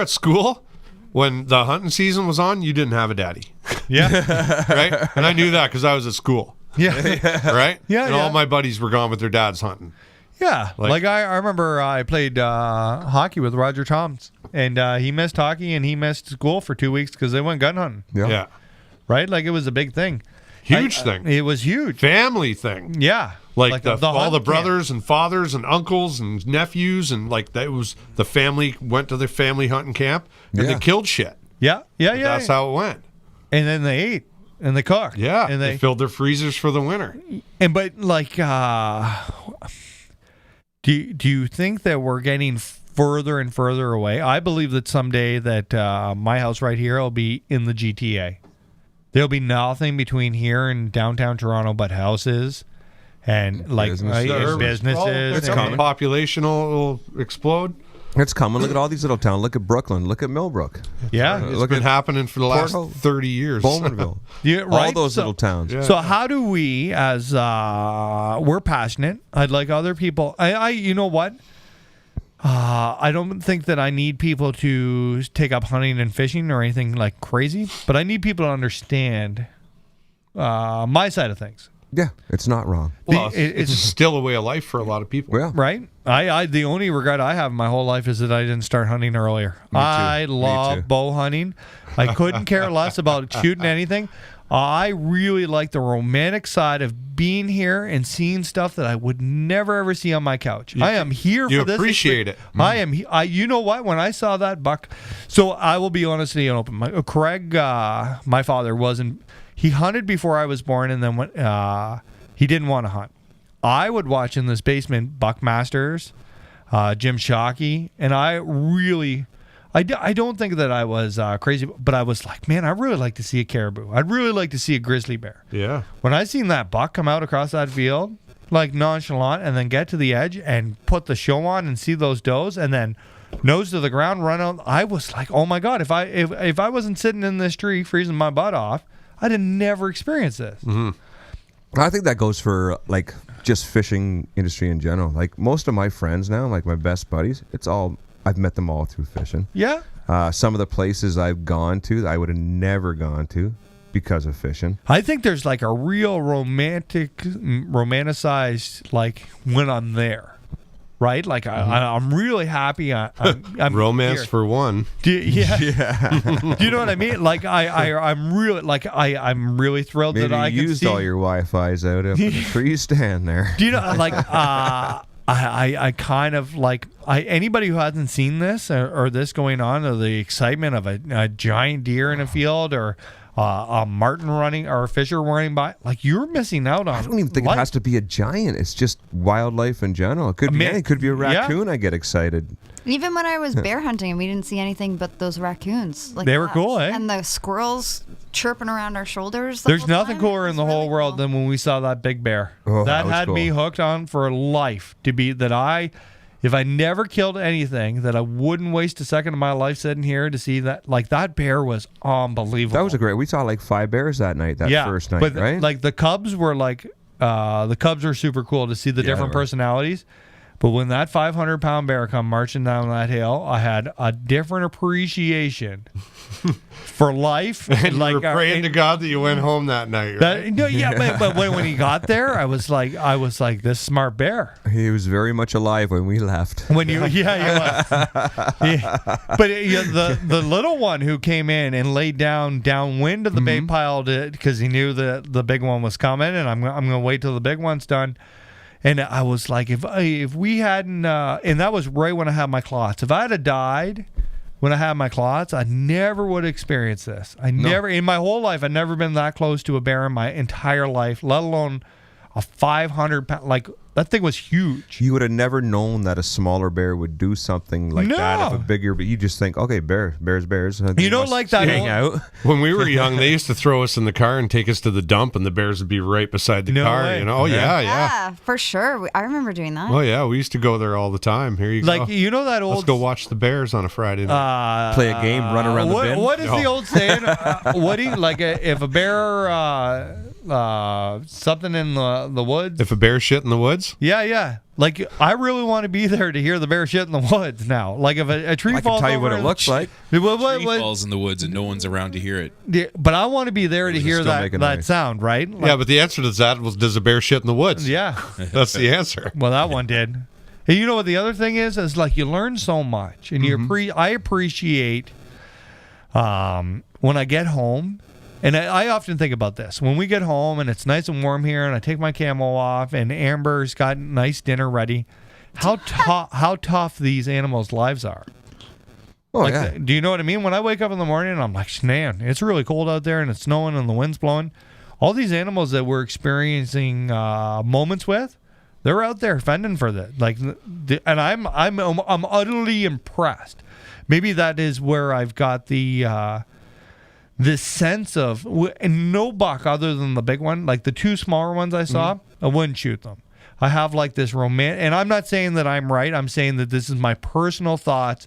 Speaker 2: at school when the hunting season was on, you didn't have a daddy.
Speaker 3: Yeah.
Speaker 2: Right. And I knew that because I was at school.
Speaker 3: Yeah.
Speaker 2: Right.
Speaker 3: Yeah.
Speaker 2: And all my buddies were gone with their dads hunting.
Speaker 3: Yeah, like I remember I played hockey with Roger Toms, and he missed hockey and he missed school for 2 weeks because they went gun hunting.
Speaker 2: Yeah.
Speaker 3: Right? Like it was a big thing.
Speaker 2: Huge thing.
Speaker 3: It was huge.
Speaker 2: Family thing.
Speaker 3: Yeah.
Speaker 2: Like all the brothers and fathers and uncles and nephews, and like that was the family went to their family hunting camp and they killed shit.
Speaker 3: Yeah.
Speaker 2: That's how it went.
Speaker 3: And then they ate and they cooked.
Speaker 2: Yeah.
Speaker 3: And
Speaker 2: they filled their freezers for the winter.
Speaker 3: But like... Do you think that we're getting further and further away. I believe that someday that my house right here will be in the GTA. There'll be nothing between here and downtown Toronto but houses and like businesses.
Speaker 2: It's coming. Population will explode.
Speaker 5: It's coming. Look at all these little towns. Look at Brooklyn. Look at Millbrook.
Speaker 3: Yeah.
Speaker 2: It's been happening for the last 30 years.
Speaker 5: Bowmanville. All those little towns.
Speaker 2: Yeah.
Speaker 3: So how do we, as we're passionate, I'd like other people, you know what? I don't think that I need people to take up hunting and fishing or anything like crazy, but I need people to understand my side of things.
Speaker 5: Yeah, it's not wrong.
Speaker 2: Well, it's still a way of life for a lot of people.
Speaker 5: Yeah.
Speaker 3: Right? I the only regret I have in my whole life is that I didn't start hunting earlier. I love bow hunting. I couldn't care less about shooting anything. I really like the romantic side of being here and seeing stuff that I would never ever see on my couch. I am here for this.
Speaker 2: You appreciate it.
Speaker 3: You know what? When I saw that buck, so I will be honest and open. Craig, my father, wasn't. He hunted before I was born, and then he didn't want to hunt. I would watch in this basement Buckmasters, Jim Shockey, and I don't think that I was crazy, but I was like, man, I'd really like to see a caribou. I'd really like to see a grizzly bear.
Speaker 2: Yeah.
Speaker 3: When I seen that buck come out across that field, like nonchalant, and then get to the edge and put the show on and see those does, and then nose to the ground, run out, I was like, oh my God, if I wasn't sitting in this tree freezing my butt off, I'd have never experienced this.
Speaker 5: Mm-hmm. I think that goes for like just fishing industry in general. Like most of my friends now, like my best buddies, I've met them all through fishing.
Speaker 3: Yeah.
Speaker 5: Some of the places I've gone to that I would have never gone to because of fishing.
Speaker 3: I think there's like a real romanticized like when I'm there. Right, like I'm really happy. I'm
Speaker 2: romance
Speaker 3: here.
Speaker 2: For one.
Speaker 3: Do you know what I mean? Like I'm really thrilled
Speaker 5: Maybe
Speaker 3: that I
Speaker 5: you used all your Wi-Fi's out of the tree stand there.
Speaker 3: Do you know? Like I kind of like anybody who hasn't seen this or this going on, or the excitement of a giant deer in a field or a martin running or a fisher running by, like you're missing out on.
Speaker 5: I don't even think it has to be a giant. It's just wildlife in general. It could be anything. It could be a raccoon. I get excited.
Speaker 6: Even when I was bear hunting and we didn't see anything but those raccoons. Like
Speaker 3: they were cool, eh?
Speaker 6: And the squirrels chirping around our shoulders.
Speaker 3: There's nothing cooler in the whole world than when we saw that big bear.
Speaker 5: Oh,
Speaker 3: that
Speaker 5: was
Speaker 3: had
Speaker 5: cool.
Speaker 3: me hooked on for life. If I never killed anything, that I wouldn't waste a second of my life sitting here to see that. Like that bear was unbelievable.
Speaker 5: That was we saw like 5 bears that night. First night,
Speaker 3: but
Speaker 5: right?
Speaker 3: Like the cubs were super cool to see the different personalities. But when that 500-pound bear come marching down that hill, I had a different appreciation for life.
Speaker 2: And you were praying to God that you went home that night. Right?
Speaker 3: But when he got there, I was like, this smart bear.
Speaker 5: He was very much alive when we left.
Speaker 3: He was. But the little one who came in and laid downwind of the bait pile because he knew that the big one was coming, and I'm gonna wait till the big one's done. And I was like, if we hadn't, and that was right when I had my clots. If I had died when I had my clots, I never would have experienced this. Never, in my whole life, I'd never been that close to a bear in my entire life, let alone a 500-pound, like, that thing was huge.
Speaker 5: You would have never known that a smaller bear would do something like that. If a bigger, but you just think, okay, bears.
Speaker 3: You know, like that.
Speaker 5: Hang out.
Speaker 2: When we were young, they used to throw us in the car and take us to the dump, and the bears would be right beside the car.
Speaker 3: Way.
Speaker 2: You know, yeah,
Speaker 6: for sure. I remember doing that.
Speaker 2: Oh yeah, we used to go there all the time. Here you go.
Speaker 3: Like you know that old.
Speaker 2: Let's go watch the bears on a Friday night.
Speaker 5: Play a game, run around the bin.
Speaker 3: What is the old saying? Woody, like if a bear, something in the woods.
Speaker 2: If a bear shit in the woods.
Speaker 3: Yeah. Like, I really want to be there to hear the bear shit in the woods now. Like, if a tree falls
Speaker 5: I can tell you
Speaker 3: over
Speaker 5: what it looks like.
Speaker 4: Tree falls in the woods and no one's around to hear it.
Speaker 3: Yeah, but I want to be there to hear that sound, right? Like,
Speaker 2: yeah, but the answer to that was, does a bear shit in the woods?
Speaker 3: Yeah.
Speaker 2: That's the answer.
Speaker 3: Well, that one did. And you know what the other thing is? Is like you learn so much. And I appreciate when I get home. And I often think about this. When we get home and it's nice and warm here and I take my camo off and Amber's got nice dinner ready, how tough these animals' lives are.
Speaker 5: Oh, yeah.
Speaker 3: Do you know what I mean? When I wake up in the morning and I'm like, man, it's really cold out there and it's snowing and the wind's blowing. All these animals that we're experiencing moments with, They're out there fending for that. And I'm utterly impressed. Maybe that is where I've got the this sense of, and no buck other than the big one, like the two smaller ones I saw, I wouldn't shoot them. I have like this romantic, and I'm not saying that I'm right. I'm saying that this is my personal thoughts.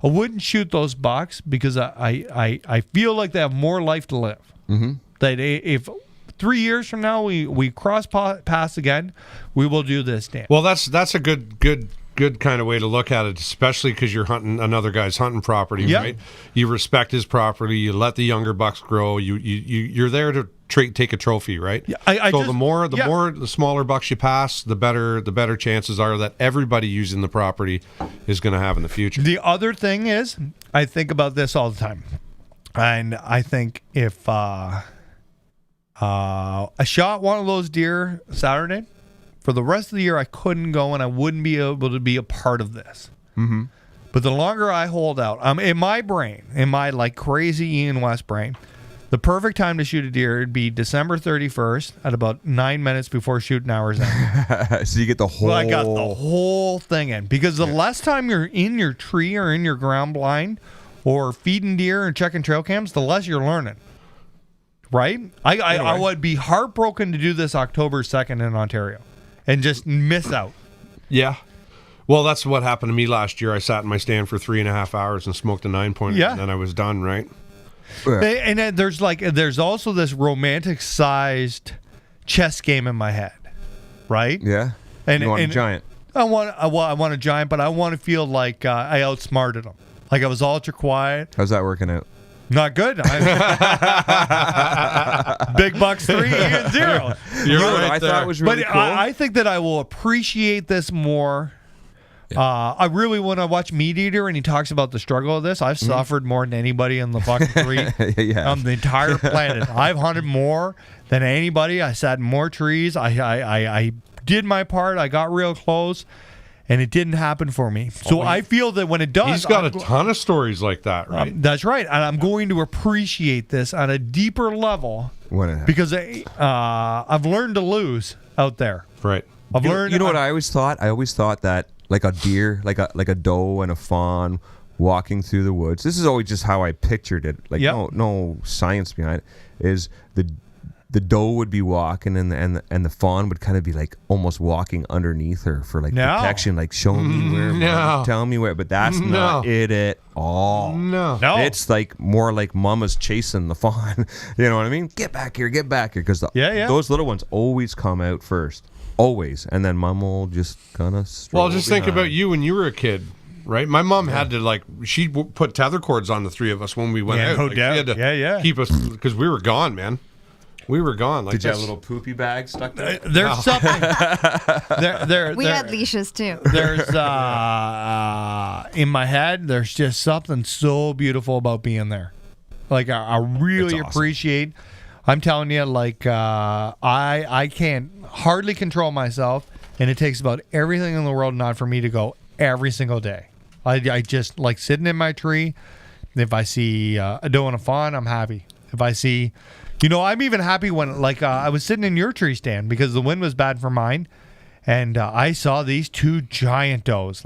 Speaker 3: I wouldn't shoot those bucks because I feel like they have more life to live. Mm-hmm. That if 3 years from now we cross paths again, we will do this dance.
Speaker 2: Well, that's a good kind of way to look at it, especially because you're hunting another guy's hunting property, right? You respect his property. You let the younger bucks grow. You're there to take a trophy, right? Yeah, the smaller bucks you pass, the better chances are that everybody using the property is going to have in the future.
Speaker 3: The other thing is, I think about this all the time, and I think if I shot one of those deer Saturday, for the rest of the year I couldn't go and I wouldn't be able to be a part of this. Mm-hmm. But the longer I hold out, in my brain, in my like crazy Ian West brain, the perfect time to shoot a deer would be December 31st at about 9 minutes before shooting hours end.
Speaker 5: So you get the whole...
Speaker 3: Well, I got the whole thing in. Because the less time you're in your tree or in your ground blind or feeding deer and checking trail cams, the less you're learning. Right? I would be heartbroken to do this October 2nd in Ontario and just miss out.
Speaker 2: Yeah. Well, that's what happened to me last year. I sat in my stand for 3.5 hours and smoked a 9-pointer, and then I was done, right?
Speaker 3: Yeah. And then there's also this romantic-sized chess game in my head, right?
Speaker 5: Yeah.
Speaker 3: And
Speaker 5: you want a giant.
Speaker 3: I want a giant, but I want to feel like I outsmarted them. Like I was ultra quiet.
Speaker 5: How's that working out?
Speaker 3: Not good. Big bucks 3 and 0.
Speaker 2: You're right
Speaker 5: I
Speaker 2: there.
Speaker 5: thought it was really
Speaker 3: but
Speaker 5: cool.
Speaker 3: I think that I will appreciate this more. Yeah. I really want to watch Meat Eater, and he talks about the struggle of this. I've suffered more than anybody in the fucking tree on the entire planet. I've hunted more than anybody. I sat in more trees. I did my part. I got real close, and it didn't happen for me. So I feel that when it does,
Speaker 2: he's got a ton of stories like that, right?
Speaker 3: That's right, and I'm going to appreciate this on a deeper level because I've learned to lose out there.
Speaker 2: Right.
Speaker 3: I've learned.
Speaker 5: You know what I always thought? I always thought that like a deer, like a doe and a fawn walking through the woods. This is always just how I pictured it. Like no science behind it. Is the doe would be walking and the fawn would kind of be like almost walking underneath her for like protection, like showing me where, Mom, tell me where. But that's not it at all. No, it's like more like mama's chasing the fawn. You know what I mean? Get back here, because those little ones always come out first. Always, and then mom will just kind of.
Speaker 2: Well, just think about you when you were a kid, right? My mom had to she put tether cords on the three of us when we went out.
Speaker 3: No doubt.
Speaker 2: She had to keep us because we were gone, man. We were gone. Like
Speaker 5: Did you have a little poopy bag stuck there?
Speaker 3: There's something.
Speaker 6: We had leashes too.
Speaker 3: There's in my head. There's just something so beautiful about being there. Like I really appreciate. I'm telling you, I can't hardly control myself, and it takes about everything in the world not for me to go every single day. I just like sitting in my tree. If I see a doe and a fawn, I'm happy. If I see, I'm even happy when I was sitting in your tree stand because the wind was bad for mine, and I saw these two giant does.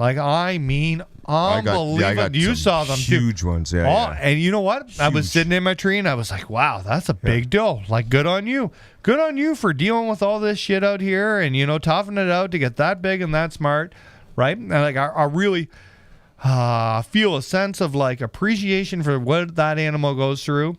Speaker 3: Unbelievable. You saw them too.
Speaker 5: Huge ones, yeah.
Speaker 3: And you know what? Huge. I was sitting in my tree and I was like, wow, that's a big doe. Like, good on you. Good on you for dealing with all this shit out here and, toughing it out to get that big and that smart, right? And I really feel a sense of appreciation for what that animal goes through.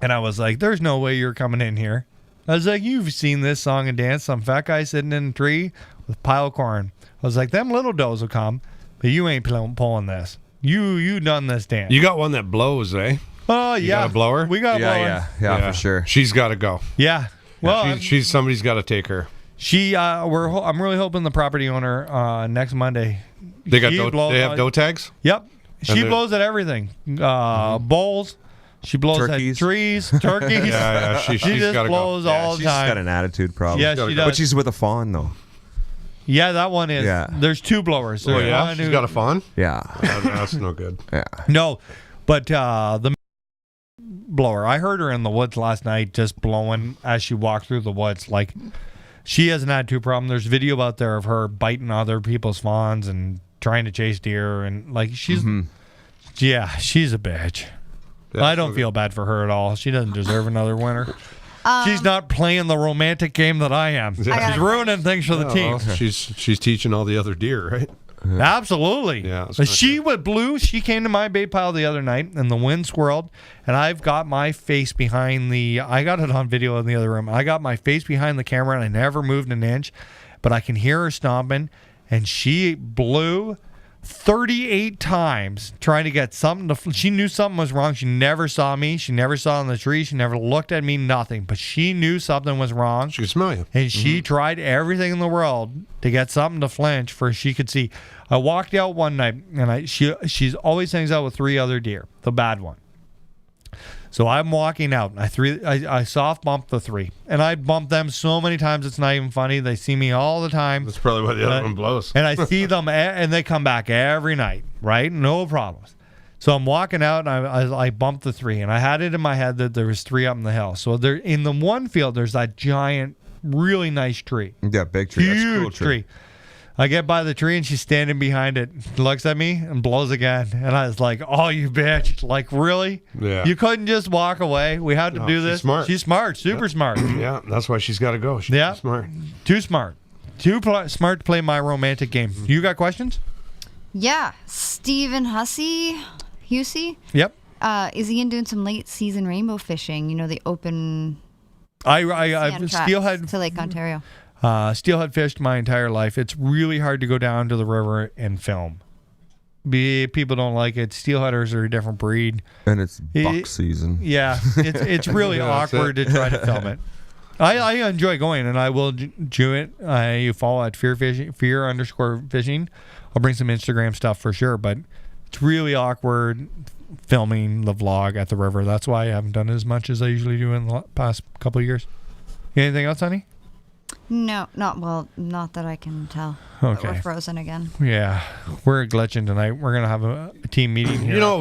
Speaker 3: And I was like, there's no way you're coming in here. I was like, you've seen this song and dance. Some fat guy sitting in a tree with a pile of corn. I was like, them little does will come. But you ain't pulling this. You done this dance.
Speaker 2: You got one that blows, eh?
Speaker 3: Oh,
Speaker 2: you got a blower?
Speaker 3: We got a blower.
Speaker 5: Yeah, for sure.
Speaker 2: She's got to go.
Speaker 3: Yeah. Well,
Speaker 2: she's somebody's got to take her.
Speaker 3: I'm really hoping the property owner next Monday.
Speaker 2: They have doe tags?
Speaker 3: Yep. She blows at everything. Bowls. She blows at trees, turkeys.
Speaker 2: Yeah. She
Speaker 3: just blows all the time.
Speaker 5: She's got an attitude problem.
Speaker 3: Yeah, she does.
Speaker 5: But she's with a fawn, though.
Speaker 3: Yeah, that one is.
Speaker 5: Yeah.
Speaker 3: There's two blowers.
Speaker 2: She's got a fawn?
Speaker 5: Yeah.
Speaker 2: That's no good.
Speaker 5: Yeah.
Speaker 3: No, but the blower, I heard her in the woods last night just blowing as she walked through the woods. She hasn't had too problem. There's video out there of her biting other people's fawns and trying to chase deer, and like she's she's a bitch.
Speaker 2: Yeah,
Speaker 3: I don't feel bad for her at all. She doesn't deserve another winner. She's not playing the romantic game that I am. She's ruining things for the team.
Speaker 2: Well, she's teaching all the other deer, right?
Speaker 3: Absolutely.
Speaker 2: Yeah.
Speaker 3: She came to my bait pile the other night, and the wind swirled, and I've got my face behind I got it on video in the other room. I got my face behind the camera, and I never moved an inch, but I can hear her stomping, and she blew 38 times trying to get something to. She knew something was wrong. She never saw me. She never saw in the tree. She never looked at me. Nothing. But she knew something was wrong.
Speaker 2: She could smell you.
Speaker 3: And she tried everything in the world to get something to flinch for she could see. I walked out one night, and she's always hangs out with 3 other deer, the bad one. So I'm walking out. I soft bumped the 3, and I bumped them so many times it's not even funny. They see me all the time.
Speaker 2: That's probably why the other one blows.
Speaker 3: And I see them, and they come back every night, right? No problems. So I'm walking out, and I bumped the 3, and I had it in my head that there was 3 up in the hill. So there, in the one field, there's that giant, really nice tree.
Speaker 5: Yeah, big tree.
Speaker 3: Huge
Speaker 5: That's a cool tree.
Speaker 3: I get by the tree, and she's standing behind it, looks at me, and blows again. And I was like, oh, you bitch. Like, really?
Speaker 2: Yeah.
Speaker 3: You couldn't just walk away? We had to do this?
Speaker 2: She's smart.
Speaker 3: She's smart. Super smart.
Speaker 2: Yeah, that's why she's got to go. She's smart.
Speaker 3: Too smart. Smart to play my romantic game. You got questions?
Speaker 6: Yeah. Stephen Hussey?
Speaker 3: Yep.
Speaker 6: Is Ian doing some late season rainbow fishing? You know, the open
Speaker 3: I've steelhead
Speaker 6: to Lake Ontario.
Speaker 3: Steelhead fished my entire life. It's really hard to go down to the river and film. People don't like it. Steelheaders are a different breed.
Speaker 5: And it's buck season.
Speaker 3: Yeah, it's really awkward to try to film it. I enjoy going, and I will do it. You follow at fear_fishing. I'll bring some Instagram stuff for sure, but it's really awkward filming the vlog at the river. That's why I haven't done it as much as I usually do in the past couple of years. Anything else, honey?
Speaker 6: No, not that I can tell.
Speaker 3: Okay.
Speaker 6: We're frozen again.
Speaker 3: Yeah, we're glitching tonight. We're gonna have a team meeting here.
Speaker 2: You know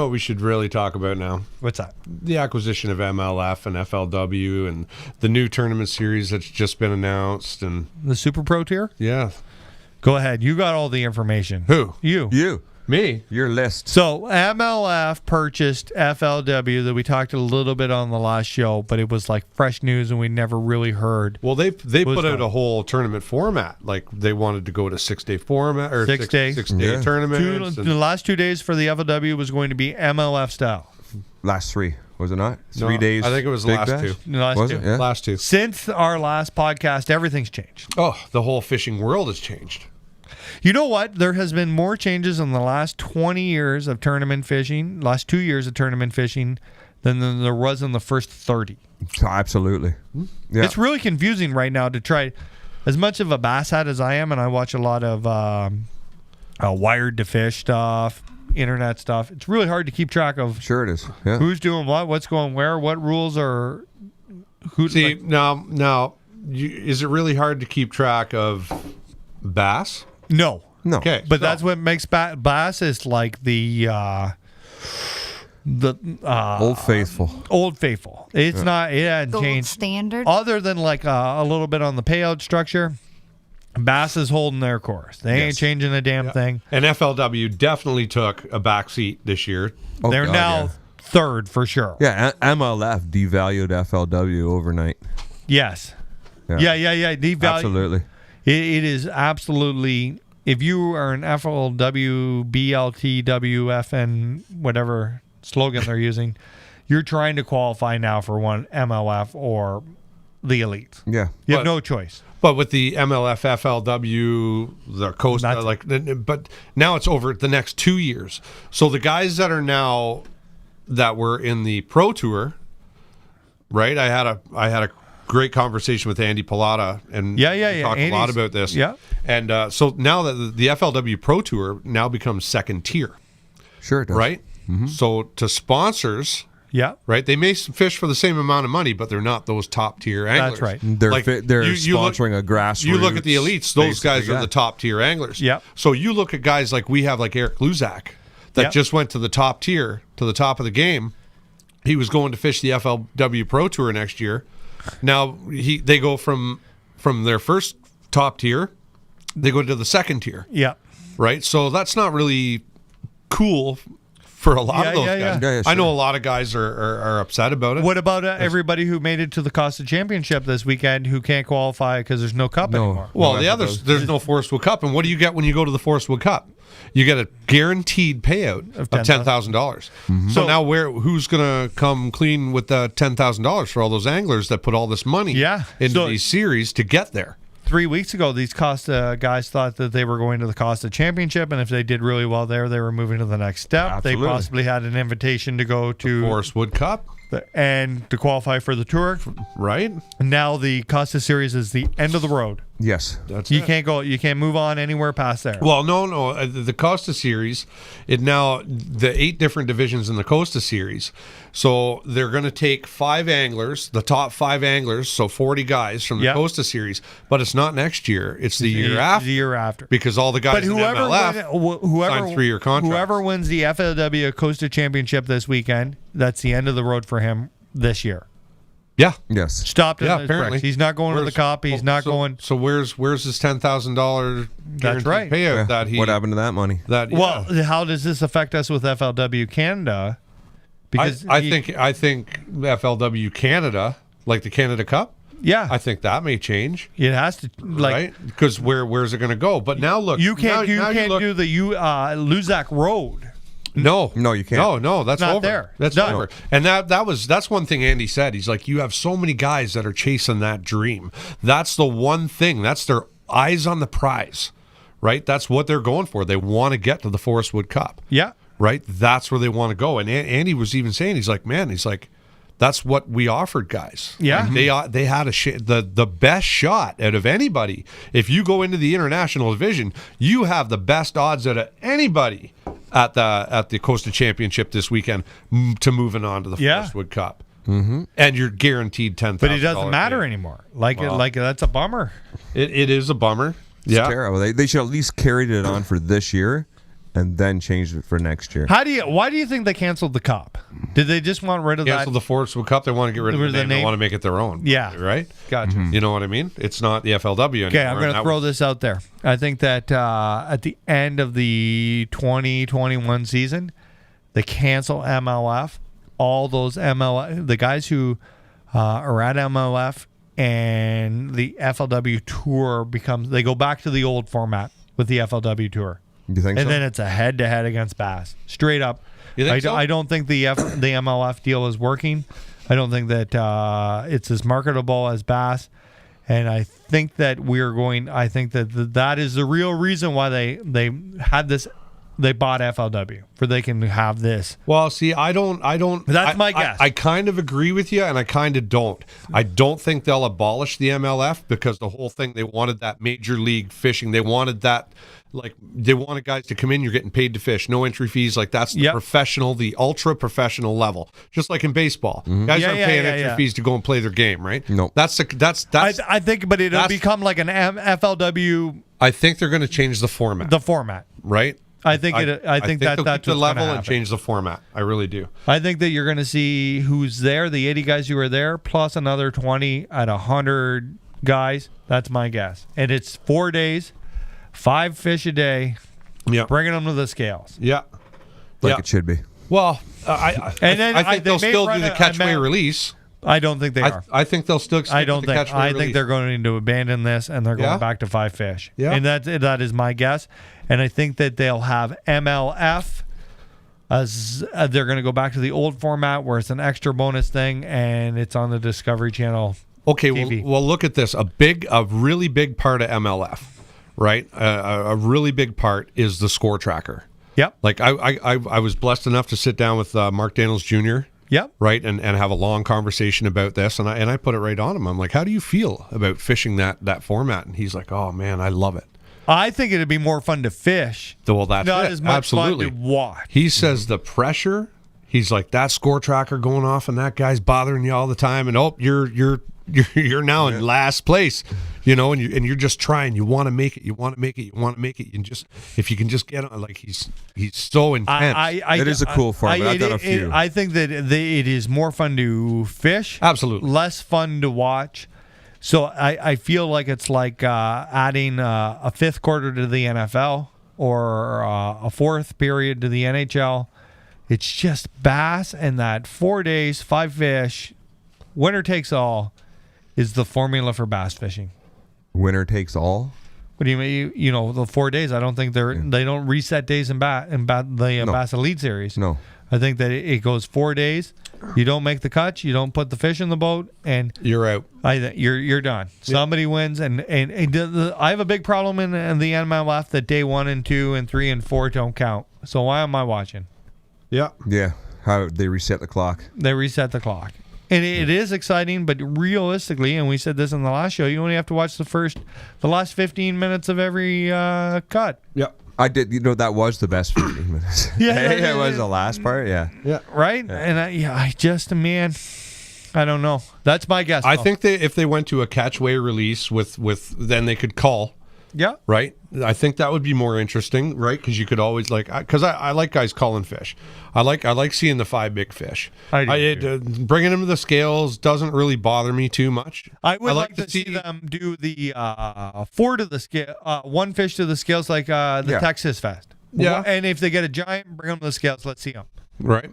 Speaker 2: what we should really talk about now?
Speaker 3: What's that?
Speaker 2: The acquisition of MLF and FLW and the new tournament series that's just been announced and
Speaker 3: The Super Pro tier?
Speaker 2: Yeah.
Speaker 3: Go ahead. You got all the information.
Speaker 2: Who?
Speaker 3: You.
Speaker 2: Me?
Speaker 5: Your list.
Speaker 3: So MLF purchased FLW that we talked a little bit on the last show, but it was like fresh news and we never really heard.
Speaker 2: Well, they put out a whole tournament format. Like they wanted to go to 6-day format or
Speaker 3: 6-day
Speaker 2: tournaments.
Speaker 3: The last 2 days for the FLW was going to be MLF style.
Speaker 5: Last 3, was it not?
Speaker 2: No,
Speaker 5: 3 days.
Speaker 2: I think it was the
Speaker 5: Big
Speaker 2: last
Speaker 5: Bash?
Speaker 2: 2.
Speaker 3: Last two.
Speaker 5: It? Yeah.
Speaker 2: Last 2.
Speaker 3: Since our last podcast, everything's changed.
Speaker 2: Oh, the whole fishing world has changed.
Speaker 3: You know what? There has been more changes in the last 20 years of tournament fishing, last 2 years of tournament fishing, than there was in the first 30.
Speaker 5: Absolutely. Yeah.
Speaker 3: It's really confusing right now to try. As much of a bass hat as I am, and I watch a lot of wired to fish stuff, internet stuff, it's really hard to keep track of.
Speaker 5: Sure it is. Yeah.
Speaker 3: Who's doing what, what's going where, what rules are.
Speaker 2: See, now, is it really hard to keep track of bass?
Speaker 3: No.
Speaker 2: Okay,
Speaker 3: but that's what makes bass is like the
Speaker 5: Old Faithful.
Speaker 3: Old Faithful. It's not. It hasn't
Speaker 6: Gold
Speaker 3: changed.
Speaker 6: standard.
Speaker 3: Other than like a little bit on the payout structure, bass is holding their course. They ain't changing a damn thing.
Speaker 2: And FLW definitely took a backseat this year.
Speaker 5: Oh,
Speaker 3: They're
Speaker 5: God,
Speaker 3: now third for sure.
Speaker 5: Yeah, MLF devalued FLW overnight.
Speaker 3: Yes. Yeah. Devalue.
Speaker 5: Absolutely.
Speaker 3: It is absolutely. If you are an FLW, BLT, WFN, whatever slogan they're using, you're trying to qualify now for one MLF or the Elite.
Speaker 5: Yeah.
Speaker 3: You have no choice.
Speaker 2: But with the MLF, FLW, the Costa, but now it's over the next 2 years. So the guys that were in the Pro Tour, right? I had a great conversation with Andy Pilata, and we talked a lot about this.
Speaker 3: Yeah.
Speaker 2: And so now that the FLW Pro Tour now becomes second tier.
Speaker 5: Sure it does.
Speaker 2: Right? Mm-hmm. So to sponsors, right, they may fish for the same amount of money, but they're not those top tier anglers.
Speaker 3: That's right.
Speaker 5: They're sponsoring a grassroots.
Speaker 2: You look at the elites; those guys are the top tier anglers.
Speaker 3: Yeah.
Speaker 2: So you look at guys like we have, like Eric Luzak, that just went to the top tier, to the top of the game. He was going to fish the FLW Pro Tour next year. Now they go from from their first top tier, they go to the second tier,
Speaker 3: Yeah.
Speaker 2: right? So that's not really cool for a lot of those guys.
Speaker 5: Yeah,
Speaker 2: I know
Speaker 5: sure.
Speaker 2: a lot of guys are upset about it.
Speaker 3: What about everybody who made it to the Costa Championship this weekend who can't qualify because there's no cup anymore?
Speaker 2: Well,
Speaker 5: No,
Speaker 2: the others, there's no Forest Wood Cup. And what do you get when you go to the Forest Wood Cup? You get a guaranteed payout of $10,000. So now who's going to come clean with the $10,000 for all those anglers that put all this money into these series to get there?
Speaker 3: 3 weeks ago, these Costa guys thought that they were going to the Costa Championship, and if they did really well there, they were moving to the next step.
Speaker 5: Absolutely.
Speaker 3: They possibly had an invitation to go to
Speaker 2: Forest Wood Cup,
Speaker 3: and to qualify for the tour.
Speaker 2: right?
Speaker 3: Now the Costa Series is the end of the road.
Speaker 5: Yes.
Speaker 2: That's
Speaker 3: You
Speaker 2: it.
Speaker 3: can't go. You can't move on anywhere past there.
Speaker 2: Well, no. The Costa Series, the 8 different divisions in the Costa Series. So they're going to take 5 anglers, the top 5 anglers, so 40 guys from the
Speaker 3: Yep.
Speaker 2: Costa Series. But it's not next year; it's the year after.
Speaker 3: The year after.
Speaker 2: Because all the guys
Speaker 3: But
Speaker 2: in MLF
Speaker 3: whoever
Speaker 2: signed 3-year contracts.
Speaker 3: whoever wins the FLW Costa Championship this weekend, that's the end of the road for him this year.
Speaker 2: Yeah.
Speaker 5: Yes.
Speaker 3: Stopped in
Speaker 2: Yeah,
Speaker 3: his
Speaker 2: apparently.
Speaker 3: tracks. He's not going to the Cup. He's not going.
Speaker 2: So where's his $10,000
Speaker 3: That's right.
Speaker 2: payout that he?
Speaker 5: What happened to that money?
Speaker 2: That
Speaker 3: Well, how does this affect us with FLW Canada? Because
Speaker 2: I think FLW Canada, like the Canada Cup,
Speaker 3: yeah,
Speaker 2: I think that may change.
Speaker 3: it has to
Speaker 2: Right, because where's it going to go? But now look,
Speaker 3: you can't
Speaker 2: now look-
Speaker 3: do the Luzak Road.
Speaker 2: No,
Speaker 5: you can't.
Speaker 2: No, that's
Speaker 3: Not
Speaker 2: over.
Speaker 3: there.
Speaker 2: That's
Speaker 3: Done.
Speaker 2: over. And that's one thing Andy said. He's like, you have so many guys that are chasing that dream. That's the one thing. That's their eyes on the prize, right? That's what they're going for. They want to get to the Forest Wood Cup,
Speaker 3: Yeah,
Speaker 2: right? That's where they want to go. And Andy was even saying, he's like, that's what we offered guys.
Speaker 3: Yeah.
Speaker 2: Like, they had the best shot out of anybody. If you go into the international division, you have the best odds out of anybody at the Costa Championship this weekend to moving on to the Forest Wood Cup. Mm-hmm. And you're guaranteed $10,000.
Speaker 3: but it doesn't matter anymore. Like that's a bummer.
Speaker 2: It is a bummer.
Speaker 5: It's terrible. They should at least carried it on for this year and then changed it for next year.
Speaker 3: Why do you think they canceled the Cup? Did they just want rid of
Speaker 2: Cancel the Forest Wood Cup. They want to get rid of the name. They want to make it their own.
Speaker 3: Yeah.
Speaker 2: Right?
Speaker 3: Gotcha.
Speaker 2: You know what I mean? It's not the FLW anymore.
Speaker 3: Okay, I'm going to
Speaker 2: and
Speaker 3: throw this out there. I think that at the end of the 2021 season, they cancel MLF. All those MLF, the guys who are at MLF and the FLW tour they go back to the old format with the FLW tour.
Speaker 5: You think
Speaker 3: And
Speaker 5: so?
Speaker 3: then it's a head-to-head against Bass. Straight up.
Speaker 2: You think so?
Speaker 3: I don't think the MLF deal is working. I don't think that it's as marketable as Bass. And I think that I think that that is the real reason why they had this. They bought FLW for they can have this.
Speaker 2: Well, see, I don't.
Speaker 3: That's my guess.
Speaker 2: I kind of agree with you, and I kind of don't. I don't think they'll abolish the MLF because the whole thing, they wanted that major league fishing. They wanted that, like, they wanted guys to come in. You're getting paid to fish, no entry fees. Like, that's the professional, the ultra professional level. Just like in baseball, guys aren't paying entry fees to go and play their game, right?
Speaker 5: No,
Speaker 2: that's.
Speaker 3: I think, but it'll become like an FLW.
Speaker 2: I think they're going to change the format. Right.
Speaker 3: I think
Speaker 2: they'll
Speaker 3: that's
Speaker 2: keep the level and change the format. I really do.
Speaker 3: I think that you're going to see who's there, the 80 guys who are there, plus another 20 at 100 guys. That's my guess. And it's 4 days, 5 fish a day, bringing them to the scales.
Speaker 2: Yeah.
Speaker 5: Like it should be.
Speaker 2: Well, I think they'll still do the catch-weight release.
Speaker 3: I don't think they are.
Speaker 2: I think they'll still.
Speaker 3: I don't think. I think they're going to abandon this and they're going back to 5 fish.
Speaker 2: Yeah,
Speaker 3: and that is my guess. And I think that they'll have MLF as they're going to go back to the old format where it's an extra bonus thing and it's on the Discovery Channel.
Speaker 2: Okay,
Speaker 3: TV.
Speaker 2: well, look at this. A really big part of MLF, right? A really big part is the score tracker.
Speaker 3: Yep.
Speaker 2: Like I was blessed enough to sit down with Mark Daniels Jr.
Speaker 3: Yep.
Speaker 2: Right, and have a long conversation about this, and I put it right on him. I'm like, how do you feel about fishing that format? And he's like, oh man, I love it.
Speaker 3: I think it'd be more fun to fish.
Speaker 2: Well, that's
Speaker 3: not
Speaker 2: it.
Speaker 3: as much
Speaker 2: Absolutely.
Speaker 3: fun to watch.
Speaker 2: He says the pressure. He's like, that score tracker going off, and that guy's bothering you all the time, and you're now in last place, and you're just trying. You want to make it. You want to make it. And just if you can just get on, like he's so intense.
Speaker 5: It is a cool format. I've done a few.
Speaker 3: I think that it is more fun to fish.
Speaker 2: Absolutely.
Speaker 3: Less fun to watch. So I feel like it's like adding a fifth quarter to the NFL or a fourth period to the NHL. It's just bass, and that 4 days, 5 fish, winner takes all is the formula for bass fishing.
Speaker 5: Winner takes all.
Speaker 3: What do you mean? You know, the 4 days. I don't think they don't reset days in the Bass Elite Series.
Speaker 5: No.
Speaker 3: I think that it goes 4 days. You don't make the catch. You don't put the fish in the boat, and
Speaker 2: You're out.
Speaker 3: you're done. Somebody wins, and I have a big problem in the NMLF that day 1 and 2 and 3 and 4 don't count. So why am I watching?
Speaker 2: Yeah.
Speaker 5: Yeah. How they reset the clock.
Speaker 3: They reset the clock. And it is exciting, but realistically, and we said this in the last show, you only have to watch the last 15 minutes of every cut.
Speaker 2: Yeah.
Speaker 5: I did. You know, that was the best 15 minutes.
Speaker 3: Yeah.
Speaker 5: It was the last part. Yeah.
Speaker 2: Yeah.
Speaker 3: Right? And I just, man, I don't know. That's my guess.
Speaker 2: I
Speaker 3: though.
Speaker 2: think if they went to a catchway release with then they could call,
Speaker 3: Yeah.
Speaker 2: right? I think that would be more interesting, right? Because you could always because I like guys calling fish. I like seeing the 5 big fish.
Speaker 3: I do too.
Speaker 2: Bringing them to the scales doesn't really bother me too much.
Speaker 3: I would like to see them do the 4 to the scale, 1 fish to the scales like the Texas Fest.
Speaker 2: Yeah.
Speaker 3: And if they get a giant, bring them to the scales. Let's see them.
Speaker 2: Right.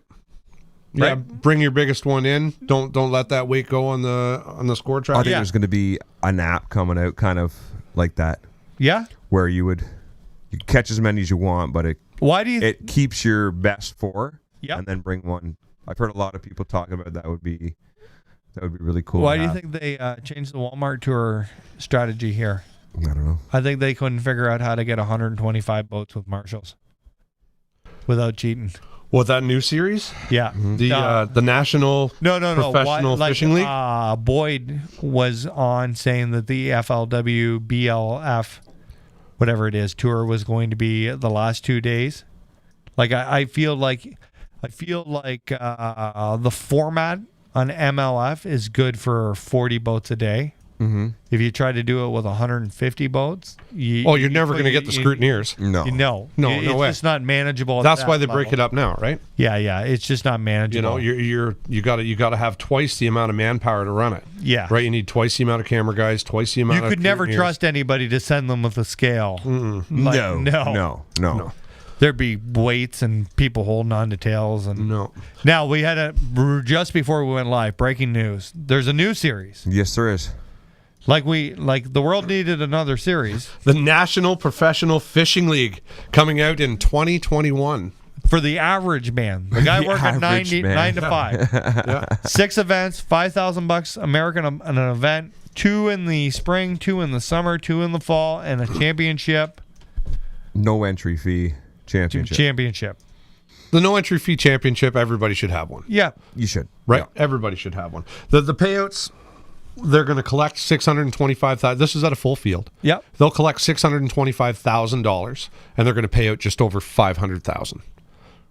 Speaker 2: Yeah,
Speaker 3: Right.
Speaker 2: bring your biggest one in. Don't let that weight go on the score
Speaker 5: I
Speaker 2: track.
Speaker 5: think there's going to be an app coming out kind of like that,
Speaker 3: Yeah.
Speaker 5: where you catch as many as you want, but
Speaker 3: Why do you?
Speaker 5: it keeps your best 4,
Speaker 3: Yep.
Speaker 5: and then bring one. I've heard a lot of people talk about that. Would be really cool.
Speaker 3: Why
Speaker 5: to
Speaker 3: do you
Speaker 5: have.
Speaker 3: think they changed the Walmart tour strategy here?
Speaker 5: I don't know.
Speaker 3: I think they couldn't figure out how to get 125 boats with marshals without cheating.
Speaker 2: What, that new series?
Speaker 3: Yeah.
Speaker 2: The national
Speaker 3: No.
Speaker 2: professional fishing league?
Speaker 3: Boyd was on saying that the FLW BLF, whatever it is, tour was going to be the last 2 days. Like I feel like the format on MLF is good for 40 boats a day.
Speaker 5: Mm-hmm.
Speaker 3: If you try to do it with 150 boats,
Speaker 2: you're never going to get the scrutineers.
Speaker 5: No.
Speaker 3: No
Speaker 2: No way.
Speaker 3: It's just not manageable. at
Speaker 2: That's
Speaker 3: that
Speaker 2: why they break
Speaker 3: level.
Speaker 2: it up now, right?
Speaker 3: Yeah. It's just not manageable.
Speaker 2: You know, you got to have twice the amount of manpower to run it.
Speaker 3: Yeah.
Speaker 2: Right. You need twice the amount of camera guys, twice the amount.
Speaker 3: You
Speaker 2: of
Speaker 3: could never
Speaker 2: scrutineers.
Speaker 3: trust anybody to send them with a scale. Like,
Speaker 5: No.
Speaker 3: There'd be weights and people holding on to tails. And
Speaker 2: No.
Speaker 3: now we had just before we went live, breaking news. There's a new series.
Speaker 5: Yes, there is.
Speaker 3: Like the world needed another series
Speaker 2: The National Professional Fishing League coming out in 2021.
Speaker 3: for the average man. The guy working
Speaker 5: average man.
Speaker 3: 9 to 5.
Speaker 2: Yeah.
Speaker 3: 6 events, $5,000 American an event. 2 in the spring, 2 in the summer, 2 in the fall, and a championship.
Speaker 5: No entry fee championship.
Speaker 3: Championship.
Speaker 2: The no entry fee championship. Everybody should have one.
Speaker 3: Yeah.
Speaker 5: You should.
Speaker 2: Right.
Speaker 5: Yeah.
Speaker 2: Everybody should have one. The payouts. They're going to collect $625,000. This is at a full field.
Speaker 3: Yep.
Speaker 2: They'll collect $625,000, and they're going to pay out just over $500,000.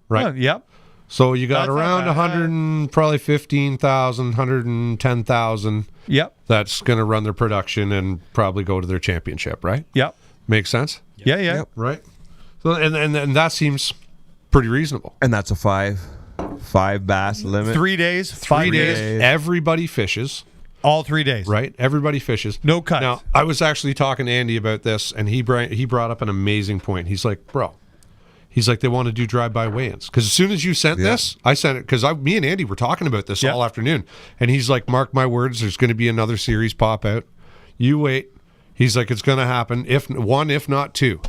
Speaker 2: Right.
Speaker 3: Oh, yep.
Speaker 2: So you got
Speaker 3: That's not
Speaker 2: around
Speaker 3: bad.
Speaker 2: 100, and probably 15,000, 110,000.
Speaker 3: Yep.
Speaker 2: That's going to run their production and probably go to their championship. Right.
Speaker 3: Yep.
Speaker 2: Makes sense.
Speaker 3: Yeah.
Speaker 5: Yep.
Speaker 2: Right. So and that seems pretty reasonable.
Speaker 5: And that's a five bass limit.
Speaker 3: 3 days, 5
Speaker 2: 3
Speaker 3: days,
Speaker 2: days. Everybody fishes.
Speaker 3: all 3 days.
Speaker 2: Right. Everybody fishes.
Speaker 3: No cuts.
Speaker 2: Now, I was actually talking to Andy about this, and he brought up an amazing point. He's like, bro, they want to do drive-by weigh-ins. Because as soon as you sent this, I sent it, because me and Andy were talking about this all afternoon. And he's like, mark my words, there's going to be another series pop out. You wait. He's like, it's going to happen, if not 2.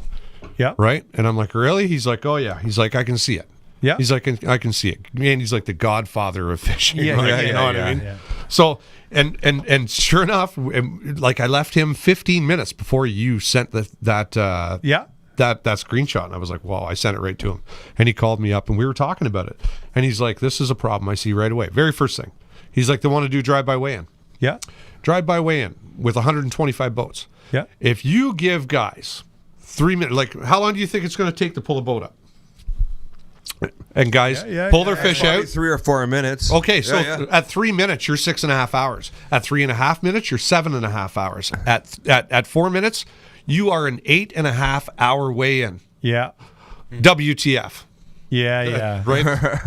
Speaker 3: Yeah.
Speaker 2: Right? And I'm like, really? He's like, oh, yeah. He's like, I can see it.
Speaker 3: Yeah.
Speaker 2: He's like, I can see it. Andy's like the godfather of fishing.
Speaker 3: Yeah,
Speaker 2: right?
Speaker 3: yeah,
Speaker 2: You
Speaker 3: yeah,
Speaker 2: know what
Speaker 3: yeah,
Speaker 2: I mean?
Speaker 3: yeah.
Speaker 2: So, and sure enough, like I left him 15 minutes before you sent that screenshot, and I was like, wow, I sent it right to him. And he called me up, and we were talking about it. And he's like, this is a problem I see right away. Very first thing. He's like, they want to do drive-by weigh-in.
Speaker 3: Yeah.
Speaker 2: Drive-by weigh-in with 125 boats.
Speaker 3: Yeah.
Speaker 2: If you give guys 3 minutes, like how long do you think it's going to take to pull a boat up? And guys pull their fish out.
Speaker 5: 3 or 4 minutes.
Speaker 2: Okay, so
Speaker 5: Yeah.
Speaker 2: at 3 minutes, you're 6.5 hours. At 3.5 minutes, you're 7.5 hours. At 4 minutes, you are an 8.5 hour weigh-in.
Speaker 3: Yeah.
Speaker 2: WTF?
Speaker 3: Yeah.
Speaker 2: Right?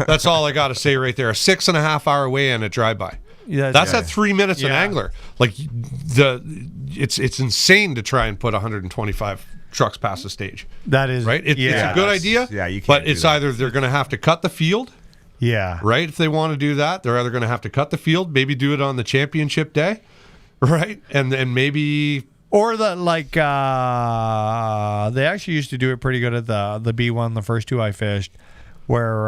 Speaker 2: That's all I got to say right there. A 6.5 hour weigh-in at drive-by. That's at 3 minutes an angler. Like it's insane to try and put 125 trucks past the stage.
Speaker 3: That is
Speaker 2: right. It's a good idea.
Speaker 5: Yeah, you can't.
Speaker 2: But it's either they're going to have to cut the field.
Speaker 3: Yeah.
Speaker 2: Right. If they want to do that, they're either going to have to cut the field, maybe do it on the championship day, right, and then maybe.
Speaker 3: Or they actually used to do it pretty good at the B1, the first two I fished, where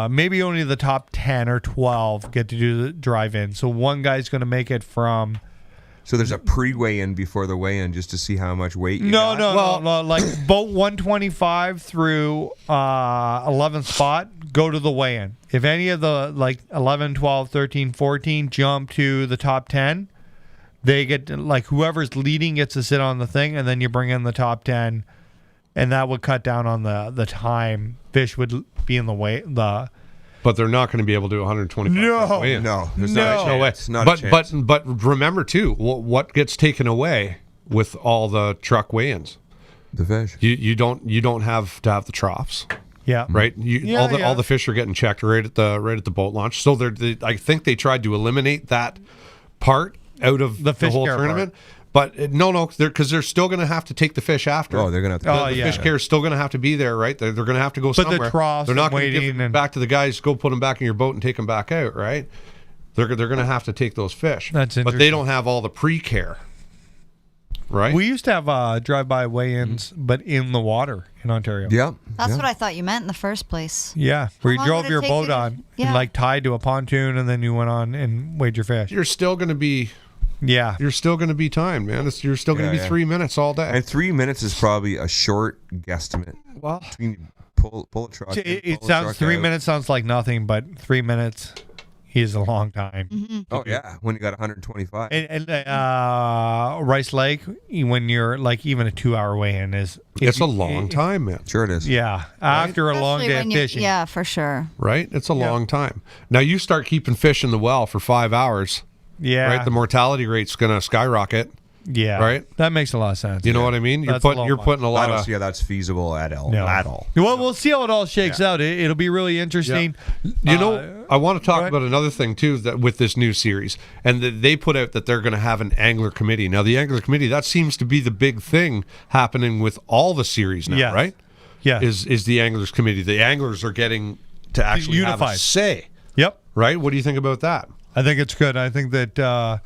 Speaker 3: maybe only the top 10 or 12 get to do the drive-in. So one guy's going to make it from...
Speaker 5: So there's a pre-weigh-in before the weigh-in just to see how much weight you got?
Speaker 3: No. Like boat 125 through 11th spot, go to the weigh-in. If any of the 11, 12, 13, 14 jump to the top 10... They get whoever's leading gets to sit on the thing, and then you bring in the top 10, and that would cut down on the time fish would be in the way. But
Speaker 2: they're not going to be able to do 125.
Speaker 5: No, there's no way. It's not a chance.
Speaker 2: But remember too, what gets taken away with all the truck weigh-ins?
Speaker 5: The fish.
Speaker 2: You don't have to have the troughs.
Speaker 3: Yeah.
Speaker 2: Right. All the fish are getting checked right at the boat launch. So I think they tried to eliminate that part out of the whole tournament. But no, because they're still going to have to take the fish after.
Speaker 5: Oh, they're going to have to.
Speaker 2: The fish care is still going to have to be there, right? They're going to have to go somewhere.
Speaker 3: The troughs
Speaker 2: they're not going to give them back to the guys, go put them back in your boat and take them back out, right? They're going to have to take those fish.
Speaker 3: That's interesting.
Speaker 2: But they don't have all the pre-care, right?
Speaker 3: We used to have drive-by weigh-ins, but in the water in Ontario.
Speaker 5: Yeah.
Speaker 6: That's what I thought you meant in the first place.
Speaker 3: Yeah, where you
Speaker 6: long
Speaker 3: drove
Speaker 6: would it
Speaker 3: your
Speaker 6: take
Speaker 3: boat
Speaker 6: you to-
Speaker 3: on
Speaker 6: Yeah.
Speaker 3: and tied to a pontoon, and then you went on and weighed your fish.
Speaker 2: You're still going to be...
Speaker 3: Yeah.
Speaker 2: You're still going to be timed, man. You're still going to be 3 minutes all day.
Speaker 5: And 3 minutes is probably a short guesstimate.
Speaker 2: Well,
Speaker 5: between pull a truck.
Speaker 3: It sounds 3 minutes sounds like nothing, but 3 minutes is a long time.
Speaker 6: Mm-hmm.
Speaker 5: Oh yeah, when you got 125.
Speaker 3: And Rice Lake, when you're even a 2 hour weigh-in is
Speaker 2: it's a long time, man.
Speaker 5: Sure it is.
Speaker 3: Yeah, after a long
Speaker 6: Especially
Speaker 3: day
Speaker 6: when
Speaker 3: of
Speaker 6: you-
Speaker 3: fishing.
Speaker 6: Yeah, for sure.
Speaker 2: Right? It's a long time. Now you start keeping fish in the well for 5 hours.
Speaker 3: Yeah.
Speaker 2: Right. The mortality rate's going to skyrocket.
Speaker 3: Yeah.
Speaker 2: Right.
Speaker 3: That makes a lot of sense.
Speaker 2: You know what I mean? You're
Speaker 3: That's a
Speaker 2: putting a
Speaker 3: long
Speaker 2: lot
Speaker 5: I don't
Speaker 2: of.
Speaker 5: see how that's feasible at all.
Speaker 3: No.
Speaker 5: At all.
Speaker 3: Well, we'll see how it all shakes out. It'll be really interesting.
Speaker 2: You know, I want to talk about another thing too that with this new series, and they put out that they're going to have an angler committee. Now, the angler committee, that seems to be the big thing happening with all the series now,
Speaker 3: Yes.
Speaker 2: right?
Speaker 3: Yeah.
Speaker 2: Is the anglers committee? The anglers are getting to actually have a
Speaker 3: Unified.
Speaker 2: say,
Speaker 3: Yep.
Speaker 2: right? What do you think about that?
Speaker 3: I think it's good. I think that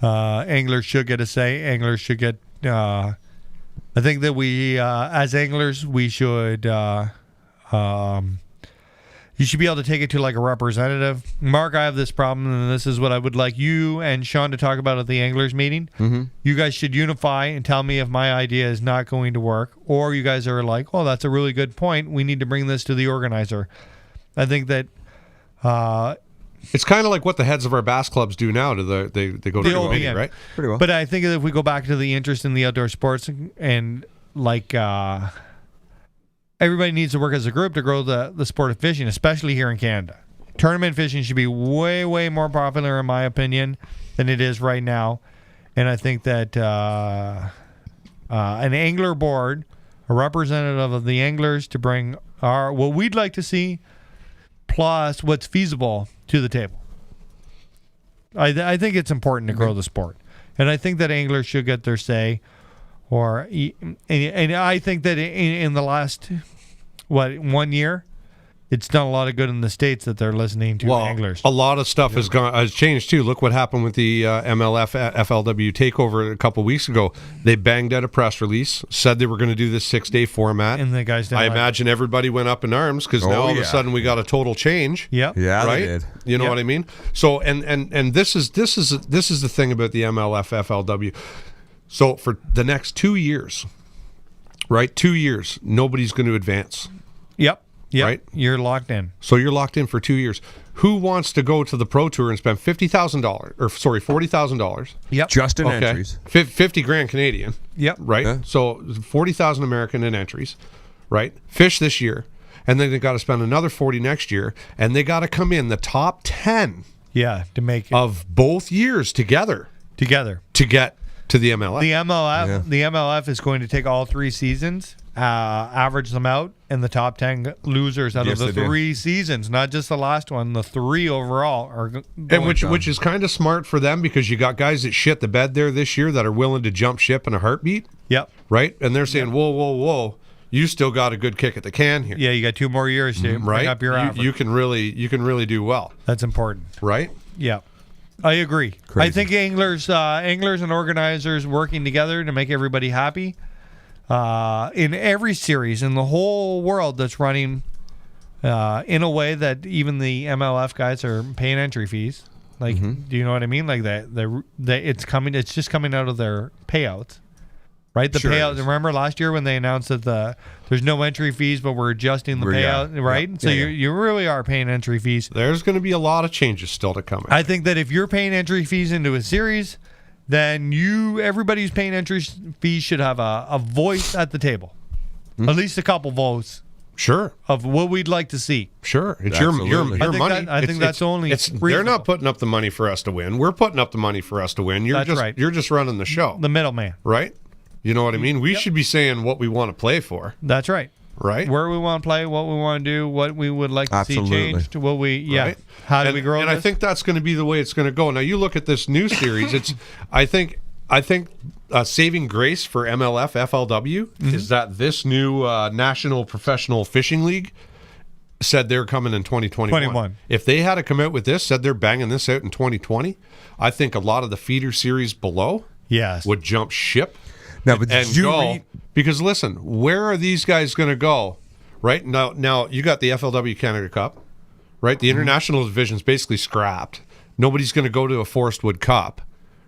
Speaker 3: anglers should get a say. Anglers should get. I think that we, as anglers, we should. You should be able to take it to a representative. Mark, I have this problem, and this is what I would like you and Sean to talk about at the anglers meeting. Mm-hmm. You guys should unify and tell me if my idea is not going to work, or you guys are like, "Oh, that's a really good point. We need to bring this to the organizer." I think that.
Speaker 2: It's kind of like what the heads of our bass clubs do now. They go to the
Speaker 3: OBN.
Speaker 2: meeting, right?
Speaker 5: Pretty well.
Speaker 3: But I think that if we go back to the interest in the outdoor sports and everybody needs to work as a group to grow the sport of fishing, especially here in Canada. Tournament fishing should be way, way more popular, in my opinion, than it is right now. And I think that an angler board, a representative of the anglers to bring what we'd like to see, plus what's feasible to the table. I think it's important to grow the sport, and I think that anglers should get their say. And I think that in the last 1 year, it's done a lot of good in the States that they're listening to anglers.
Speaker 2: A lot of stuff has changed too. Look what happened with the MLF FLW takeover a couple weeks ago. They banged out a press release, said they were going to do this 6-day format.
Speaker 3: And the guys didn't
Speaker 2: I
Speaker 3: like it.
Speaker 2: imagine everybody went up in arms because now all of a sudden we got a total change.
Speaker 3: Yep.
Speaker 5: Yeah,
Speaker 2: right.
Speaker 5: they did.
Speaker 2: You know what I mean? So and this is the thing about the MLF FLW. So for the next 2 years, right? 2 years, nobody's going to advance.
Speaker 3: Yep.
Speaker 2: Right?
Speaker 3: You're locked in.
Speaker 2: So you're locked in for 2 years. Who wants to go to the Pro Tour and spend $40,000?
Speaker 3: Yep.
Speaker 5: Just in entries.
Speaker 2: 50 grand Canadian.
Speaker 3: Yep.
Speaker 2: Right?
Speaker 5: Yeah.
Speaker 2: So 40,000 American in entries, right? Fish this year, and then they got to spend another 40 next year, and they got to come in the top 10
Speaker 3: Yeah, to make it
Speaker 2: of both years together
Speaker 3: together.
Speaker 2: to get to the MLF.
Speaker 3: The MLF is going to take all 3 seasons averaged them out, and the top 10 losers out
Speaker 5: Yes,
Speaker 3: of the
Speaker 5: they did.
Speaker 3: 3 seasons, not just the last one, the 3 overall are
Speaker 2: And which is kind of smart for them because you got guys that shit the bed there this year that are willing to jump ship in a heartbeat,
Speaker 3: Yep.
Speaker 2: right? And they're saying, whoa, you still got a good kick at the can here,
Speaker 3: Yeah, you got 2 more years to bring
Speaker 2: right?
Speaker 3: up your average.
Speaker 2: You can really do well,
Speaker 3: That's important.
Speaker 2: right?
Speaker 3: Yeah, I agree.
Speaker 5: Crazy.
Speaker 3: I think anglers and organizers working together to make everybody happy in every series in the whole world that's running in a way that even the MLF guys are paying entry fees. Like, do you know what I mean? Like it's just coming out of their payouts. Right, the
Speaker 5: Sure
Speaker 3: payout.
Speaker 5: is.
Speaker 3: Remember last year when they announced that there's no entry fees, but we're adjusting the
Speaker 5: Yeah.
Speaker 3: payout, right?
Speaker 5: Yeah.
Speaker 3: So
Speaker 5: Yeah,
Speaker 3: you really are paying entry fees.
Speaker 2: There's going to be a lot of changes still to come.
Speaker 3: I think that if you're paying entry fees into a series, then everybody who's paying entry fees should have a voice at the table, at least a couple votes
Speaker 2: Sure,
Speaker 3: of what we'd like to see.
Speaker 2: sure. It's your
Speaker 5: Absolutely.
Speaker 3: I think
Speaker 2: money.
Speaker 3: that- I think that's only
Speaker 2: They're
Speaker 3: reasonable.
Speaker 2: not putting up the money for us to win. We're putting up the money for us to win.
Speaker 3: That's right.
Speaker 2: You're just running the show,
Speaker 3: The middleman.
Speaker 2: right? You know what I mean? We should be saying what we want to play for,
Speaker 3: That's right.
Speaker 2: right?
Speaker 3: Where we want to play, what we want to do, what we would like to
Speaker 5: Absolutely.
Speaker 3: see changed, what we
Speaker 2: Right?
Speaker 3: How do
Speaker 2: and,
Speaker 3: we grow?
Speaker 2: And
Speaker 3: this?
Speaker 2: I think that's going to be the way it's going to go. Now you look at this new series. I think saving grace for MLF FLW is that this new National Professional Fishing League said they're coming in 2021.
Speaker 3: 21.
Speaker 2: If they had to come out with this, said they're banging this out in 2020, I think a lot of the feeder series below
Speaker 3: yes.
Speaker 2: would jump ship.
Speaker 5: Now, but
Speaker 2: And
Speaker 5: did you
Speaker 2: go
Speaker 5: read?
Speaker 2: because listen, where are these guys going to go? Right now, you got the FLW Canada Cup, right? The international division's basically scrapped. Nobody's going to go to a Forest Wood Cup,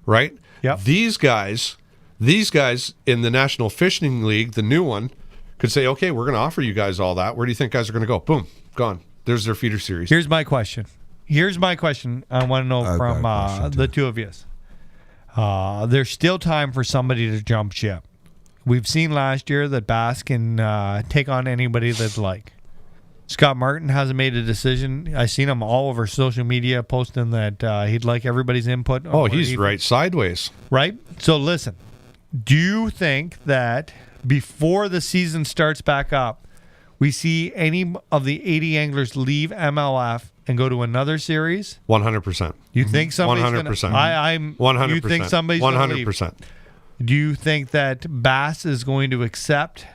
Speaker 2: right?
Speaker 3: Yep.
Speaker 2: These guys in the National Fishing League, the new one, could say, okay, we're going to offer you guys all that. Where do you think guys are going to go? Boom, gone. There's their feeder series.
Speaker 3: Here's my question. I want to know
Speaker 5: I've
Speaker 3: from
Speaker 5: got a question,
Speaker 3: the two of you. There's still time for somebody to jump ship. We've seen last year that Bass can take on anybody they'd like. Scott Martin hasn't made a decision. I've seen him all over social media posting that he'd like everybody's input. on
Speaker 2: Oh,
Speaker 3: where
Speaker 2: he's
Speaker 3: he-
Speaker 2: right sideways.
Speaker 3: Right? So listen, do you think that before the season starts back up, we see any of the 80 anglers leave MLF and go to another series?
Speaker 2: 100%.
Speaker 3: You think somebody's
Speaker 2: 100%.
Speaker 3: I'm
Speaker 2: 100%.
Speaker 3: You think somebody's gonna leave?
Speaker 2: 100%.
Speaker 3: Do you think that Bass is going to accept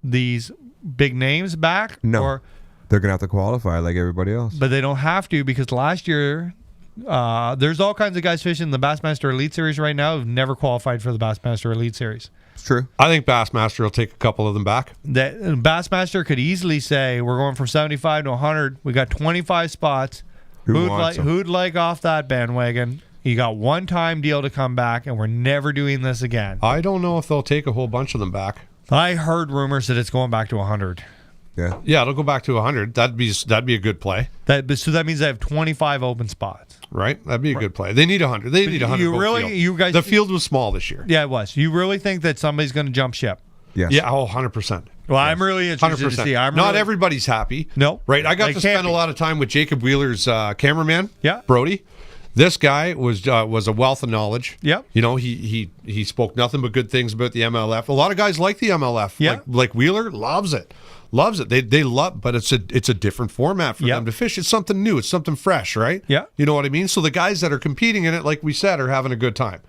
Speaker 3: these big names back?
Speaker 5: No.
Speaker 3: Or,
Speaker 5: They're gonna have to qualify like everybody else.
Speaker 3: but they don't have to because last year there's all kinds of guys fishing the Bassmaster Elite Series right now who've never qualified for the Bassmaster Elite Series.
Speaker 5: It's true.
Speaker 2: I think Bassmaster will take a couple of them back.
Speaker 3: That Bassmaster could easily say we're going from 75 to 100. We got 25 spots.
Speaker 5: Wants them?
Speaker 3: Who'd like off that bandwagon? You got one time deal to come back, and we're never doing this again.
Speaker 2: I don't know if they'll take a whole bunch of them back.
Speaker 3: I heard rumors that it's going back to 100.
Speaker 5: Yeah.
Speaker 2: Yeah, it'll go back to 100. That'd be a good play,
Speaker 3: So that means they have 25 open spots.
Speaker 2: right? That'd be a good play. They need 100. They need 100.
Speaker 3: You
Speaker 2: both
Speaker 3: really-
Speaker 2: field.
Speaker 3: you guys-
Speaker 2: The field was small this year.
Speaker 3: Yeah, it was. You really think that somebody's going to jump ship?
Speaker 5: Yes.
Speaker 2: Yeah, 100%.
Speaker 3: Well, I'm really interested
Speaker 2: 100%.
Speaker 3: to see.
Speaker 2: Not
Speaker 3: really-
Speaker 2: everybody's happy.
Speaker 3: No.
Speaker 2: Right? I got
Speaker 3: They
Speaker 2: to
Speaker 3: can't
Speaker 2: spend
Speaker 3: be.
Speaker 2: a lot of time with Jacob Wheeler's cameraman,
Speaker 3: Yeah.
Speaker 2: Brody. This guy was a wealth of knowledge.
Speaker 3: Yep.
Speaker 2: You know, he spoke nothing but good things about the MLF. A lot of guys like the MLF.
Speaker 3: Yeah.
Speaker 2: Like Wheeler loves it. Loves it. They love, but it's a different format for
Speaker 3: Yep.
Speaker 2: them to fish. It's something new. It's something fresh, right?
Speaker 3: Yeah.
Speaker 2: You know what I mean? So the guys that are competing in it, like we said, are having a good time,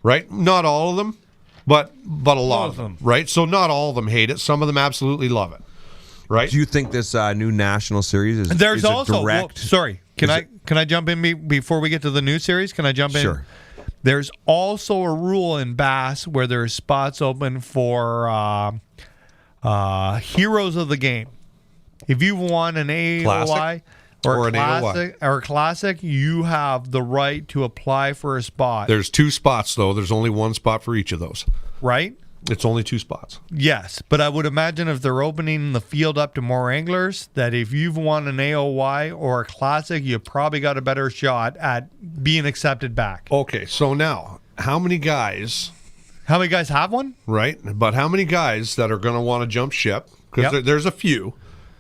Speaker 2: right? Not all of them, but a lot of them, right? So not all of them hate it. Some of them absolutely love it, right?
Speaker 5: Do you think this new national series is
Speaker 3: There's
Speaker 5: is a
Speaker 3: also
Speaker 5: direct?
Speaker 3: sorry. Can
Speaker 5: Is
Speaker 3: I jump in before we get to the new series? Can I jump in?
Speaker 5: Sure.
Speaker 3: There's also a rule in Bass where there's spots open for heroes of the game. If you've won an AOI
Speaker 2: Classic?
Speaker 3: or
Speaker 2: Or
Speaker 3: a
Speaker 2: an
Speaker 3: classic, you have the right to apply for a spot.
Speaker 2: There's 2 spots though. There's only 1 spot for each of those.
Speaker 3: right?
Speaker 2: It's only 2 spots.
Speaker 3: Yes, but I would imagine if they're opening the field up to more anglers, that if you've won an AOY or a classic, you probably got a better shot at being accepted back.
Speaker 2: Okay, so now how many guys?
Speaker 3: How many guys have one?
Speaker 2: Right, but how many guys that are going to want to jump ship? Because
Speaker 3: Yep.
Speaker 2: there's a few,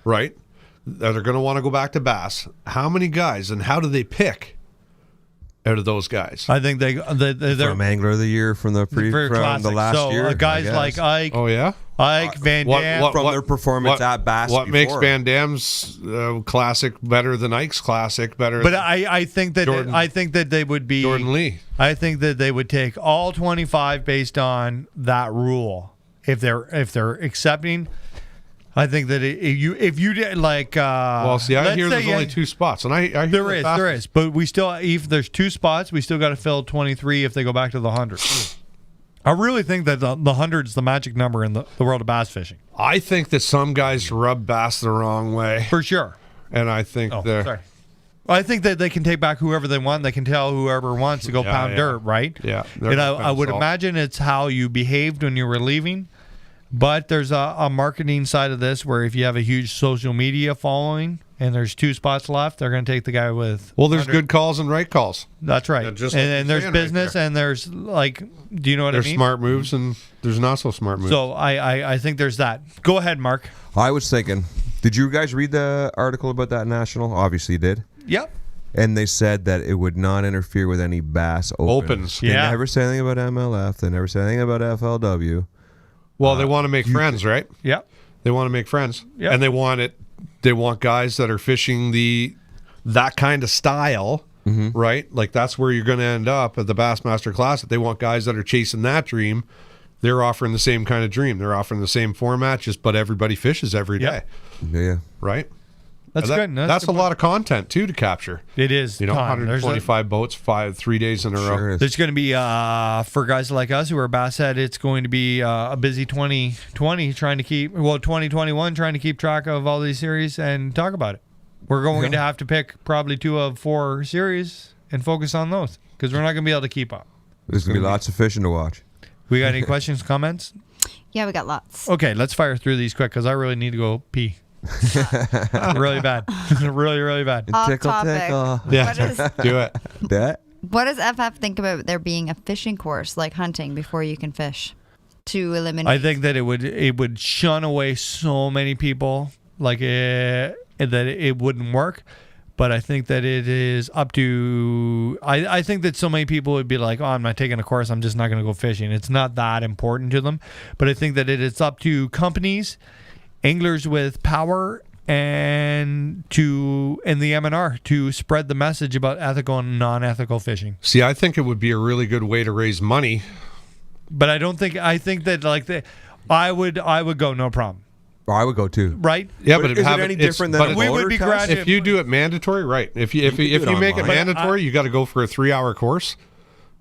Speaker 2: right, that are going to want to go back to Bass. How many guys, and how do they pick out of those guys.
Speaker 3: I think they're
Speaker 5: From Angler of the Year from the from the last
Speaker 3: so,
Speaker 5: year.
Speaker 3: Guys
Speaker 5: I
Speaker 3: like
Speaker 5: guess.
Speaker 3: Ike.
Speaker 2: Oh yeah.
Speaker 3: Ike Van Dam.
Speaker 5: From their performance at Bass
Speaker 2: What makes
Speaker 5: before.
Speaker 2: Van Dam's classic better than Ike's classic better?
Speaker 3: But
Speaker 2: than
Speaker 3: I think that
Speaker 2: Jordan-
Speaker 3: I think that they would be
Speaker 2: Jordan Lee.
Speaker 3: I think that they would take all 25 based on that rule. If they're accepting, I think that if you did like
Speaker 2: Well, see, I
Speaker 3: let's
Speaker 2: hear
Speaker 3: say
Speaker 2: there's only 2 spots, and I hear
Speaker 3: there is, but we still if there's 2 spots, we still got to fill 23 if they go back to the 100. I really think that the 100 is the magic number in the world of bass fishing.
Speaker 2: I think that some guys rub bass the wrong way,
Speaker 3: For sure.
Speaker 2: and I think they're.
Speaker 3: Sorry. I think that they can take back whoever they want. They can tell whoever wants to go pound dirt, right?
Speaker 2: Yeah.
Speaker 3: And I would imagine it's how you behaved when you were leaving. But there's a marketing side of this where if you have a huge social media following and there's 2 spots left, they're going to take the guy with.
Speaker 2: Well, there's good calls and right calls.
Speaker 3: That's right.
Speaker 2: Yeah, just like
Speaker 3: and
Speaker 2: you're
Speaker 3: there's
Speaker 2: saying right
Speaker 3: business
Speaker 2: there.
Speaker 3: and there's like, do you know what
Speaker 2: There's
Speaker 3: I mean?
Speaker 2: smart moves and there's not so smart moves.
Speaker 3: So I think there's that. Go ahead, Mark.
Speaker 5: I was thinking, did you guys read the article about that national? Obviously you did.
Speaker 3: Yep.
Speaker 5: And they said that it would not interfere with any bass opens. They
Speaker 3: Yeah.
Speaker 5: never said anything about MLF. They never said anything about FLW.
Speaker 2: well, they want to make friends, right?
Speaker 3: Yep.
Speaker 2: They want to make friends,
Speaker 3: Yep.
Speaker 2: and they want guys that are fishing that kind of style, right? Like that's where you're going to end up at the Bassmaster Classic. They want guys that are chasing that dream. They're offering the same kind of dream. They're offering the same format, but everybody fishes every day,
Speaker 5: Yeah.
Speaker 2: right?
Speaker 3: That's
Speaker 2: And
Speaker 3: good.
Speaker 2: That's a lot of content too to capture.
Speaker 3: It is.
Speaker 2: You know,
Speaker 3: ton. There's
Speaker 2: 125 boats, 3 days in a row.
Speaker 5: Sure is.
Speaker 3: There's going to be, for guys like us who are bass head, it's going to be a busy 2020 2021 trying to keep track of all these series and talk about it. We're going to have to pick probably 2 of 4 series and focus on those because we're not going to be able to keep up.
Speaker 5: There's going to be lots of fishing to watch.
Speaker 3: We got any questions, comments?
Speaker 6: Yeah, we got lots.
Speaker 3: Okay, let's fire through these quick because I really need to go pee. Really bad. really bad.
Speaker 6: Off
Speaker 5: Tickle,
Speaker 6: topic.
Speaker 5: tickle.
Speaker 2: Yeah,
Speaker 6: What
Speaker 2: do it.
Speaker 5: That?
Speaker 6: What does FF think about there being a fishing course like hunting before you can fish to eliminate?
Speaker 3: I think that it would shun away so many people that it wouldn't work. But I think that it is up to. I think that so many people would be like, "Oh, I'm not taking a course. I'm just not going to go fishing." It's not that important to them. But I think that it is up to companies, anglers with power, and the MNR to spread the message about ethical and non-ethical fishing.
Speaker 2: See, I think it would be a really good way to raise money.
Speaker 3: But I think that I would go no problem.
Speaker 5: I would go too.
Speaker 3: Right?
Speaker 2: Yeah,
Speaker 5: But
Speaker 2: but
Speaker 5: is it any different than a
Speaker 3: we would
Speaker 5: motor
Speaker 3: be
Speaker 5: test?
Speaker 3: granted.
Speaker 2: if you do it mandatory, right? If you
Speaker 5: do it
Speaker 2: make it
Speaker 5: online.
Speaker 2: mandatory, you got to go for a 3-hour course,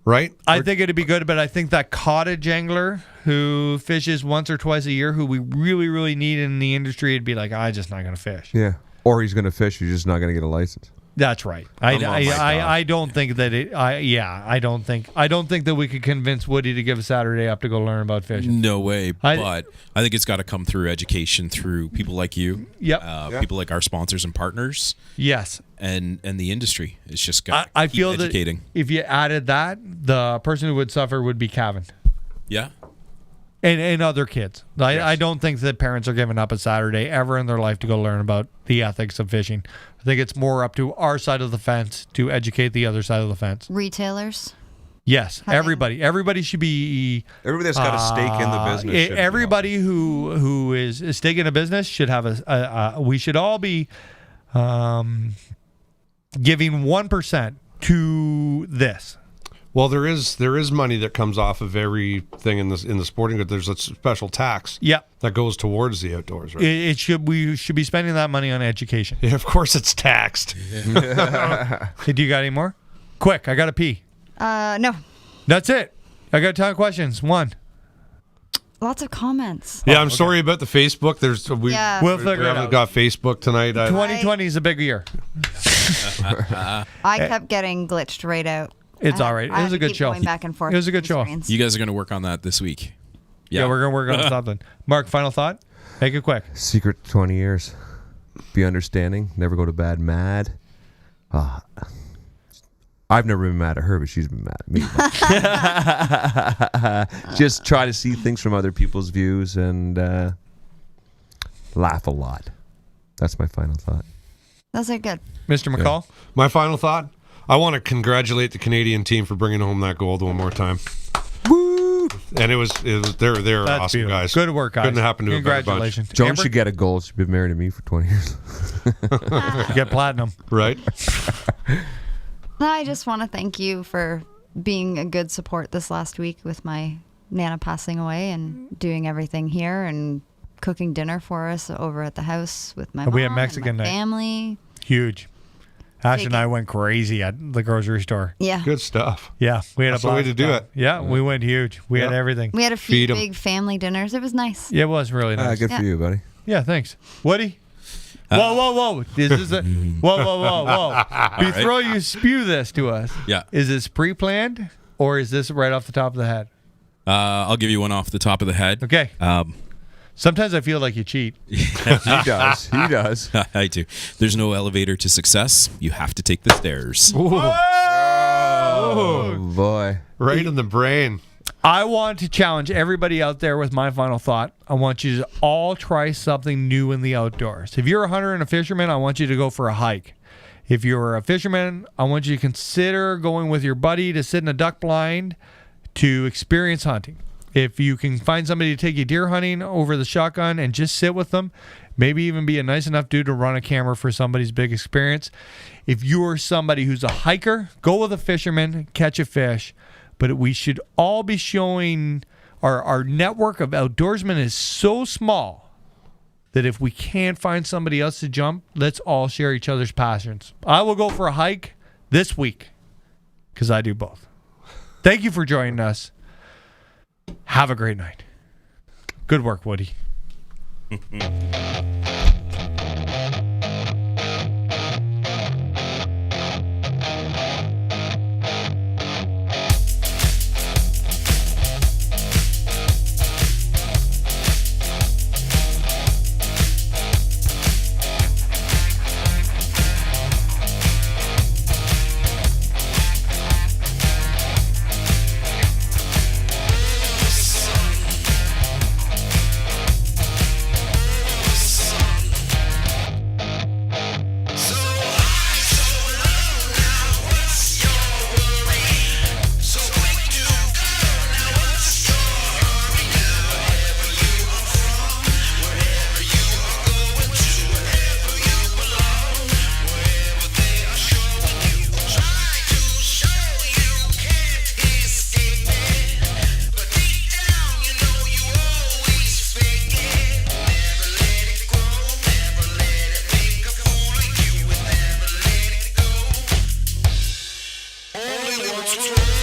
Speaker 2: right?
Speaker 3: I think it'd be good, but I think that cottage angler who fishes once or twice a year, who we really, really need in the industry, it'd be like, I'm just not going to fish.
Speaker 5: Yeah. Or he's going to fish. You're just not going to get a license.
Speaker 3: That's right. I don't think that it. I don't think that we could convince Woody to give a Saturday up to go learn about fishing.
Speaker 4: No way. But I think it's got to come through education, through people like you.
Speaker 3: Yep.
Speaker 4: People like our sponsors and partners.
Speaker 3: Yes.
Speaker 4: And the industry. It's just got
Speaker 3: I
Speaker 4: to keep
Speaker 3: feel
Speaker 4: educating.
Speaker 3: that if you added that, the person who would suffer would be Kevin.
Speaker 4: Yeah.
Speaker 3: And other kids. I don't think that parents are giving up a Saturday ever in their life to go learn about the ethics of fishing. I think it's more up to our side of the fence to educate the other side of the fence.
Speaker 6: Retailers.
Speaker 3: Yes, everybody should be.
Speaker 5: Everybody that's got a stake in the business. should be
Speaker 3: Everybody who is a stake in a business should have we should all be giving 1% to this.
Speaker 2: Well, there is money that comes off of everything in the sporting good. There's a special tax.
Speaker 3: Yep.
Speaker 2: That goes towards the outdoors, right?
Speaker 3: We should be spending that money on education.
Speaker 2: Yeah, of course it's taxed.
Speaker 3: Hey, do you got any more? Quick, I got to pee.
Speaker 6: No.
Speaker 3: That's it. I got a ton of questions. 1.
Speaker 6: Lots of comments.
Speaker 2: Yeah, I'm sorry about the Facebook.
Speaker 3: We'll figure it
Speaker 2: haven't
Speaker 3: out.
Speaker 2: got Facebook tonight.
Speaker 3: 2020 is a big year.
Speaker 6: I kept getting glitched right out.
Speaker 3: It's all right. It was a good show.
Speaker 6: Going back and forth.
Speaker 3: It was a good show.
Speaker 6: screens.
Speaker 4: You guys are going to work on that this week.
Speaker 3: Yeah, we're going to work on something. Mark, final thought? Make it quick.
Speaker 5: Secret 20 years. Be understanding. Never go to bed mad. I've never been mad at her, but she's been mad at me. Just try to see things from other people's views and laugh a lot. That's my final thought.
Speaker 6: Those are good.
Speaker 3: Mr. McCall?
Speaker 2: My final thought. I want to congratulate the Canadian team for bringing home that gold one more time. Woo! And it was they're
Speaker 3: That's
Speaker 2: awesome
Speaker 3: beautiful.
Speaker 2: guys.
Speaker 3: Good work, guys.
Speaker 2: Couldn't happen to a better bunch.
Speaker 3: Congratulations.
Speaker 5: Joan
Speaker 3: Amber?
Speaker 5: should get a gold. She's been married to me for 20 years.
Speaker 3: You get platinum.
Speaker 2: Right?
Speaker 6: I just want to thank you for being a good support this last week with my Nana passing away and doing everything here and cooking dinner for us over at the house with my mom
Speaker 3: We had Mexican
Speaker 6: and my
Speaker 3: night.
Speaker 6: family.
Speaker 3: Huge. Ash
Speaker 6: Take
Speaker 3: and I
Speaker 6: it.
Speaker 3: went crazy at the grocery store.
Speaker 6: Yeah.
Speaker 2: Good stuff.
Speaker 3: Yeah, we had
Speaker 2: That's
Speaker 3: a
Speaker 2: the way
Speaker 3: blast
Speaker 2: to do
Speaker 3: time.
Speaker 2: it.
Speaker 3: Yeah, we went huge. We had
Speaker 2: Yeah.
Speaker 3: everything.
Speaker 6: We had a few
Speaker 2: Feed 'em.
Speaker 6: big family dinners. It was nice.
Speaker 3: Yeah, it was really nice.
Speaker 5: Good for you, buddy.
Speaker 3: Yeah, thanks. Woody? Whoa. This is a whoa. Before you spew this to us,
Speaker 4: Yeah.
Speaker 3: is this pre-planned or is this right off the top of the head?
Speaker 4: I'll give you one off the top of the head.
Speaker 3: Okay. Sometimes I feel like you cheat.
Speaker 5: He does. He does.
Speaker 4: I do. There's no elevator to success. You have to take the stairs.
Speaker 5: Oh, boy.
Speaker 2: Right in the brain.
Speaker 3: I want to challenge everybody out there with my final thought. I want you to all try something new in the outdoors. If you're a hunter and a fisherman, I want you to go for a hike. If you're a fisherman, I want you to consider going with your buddy to sit in a duck blind to experience hunting. If you can find somebody to take you deer hunting over the shotgun and just sit with them, maybe even be a nice enough dude to run a camera for somebody's big experience. If you're somebody who's a hiker, go with a fisherman, catch a fish. But we should all be showing our network of outdoorsmen is so small that if we can't find somebody else to jump, let's all share each other's passions. I will go for a hike this week because I do both. Thank you for joining us. Have a great night. Good work, Woody.
Speaker 1: Only what's wrong.